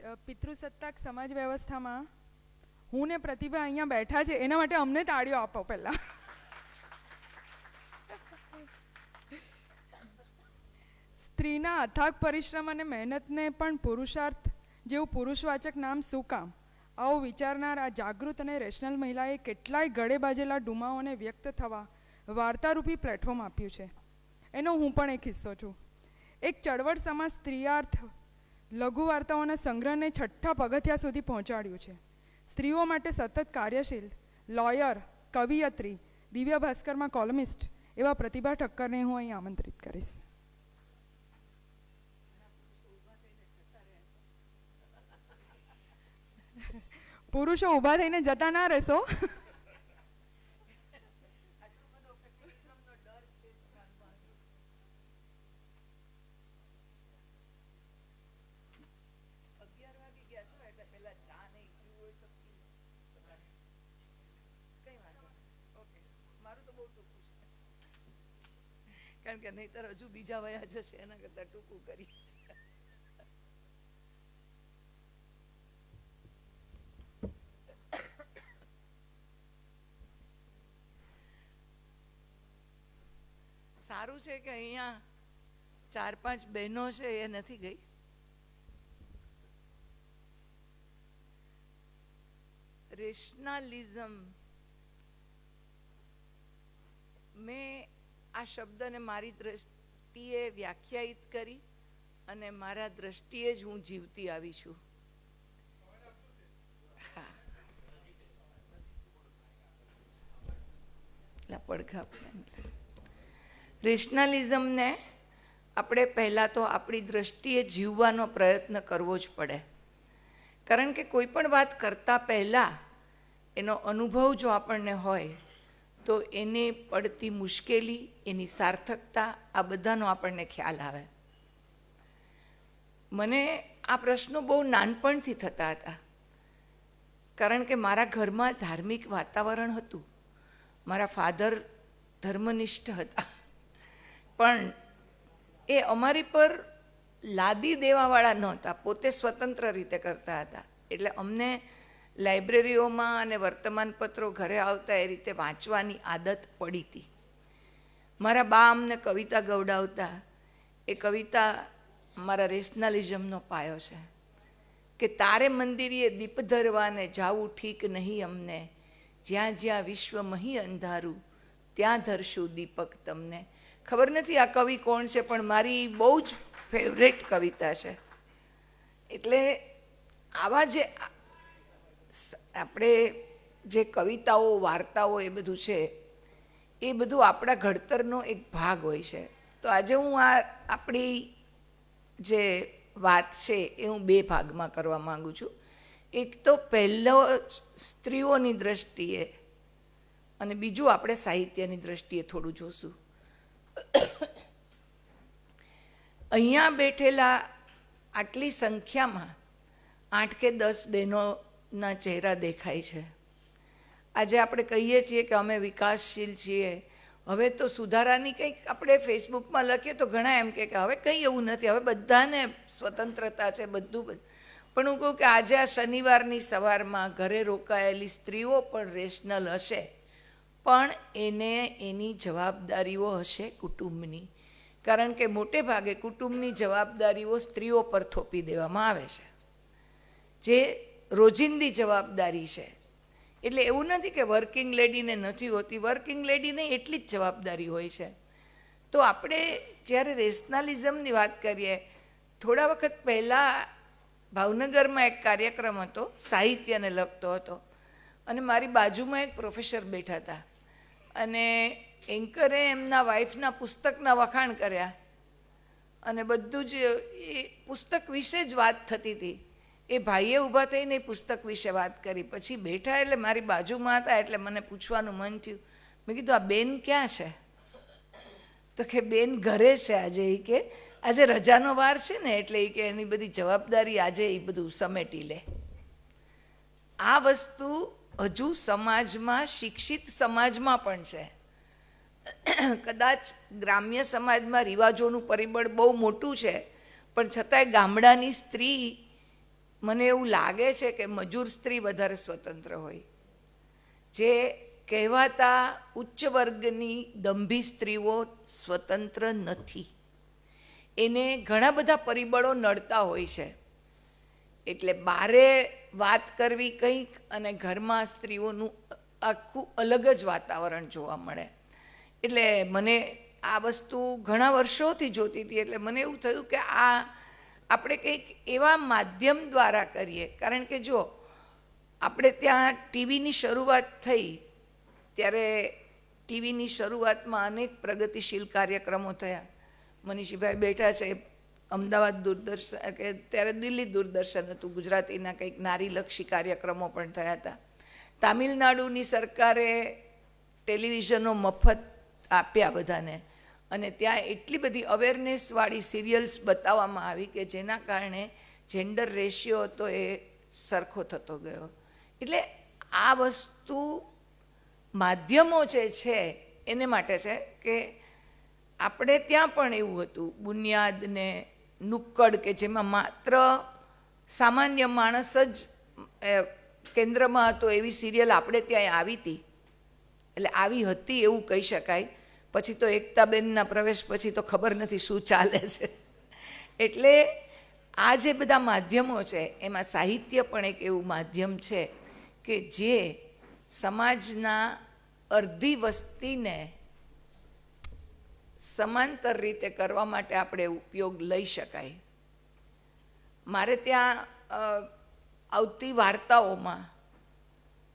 પિતૃસત્તાક સમાજ વ્યવસ્થામાં હું ને પ્રતિભા અહીંયા બેઠા છે એના માટે અમને તાળીઓ આપો પહેલા. સ્ત્રીના અથાગ પરિશ્રમ અને મહેનતને પણ પુરુષાર્થ જેવું પુરુષવાચક નામ શું કામ? આવું વિચારનાર આ જાગૃત અને રેશનલ મહિલાએ કેટલાય ગળે બાજેલા ડુમાઓને વ્યક્ત થવા વાર્તારૂપી પ્લેટફોર્મ આપ્યું છે. એનો હું પણ એક હિસ્સો છું. એક ચળવળ સમા સ્ત્રીયાર્થ લઘુ વાર્તાઓના સંગ્રહને છઠ્ઠા પગથિયા સુધી પહોંચાડ્યું છે. સ્ત્રીઓ માટે સતત કાર્યશીલ લોયર, કવિયત્રી, દિવ્ય ભાસ્કરમાં કોલમિસ્ટ એવા પ્રતિભા ઠક્કરને હું અહીં આમંત્રિત કરીશ. પુરુષો ઊભા થઈને જતા ના રહેશો.
કારણ કે નહીતર હજુ બીજા વયા જશે, એના કરતા ટૂંકું કરી. સારું છે કે અહીંયા 4-5 બહેનો છે એ નથી ગઈ. રેશનાલિઝમ, મેં આ શબ્દને મારી દ્રષ્ટિએ વ્યાખ્યાયિત કરી અને મારા દ્રષ્ટિએ જ હું જીવતી આવી છું. હા, પડઘા. રેશનાલિઝમને આપણે પહેલાં તો આપણી દ્રષ્ટિએ જીવવાનો પ્રયત્ન કરવો જ પડે. કારણ કે કોઈ પણ વાત કરતાં પહેલાં એનો અનુભવ જો આપણને હોય તો એને પડતી મુશ્કેલી, એની સાર્થકતા, આ બધાનો આપણને ખ્યાલ આવે. મને આ પ્રશ્નો બહુ નાનપણથી થતા હતા. કારણ કે મારા ઘરમાં ધાર્મિક વાતાવરણ હતું. મારા ફાધર ધર્મનિષ્ઠ હતા, પણ એ અમારી પર લાદી દેવાવાળા નહોતા, પોતે સ્વતંત્ર રીતે કરતા હતા. એટલે અમને લાઇબ્રેરીઓમાં અને વર્તમાનપત્રો ઘરે આવતા એ રીતે વાંચવાની આદત પડી હતી. મારા બા અમને કવિતા ગવડાવતા. એ કવિતા મારા રેશનાલિઝમનો પાયો છે કે તારે મંદિરીએ દીપ ધરવાને જાવું ઠીક નહીં અમને, જ્યાં જ્યાં વિશ્વ મહી અંધારું ત્યાં ધરશું દીપક તમને. ખબર નથી આ કવિ કોણ છે, પણ મારી બહુ જ ફેવરેટ કવિતા છે. એટલે આવા જે આપણે જે કવિતાઓ, વાર્તાઓ એ બધું છે, એ બધું આપણા ઘડતરનો એક ભાગ હોય છે. તો આજે હું આ આપણી જે વાત છે એ હું 2 ભાગમાં કરવા માગું છું. એક તો પહેલો સ્ત્રીઓની દ્રષ્ટિએ અને બીજું આપણે સાહિત્યની દ્રષ્ટિએ થોડું જોશું. અહીંયા બેઠેલા આટલી સંખ્યામાં 8 કે 10 બહેનોના ચહેરા દેખાય છે. આજે આપણે કહીએ છીએ કે અમે વિકાસશીલ છીએ, હવે તો સુધારાની કંઈક આપણે ફેસબુકમાં લખીએ તો ઘણા એમ કે હવે કંઈ એવું નથી, હવે બધાને સ્વતંત્રતા છે, બધું. પણ હું કહું કે આજે આ શનિવારની સવારમાં ઘરે રોકાયેલી સ્ત્રીઓ પણ રેશનલ હશે, પણ એને એની જવાબદારીઓ હશે કુટુંબની. કારણ કે મોટે ભાગે કુટુંબની જવાબદારીઓ સ્ત્રીઓ પર થોપી દેવામાં આવે છે, જે રોજિંદી જવાબદારી છે. એટલે એવું નથી કે વર્કિંગ લેડીને નથી હોતી, વર્કિંગ લેડીને એટલી જ જવાબદારી હોય છે. તો આપણે જ્યારે રેશનાલિઝમની વાત કરીએ, થોડા વખત પહેલાં ભાવનગરમાં એક કાર્યક્રમ હતો, સાહિત્યને લગતો હતો, અને મારી બાજુમાં એક પ્રોફેસર બેઠા હતા, અને એન્કરે એમના વાઈફના પુસ્તકના વખાણ કર્યા, અને બધું જ એ પુસ્તક વિશે જ વાત થતી હતી. એ ભાઈએ ઊભા થઈને એ પુસ્તક વિશે વાત કરી. પછી બેઠા એટલે મારી બાજુમાં હતા, એટલે મને પૂછવાનું મન થયું. મેં કીધું આ બેન ક્યાં છે? તો કે બેન ઘરે છે આજે. એ કે આજે રજાનો વાર છે ને, એટલે એ કે એની બધી જવાબદારી આજે એ બધું સમેટી લે. આ વસ્તુ હજુ સમાજમાં, શિક્ષિત સમાજમાં પણ છે. કદાચ ગ્રામ્ય સમાજમાં રિવાજોનું પરિબળ બહુ મોટું છે, પણ છતાંય ગામડાની સ્ત્રી મને એવું લાગે છે કે મજૂર સ્ત્રી વધારે સ્વતંત્ર હોય. જે કહેવાતા ઉચ્ચ વર્ગની દંભી સ્ત્રીઓ સ્વતંત્ર નથી. એને ઘણા બધા પરિબળો નડતા હોય છે. એટલે બારે વાત કરવી કંઈક અને ઘરમાં સ્ત્રીઓનું આખું અલગ જ વાતાવરણ જોવા મળે. એટલે મને આ વસ્તુ ઘણા વર્ષોથી જોતી હતી. એટલે મને એવું થયું કે આ આપણે કંઈક એવા માધ્યમ દ્વારા કરીએ. કારણ કે જો આપણે ત્યાં ટીવીની શરૂઆત થઈ ત્યારે ટીવીની શરૂઆતમાં અનેક પ્રગતિશીલ કાર્યક્રમો થયા. મનીષીભાઈ બેઠા છે, અમદાવાદ દૂરદર્શન કે ત્યારે દિલ્હી દૂરદર્શન હતું, ગુજરાતીના કંઈક નારીલક્ષી કાર્યક્રમો પણ થયા હતા. તામિલનાડુની સરકારે ટેલિવિઝનો મફત આપ્યા બધાને, અને ત્યાં એટલી બધી અવેરનેસવાળી સિરિયલ્સ બતાવવામાં આવી કે જેના કારણે જેન્ડર રેશિયો હતો એ સરખો થતો ગયો. એટલે આ વસ્તુ માધ્યમો જે છે એને માટે છે કે આપણે ત્યાં પણ એવું હતું, બુનિયાદ ને નુક્કડ, કે જેમાં માત્ર સામાન્ય માણસ જ કેન્દ્રમાં હતો એવી સિરિયલ આપણે ત્યાં આવી હતી. એટલે આવી હતી એવું કહી શકાય. પછી તો એકતાબેનના પ્રવેશ પછી તો ખબર નથી શું ચાલે છે. એટલે આ જે બધા માધ્યમો છે એમાં સાહિત્ય પણ એક એવું માધ્યમ છે કે જે સમાજના અડધી વસ્તીને સમાંતર રીતે કરવા માટે આપણે ઉપયોગ લઈ શકાય. મારે ત્યાં આવતી વાર્તાઓમાં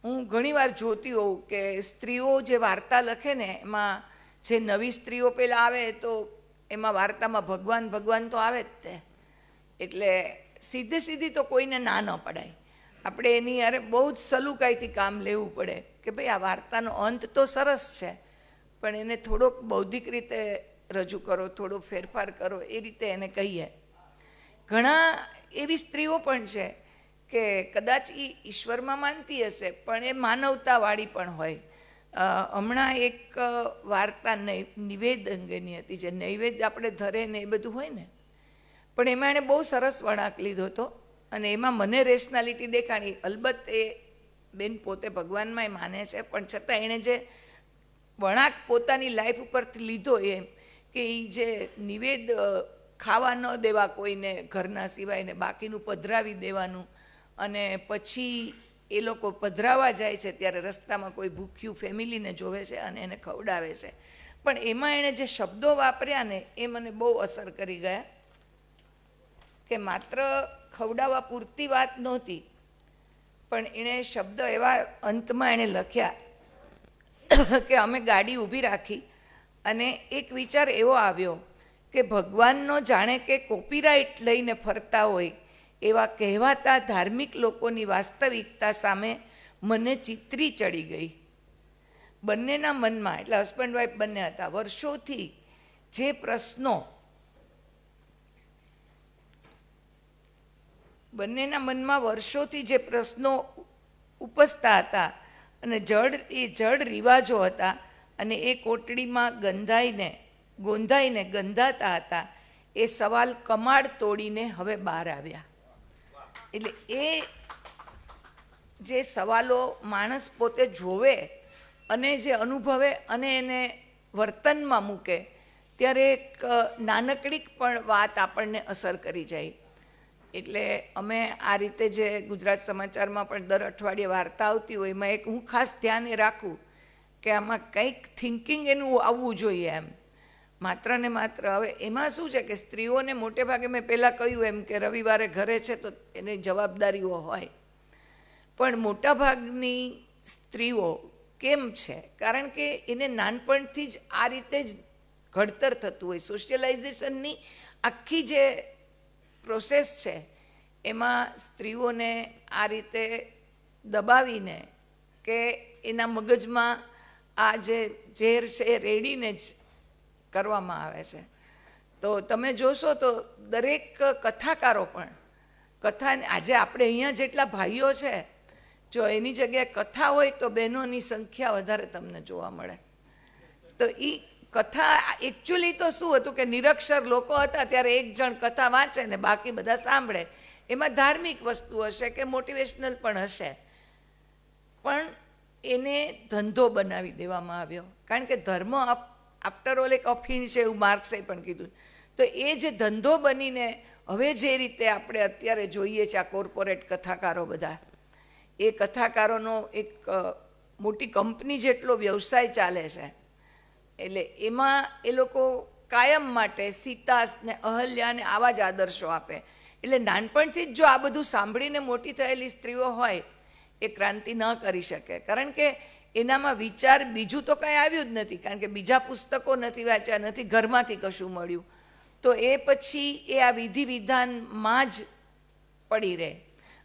હું ઘણીવાર જોતી હોઉં કે સ્ત્રીઓ જે વાર્તા લખે ને એમાં જે નવી સ્ત્રીઓ પહેલાં આવે તો એમાં વાર્તામાં ભગવાન ભગવાન તો આવે જ તે. એટલે સીધી તો કોઈને ના ન પડાય. આપણે એની યારે બહુ જ સલુકાઈથી કામ લેવું પડે કે ભાઈ આ વાર્તાનો અંત તો સરસ છે, પણ એને થોડોક બૌદ્ધિક રીતે રજૂ કરો, થોડો ફેરફાર કરો, એ રીતે એને કહીએ. ઘણા એવી સ્ત્રીઓ પણ છે કે કદાચ એ ઈશ્વરમાં માનતી હશે પણ એ માનવતાવાળી પણ હોય. હમણાં એક વાર્તા નિવેદ અંગેની હતી, જે નૈવેદ્ય આપણે ધરે ને એ બધું હોય ને, પણ એમાં એણે બહુ સરસ વળાંક લીધો હતો અને એમાં મને રેશનાલિટી દેખાણી. અલબત્ત એ બેન પોતે ભગવાનમાં માને છે, પણ છતાં એણે જે વળાંક પોતાની લાઈફ ઉપરથી લીધો એમ કે એ જે નિવેદ ખાવા ન દેવા કોઈને ઘરના સિવાય ને બાકીનું પધરાવી દેવાનું, અને પછી એ લોકો પધરાવા જાય છે ત્યારે રસ્તામાં કોઈ ભૂખ્યું ફેમિલીને જોવે છે અને એને ખવડાવે છે. પણ એમાં એણે જે શબ્દો વાપર્યા ને એ મને બહુ અસર કરી ગયા. કે માત્ર ખવડાવવા પૂરતી વાત નહોતી, પણ એણે શબ્દ એવા અંતમાં એણે લખ્યા કે અમે ગાડી ઊભી રાખી અને એક વિચાર એવો આવ્યો કે ભગવાનનો જાણે કે કોપીરાઇટ લઈને ફરતા હોય એવા કહેવાતા ધાર્મિક લોકોની વાસ્તવિકતા સામે મને ચિત્રી ચડી ગઈ. બંનેના મનમાં, એટલે હસબન્ડ વાઈફ બંને હતા, વર્ષોથી જે પ્રશ્નો બંનેના મનમાં વર્ષોથી જે પ્રશ્નો ઉપજતા હતા અને જડ રિવાજો હતા અને એ કોટડીમાં ગોંધાઈને ગંધાતા હતા, એ સવાલ કમાડ તોડીને હવે બહાર આવ્યા. એટલે એ જે સવાલો માણસ પોતે જોવે અને જે અનુભવે અને એને વર્તનમાં મૂકે ત્યારે એક નાનકડી પણ વાત આપણને અસર કરી જાય. એટલે અમે આ રીતે જે ગુજરાત સમાચારમાં પણ દર અઠવાડિયે વાર્તા આવતી હોય એમાં એક હું ખાસ ધ્યાને રાખું કે આમાં કંઈક થિંકિંગ એનું આવવું જોઈએ. એમ માત્ર ને માત્ર હવે એમાં શું છે કે સ્ત્રીઓને મોટે ભાગે મેં પહેલાં કહ્યું એમ કે રવિવારે ઘરે છે તો એની જવાબદારીઓ હોય, પણ મોટાભાગની સ્ત્રીઓ કેમ છે? કારણ કે એને નાનપણથી જ આ રીતે જ ઘડતર થતું હોય. સોશિયલાઇઝેશનની આખી જે પ્રોસેસ છે એમાં સ્ત્રીઓને આ રીતે દબાવીને કે એના મગજમાં આ જે ઝેર છે એ રેડીને જ કરવામાં આવે છે. તો તમે જોશો તો દરેક કથાકારો પણ આજે આપણે અહીંયા જેટલા ભાઈઓ છે, જો એની જગ્યાએ કથા હોય તો બહેનોની સંખ્યા વધારે તમને જોવા મળે. તો એ કથા એકચ્યુઅલી તો શું હતું કે નિરક્ષર લોકો હતા ત્યારે એક જણ કથા વાંચે ને બાકી બધા સાંભળે, એમાં ધાર્મિક વસ્તુ હશે કે મોટિવેશનલ પણ હશે, પણ એને ધંધો બનાવી દેવામાં આવ્યો. કારણ કે ધર્મ આફ્ટર ઓલ એક અફીણ છે, એવું માર્ક્સે પણ કીધું. તો એ જે ધંધો બનીને હવે જે રીતે આપણે અત્યારે જોઈએ છે, આ કોર્પોરેટ કથાકારો બધા, એ કથાકારોનો એક મોટી કંપની જેટલો વ્યવસાય ચાલે છે. એટલે એમાં એ લોકો કાયમ માટે સીતા ને અહલ્યા ને આવા જ આદર્શો આપે. એટલે નાનપણથી જ જો આ બધું સાંભળીને મોટી થયેલી સ્ત્રીઓ હોય, એ ક્રાંતિ ન કરી શકે. કારણ કે એનામાં વિચાર બીજું તો કાંઈ આવ્યું જ નથી, કારણ કે બીજા પુસ્તકો નથી વાંચ્યા, નથી ઘરમાંથી કશું મળ્યું. તો એ પછી એ આ વિધિ વિધાનમાં જ પડી રહે.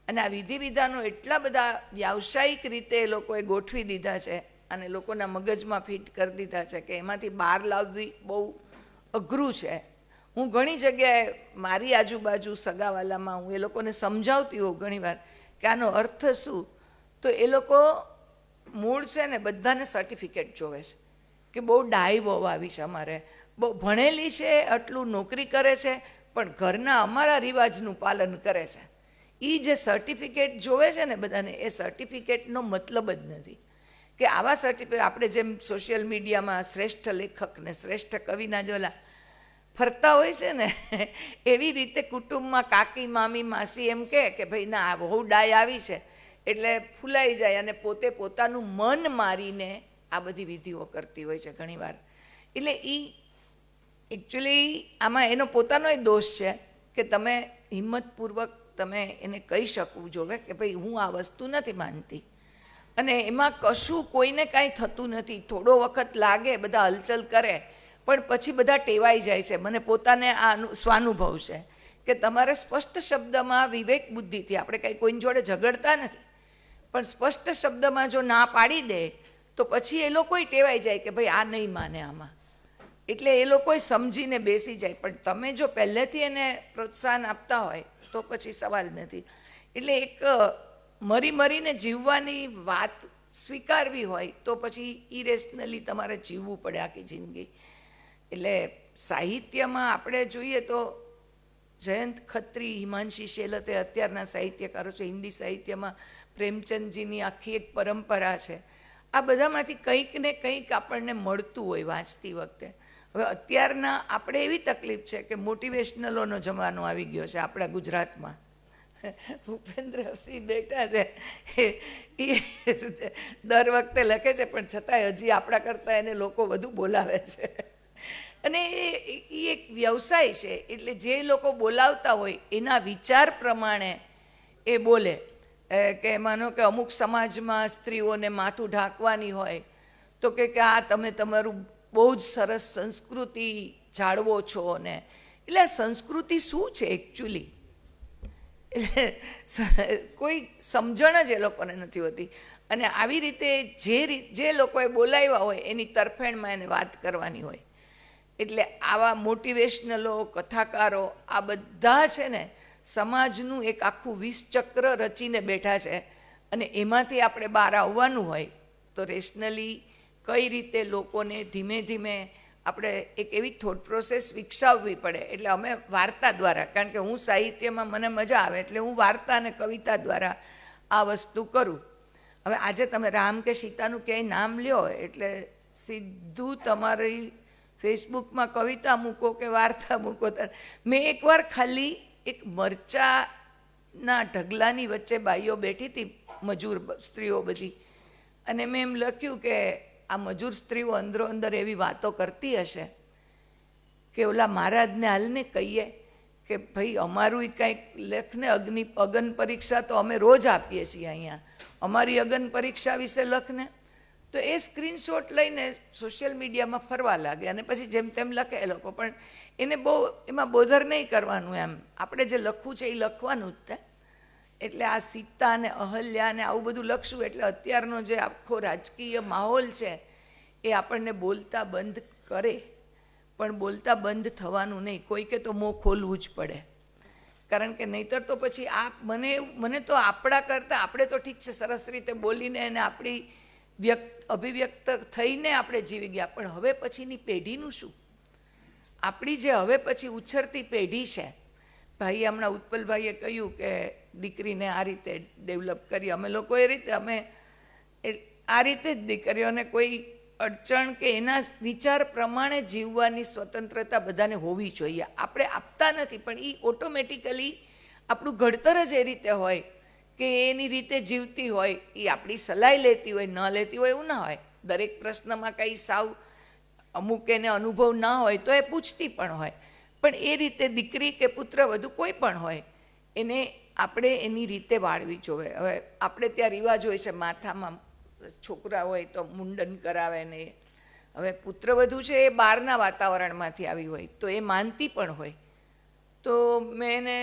અને આ વિધિ વિધાનો એટલા બધા વ્યાવસાયિક રીતે એ લોકોએ ગોઠવી દીધા છે અને લોકોના મગજમાં ફિટ કરી દીધા છે કે એમાંથી બહાર લાવવી બહુ અઘરું છે. હું ઘણી જગ્યાએ મારી આજુબાજુ સગાવાલામાં હું એ લોકોને સમજાવતી હોઉં ઘણીવાર કે આનો અર્થ શું. તો એ લોકો મૂળ છે ને બધાને સર્ટિફિકેટ જોવે છે કે બહુ ડાઈ બહુ આવી છે, અમારે બહુ ભણેલી છે, આટલું નોકરી કરે છે, પણ ઘરના અમારા રિવાજનું પાલન કરે છે. એ જે સર્ટિફિકેટ જોવે છે ને બધાને, એ સર્ટિફિકેટનો મતલબ જ નથી. કે આવા સર્ટિફિકેટ આપણે જેમ સોશિયલ મીડિયામાં શ્રેષ્ઠ લેખક ને શ્રેષ્ઠ કવિના જોલા ફરતા હોય છે ને, એવી રીતે કુટુંબમાં કાકી મામી માસી એમ કે ભાઈ ના આ બહુ ડાય આવી છે એટલે ફૂલાઈ જાય અને પોતે પોતાનું મન મારીને આ બધી વિધિઓ કરતી હોય છે ઘણીવાર. એટલે એ એકચ્યુઅલી આમાં એનો પોતાનો દોષ છે કે તમે હિંમતપૂર્વક તમે એને કહી શકવું જોવે કે ભાઈ હું આ વસ્તુ નથી માનતી. અને એમાં કશું કોઈને કાંઈ થતું નથી. થોડો વખત લાગે, બધા હલચલ કરે, પણ પછી બધા ટેવાઈ જાય છે. મને પોતાને આ સ્વાનુભવ છે કે તમારે સ્પષ્ટ શબ્દમાં વિવેક બુદ્ધિથી, આપણે કાંઈ કોઈની જોડે ઝઘડતા નથી, પણ સ્પષ્ટ શબ્દમાં જો ના પાડી દે તો પછી એ લોકોય ટેવાઈ જાય કે ભાઈ આ નહીં માને આમાં. એટલે એ લોકોય સમજીને બેસી જાય. પણ તમે જો પહેલેથી એને પ્રોત્સાહન આપતા હોય તો પછી સવાલ નથી. એટલે એક મરી મરીને જીવવાની વાત સ્વીકારવી હોય તો પછી ઇરેશનલી તમારે જીવવું પડે આખી જિંદગી. એટલે સાહિત્યમાં આપણે જોઈએ તો જયંત ખત્રી, હિમાંશી શેલતે અત્યારના સાહિત્યકારો છે. હિન્દી સાહિત્યમાં પ્રેમચંદજીની આખી એક પરંપરા છે. આ બધામાંથી કંઈક ને કંઈક આપણને મળતું હોય વાંચતી વખતે. હવે અત્યારના આપણે એવી તકલીફ છે કે મોટિવેશનલોનો જમાનો આવી ગયો છે આપણા ગુજરાતમાં. ભૂપેન્દ્રસિંહ બેઠા છે, એ દર વખતે લખે છે, પણ છતાંય હજી આપણા કરતાં એને લોકો વધુ બોલાવે છે. અને એ એક વ્યવસાય છે. એટલે જે લોકો બોલાવતા હોય એના વિચાર પ્રમાણે એ બોલે. કે માનો કે અમુક સમાજમાં સ્ત્રીઓને માથું ઢાંકવાની હોય તો કે આ તમે તમારું બહુ જ સરસ સંસ્કૃતિ જાળવો છો ને. એટલે આ સંસ્કૃતિ શું છે એકચ્યુઅલી? એટલે કોઈ સમજણ જ એ લોકોને નથી હોતી. અને આવી રીતે જે લોકોએ બોલાવ્યા હોય એની તરફેણમાં એને વાત કરવાની હોય. એટલે આવા મોટિવેશનલો, કથાકારો, આ બધા છે ને સમાજનું એક આખું વિષચક્ર રચીને બેઠા છે. અને એમાંથી આપણે બહાર આવવાનું હોય તો રેશનલી કઈ રીતે લોકોને ધીમે ધીમે આપણે એક એવી થોટ પ્રોસેસ વિકસાવવી પડે. એટલે અમે વાર્તા દ્વારા, કારણ કે હું સાહિત્યમાં મને મજા આવે એટલે હું વાર્તા અને કવિતા દ્વારા આ વસ્તુ કરું. હવે આજે તમે રામ કે સીતાનું ક્યાંય નામ લ્યો એટલે સીધું તમારી ફેસબુકમાં કવિતા મૂકો કે વાર્તા મૂકો. મેં એકવાર ખાલી એક મરચાના ઢગલાની વચ્ચે બાઈઓ બેઠી હતી, મજૂર સ્ત્રીઓ બધી, અને મેં એમ લખ્યું કે આ મજૂર સ્ત્રીઓ અંદરો અંદર એવી વાતો કરતી હશે કે ઓલા મહારાજને હાલને કહીએ કે ભાઈ અમારું કંઈક લેખને અગન પરીક્ષા તો અમે રોજ આપીએ છીએ અહીંયા, અમારી અગન પરીક્ષા વિશે લખને. તો એ સ્ક્રીનશોટ લઈને સોશિયલ મીડિયામાં ફરવા લાગે અને પછી જેમ તેમ લખે એ લોકો. પણ એને બહુ એમાં બોધર નહીં કરવાનું. એમ આપણે જે લખવું છે એ લખવાનું જ. એટલે આ સીતા ને અહલ્યા ને આવું બધું લખશું એટલે અત્યારનો જે આખો રાજકીય માહોલ છે એ આપણને બોલતા બંધ કરે. પણ બોલતા બંધ થવાનું નહીં. કોઈકે તો મોં ખોલવું જ પડે. કારણ કે નહીંતર તો પછી મને તો આપણા કરતાં, આપણે તો ઠીક છે સરસ રીતે બોલીને અને આપણી અભિવ્યક્ત થઈને આપણે જીવી ગયા, પણ હવે પછીની પેઢીનું શું? આપણી જે હવે પછી ઉછરતી પેઢી છે, ભાઈએ હમણાં ઉત્પલભાઈએ કહ્યું કે દીકરીને આ રીતે ડેવલપ કરી, અમે લોકો એ રીતે આ રીતે જ દીકરીઓને કોઈ અડચણ કે એના વિચાર પ્રમાણે જીવવાની સ્વતંત્રતા બધાને હોવી જોઈએ. આપણે આપતા નથી, પણ એ ઓટોમેટિકલી આપણું ઘડતર જ એ રીતે હોય કે એની રીતે જીવતી હોય, એ આપણી સલાહ લેતી હોય, ન લેતી હોય એવું ના હોય. દરેક પ્રશ્નમાં કંઈ સાવ અમુક એને અનુભવ ના હોય તો એ પૂછતી પણ હોય, પણ એ રીતે દીકરી કે પુત્ર વધુ કોઈ પણ હોય એને આપણે એની રીતે વાળવી જોવે. હવે આપણે ત્યાં રિવાજ હોય છે, માથામાં છોકરા હોય તો મુંડન કરાવે ને. હવે પુત્રવધુ છે એ બહારના વાતાવરણમાંથી આવી હોય તો એ માનતી પણ હોય. તો મેં એને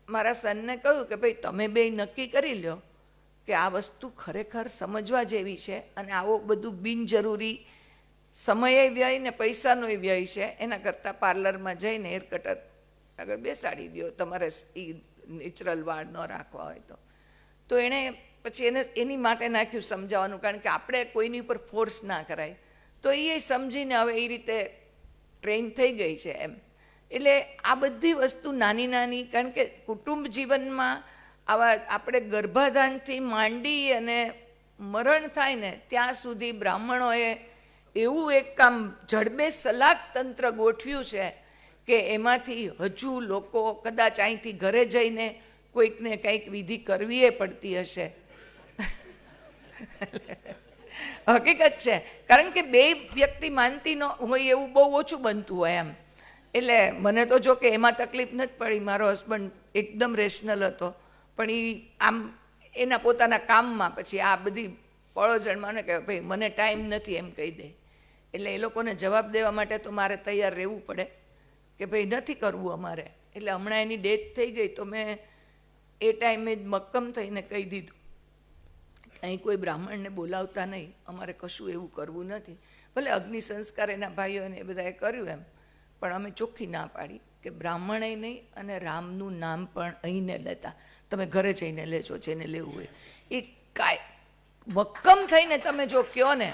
મારા સનને કહ્યું કે ભાઈ તમે બે નક્કી કરી લો કે આ વસ્તુ ખરેખર સમજવા જેવી છે, અને આવો બધું બિનજરૂરી સમય વ્યય ને પૈસાનો વ્યય છે, એના કરતાં પાર્લરમાં જઈને હેર કટર આગળ બેસાડી દો તમારે એ નેચરલ વાળ ન રાખવા હોય તો. તો એણે પછી એની માટે નાખ્યું સમજાવવાનું, કારણ કે આપણે કોઈની ઉપર ફોર્સ ના કરાય. તો એ સમજીને હવે એ રીતે ટ્રેન થઈ ગઈ છે એમ. એટલે આ બધી વસ્તુ નાની નાની, કારણ કે કુટુંબ જીવનમાં આવા આપણે ગર્ભાધાનથી માંડી અને મરણ થાય ને ત્યાં સુધી બ્રાહ્મણોએ એવું એક કામ જડબે સલાક તંત્ર ગોઠવ્યું છે કે એમાંથી હજુ લોકો કદાચ અહીંથી ઘરે જઈને કોઈકને કંઈક વિધિ કરવી પડતી હશે. હકીકત છે, કારણ કે બે વ્યક્તિ માનતી ન હોય એવું બહુ ઓછું બનતું હોય એમ. એટલે મને તો જો કે એમાં તકલીફ નથી પડી, મારો હસબન્ડ એકદમ રેશનલ હતો, પણ એ આમ એના પોતાના કામમાં પછી આ બધી પળોજણમાં ને કે ભાઈ મને ટાઈમ નથી એમ કહી દે. એટલે એ લોકોને જવાબ દેવા માટે તો મારે તૈયાર રહેવું પડે કે ભાઈ નથી કરવું અમારે. એટલે હમણાં એની ડેથ થઈ ગઈ તો મેં એ ટાઈમે જ મક્કમ થઈને કહી દીધું અહીં કોઈ બ્રાહ્મણને બોલાવતા નહીં, અમારે કશું એવું કરવું નથી. ભલે અગ્નિ સંસ્કાર એના ભાઈઓને એ બધાએ કર્યું એમ, પણ અમે ચોખ્ખી ના પાડી કે બ્રાહ્મણે નહીં અને રામનું નામ પણ અહીંને લેતા, તમે ઘરે જઈને લેજો જેને લેવું હોય. એ મક્કમ થઈને તમે જો કહો ને,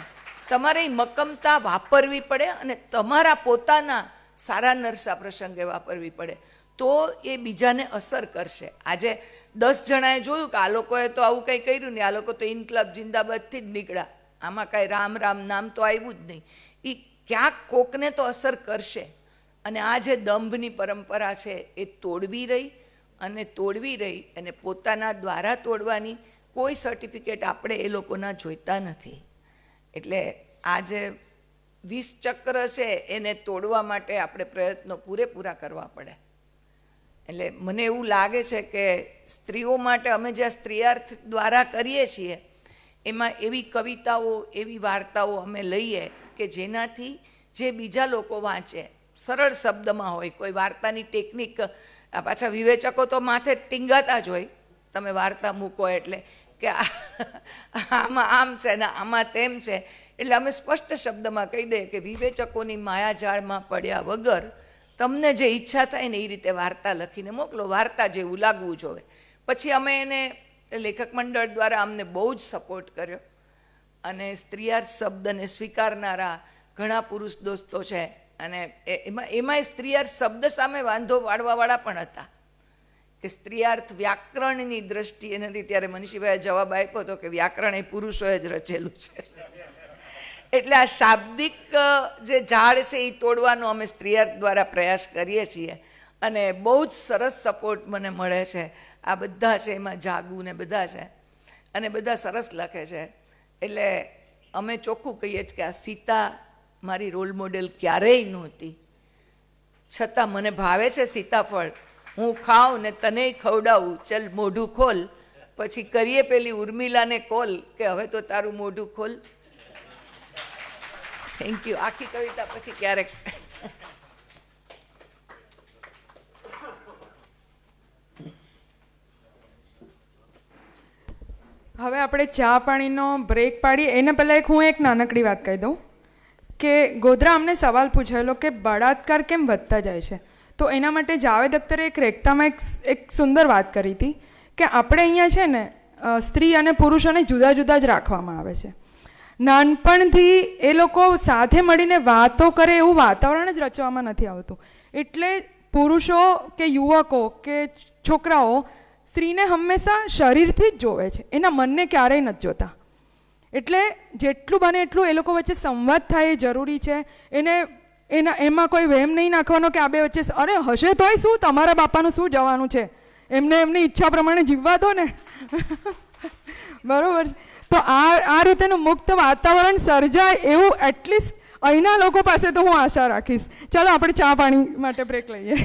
તમારે એ મક્કમતા વાપરવી પડે અને તમારા પોતાના સારા નરસા પ્રસંગે વાપરવી પડે, તો એ બીજાને અસર કરશે. આજે 10 જણાએ જોયું કે આ લોકોએ તો આવું કંઈ કર્યું નહીં, આ લોકો તો ઇન્કલાબ જિંદાબાદથી જ નીકળ્યા, આમાં કાંઈ રામ રામ નામ તો આવ્યું જ નહીં. એ ક્યાંક કોકને તો અસર કરશે. અને આ જે દંભની પરંપરા છે એ તોડવી રહી અને પોતાના દ્વારા તોડવાની કોઈ સર્ટિફિકેટ આપણે એ લોકોના જોઈતા નથી. એટલે આ જે 20 ચક્ર છે એને તોડવા માટે આપણે પ્રયત્નો પૂરેપૂરા કરવા પડે. એટલે મને એવું લાગે છે કે સ્ત્રીઓ માટે અમે જ્યાં સ્ત્રીયાર્થ દ્વારા કરીએ છીએ એમાં એવી કવિતાઓ, એવી વાર્તાઓ અમે લઈએ કે જેનાથી જે બીજા લોકો વાંચે સરળ શબ્દમાં હોય. કોઈ વાર્તાની ટેકનિક, પાછા વિવેચકો તો માથે ટીંગાતા જ હોય તમે વાર્તા મૂકો એટલે કે આમાં આમ છે ને આમાં તેમ છે. એટલે અમે સ્પષ્ટ શબ્દમાં કહી દઈએ કે વિવેચકોની માયાજાળમાં પડ્યા વગર તમને જે ઈચ્છા થાય ને એ રીતે વાર્તા લખીને મોકલો, વાર્તા જેવું લાગવું જોઈએ. પછી અમે એને લેખક મંડળ દ્વારા અમને બહુ જ સપોર્ટ કર્યો અને સ્ત્રીયાર્થ શબ્દને સ્વીકારનારા ઘણા પુરુષ દોસ્તો છે. અને એમાંય સ્ત્રીયાર્થ શબ્દ સામે વાંધો વાળવાવાળા પણ હતા કે સ્ત્રીયાર્થ વ્યાકરણની દ્રષ્ટિએ નથી. ત્યારે મનીષીભાઈએ જવાબ આપ્યો હતો કે વ્યાકરણ એ પુરુષોએ જ રચેલું છે. એટલે આ શાબ્દિક જે ઝાડ છે એ તોડવાનો અમે સ્ત્રીયાર્થ દ્વારા પ્રયાસ કરીએ છીએ અને બહુ જ સરસ સપોર્ટ મને મળે છે. આ બધા છે એમાં જાગુ ને બધા છે અને બધા સરસ લખે છે. એટલે અમે ચોખ્ખું કહીએ છીએ કે આ સીતા મારી રોલ મોડેલ ક્યારેય નહોતી, છતાં મને ભાવે છે સીતાફળ, હું ખાઉં ને તનેય ખવડાવું, ચલ મોઢું ખોલ. પછી કરીએ પેલી ઉર્મિલાને કોલ કે હવે તો તારું મોઢું ખોલ. Thank you. આખી કવિતા પછી ક્યારેક.
હવે આપણે ચા પાણીનો બ્રેક પાડીએ એના પહેલાં હું એક નાનકડી વાત કહી દઉં કે ગોધરા અમને સવાલ પૂછાયેલો કે બળાત્કાર કેમ વધતા જાય છે. તો એના માટે જાવેદ અખ્તરે એક રેખતામાં એક સુંદર વાત કરી હતી કે આપણે અહીંયા છે ને સ્ત્રી અને પુરુષોને જુદા જુદા જ રાખવામાં આવે છે. નાનપણથી એ લોકો સાથે મળીને વાતો કરે એવું વાતાવરણ જ રચવામાં નથી આવતું. એટલે પુરુષો કે યુવકો કે છોકરાઓ સ્ત્રીને હંમેશા શરીરથી જ જોવે છે, એના મનને ક્યારેય નથી જોતા. એટલે જેટલું બને એટલું એ લોકો વચ્ચે સંવાદ થાય એ જરૂરી છે. એમાં કોઈ વહેમ નહીં નાખવાનો કે આ બે વચ્ચે અરે હશે તોય શું, તમારા બાપાનું શું જવાનું છે, એમની ઈચ્છા પ્રમાણે જીવવા દો ને. બરોબર. તો આ રીતેનું મુક્ત વાતાવરણ સર્જાય એવું એટલીસ્ટ અહીંના લોકો પાસે તો હું આશા રાખીશ. ચાલો આપણે ચા પાણી માટે બ્રેક લઈએ.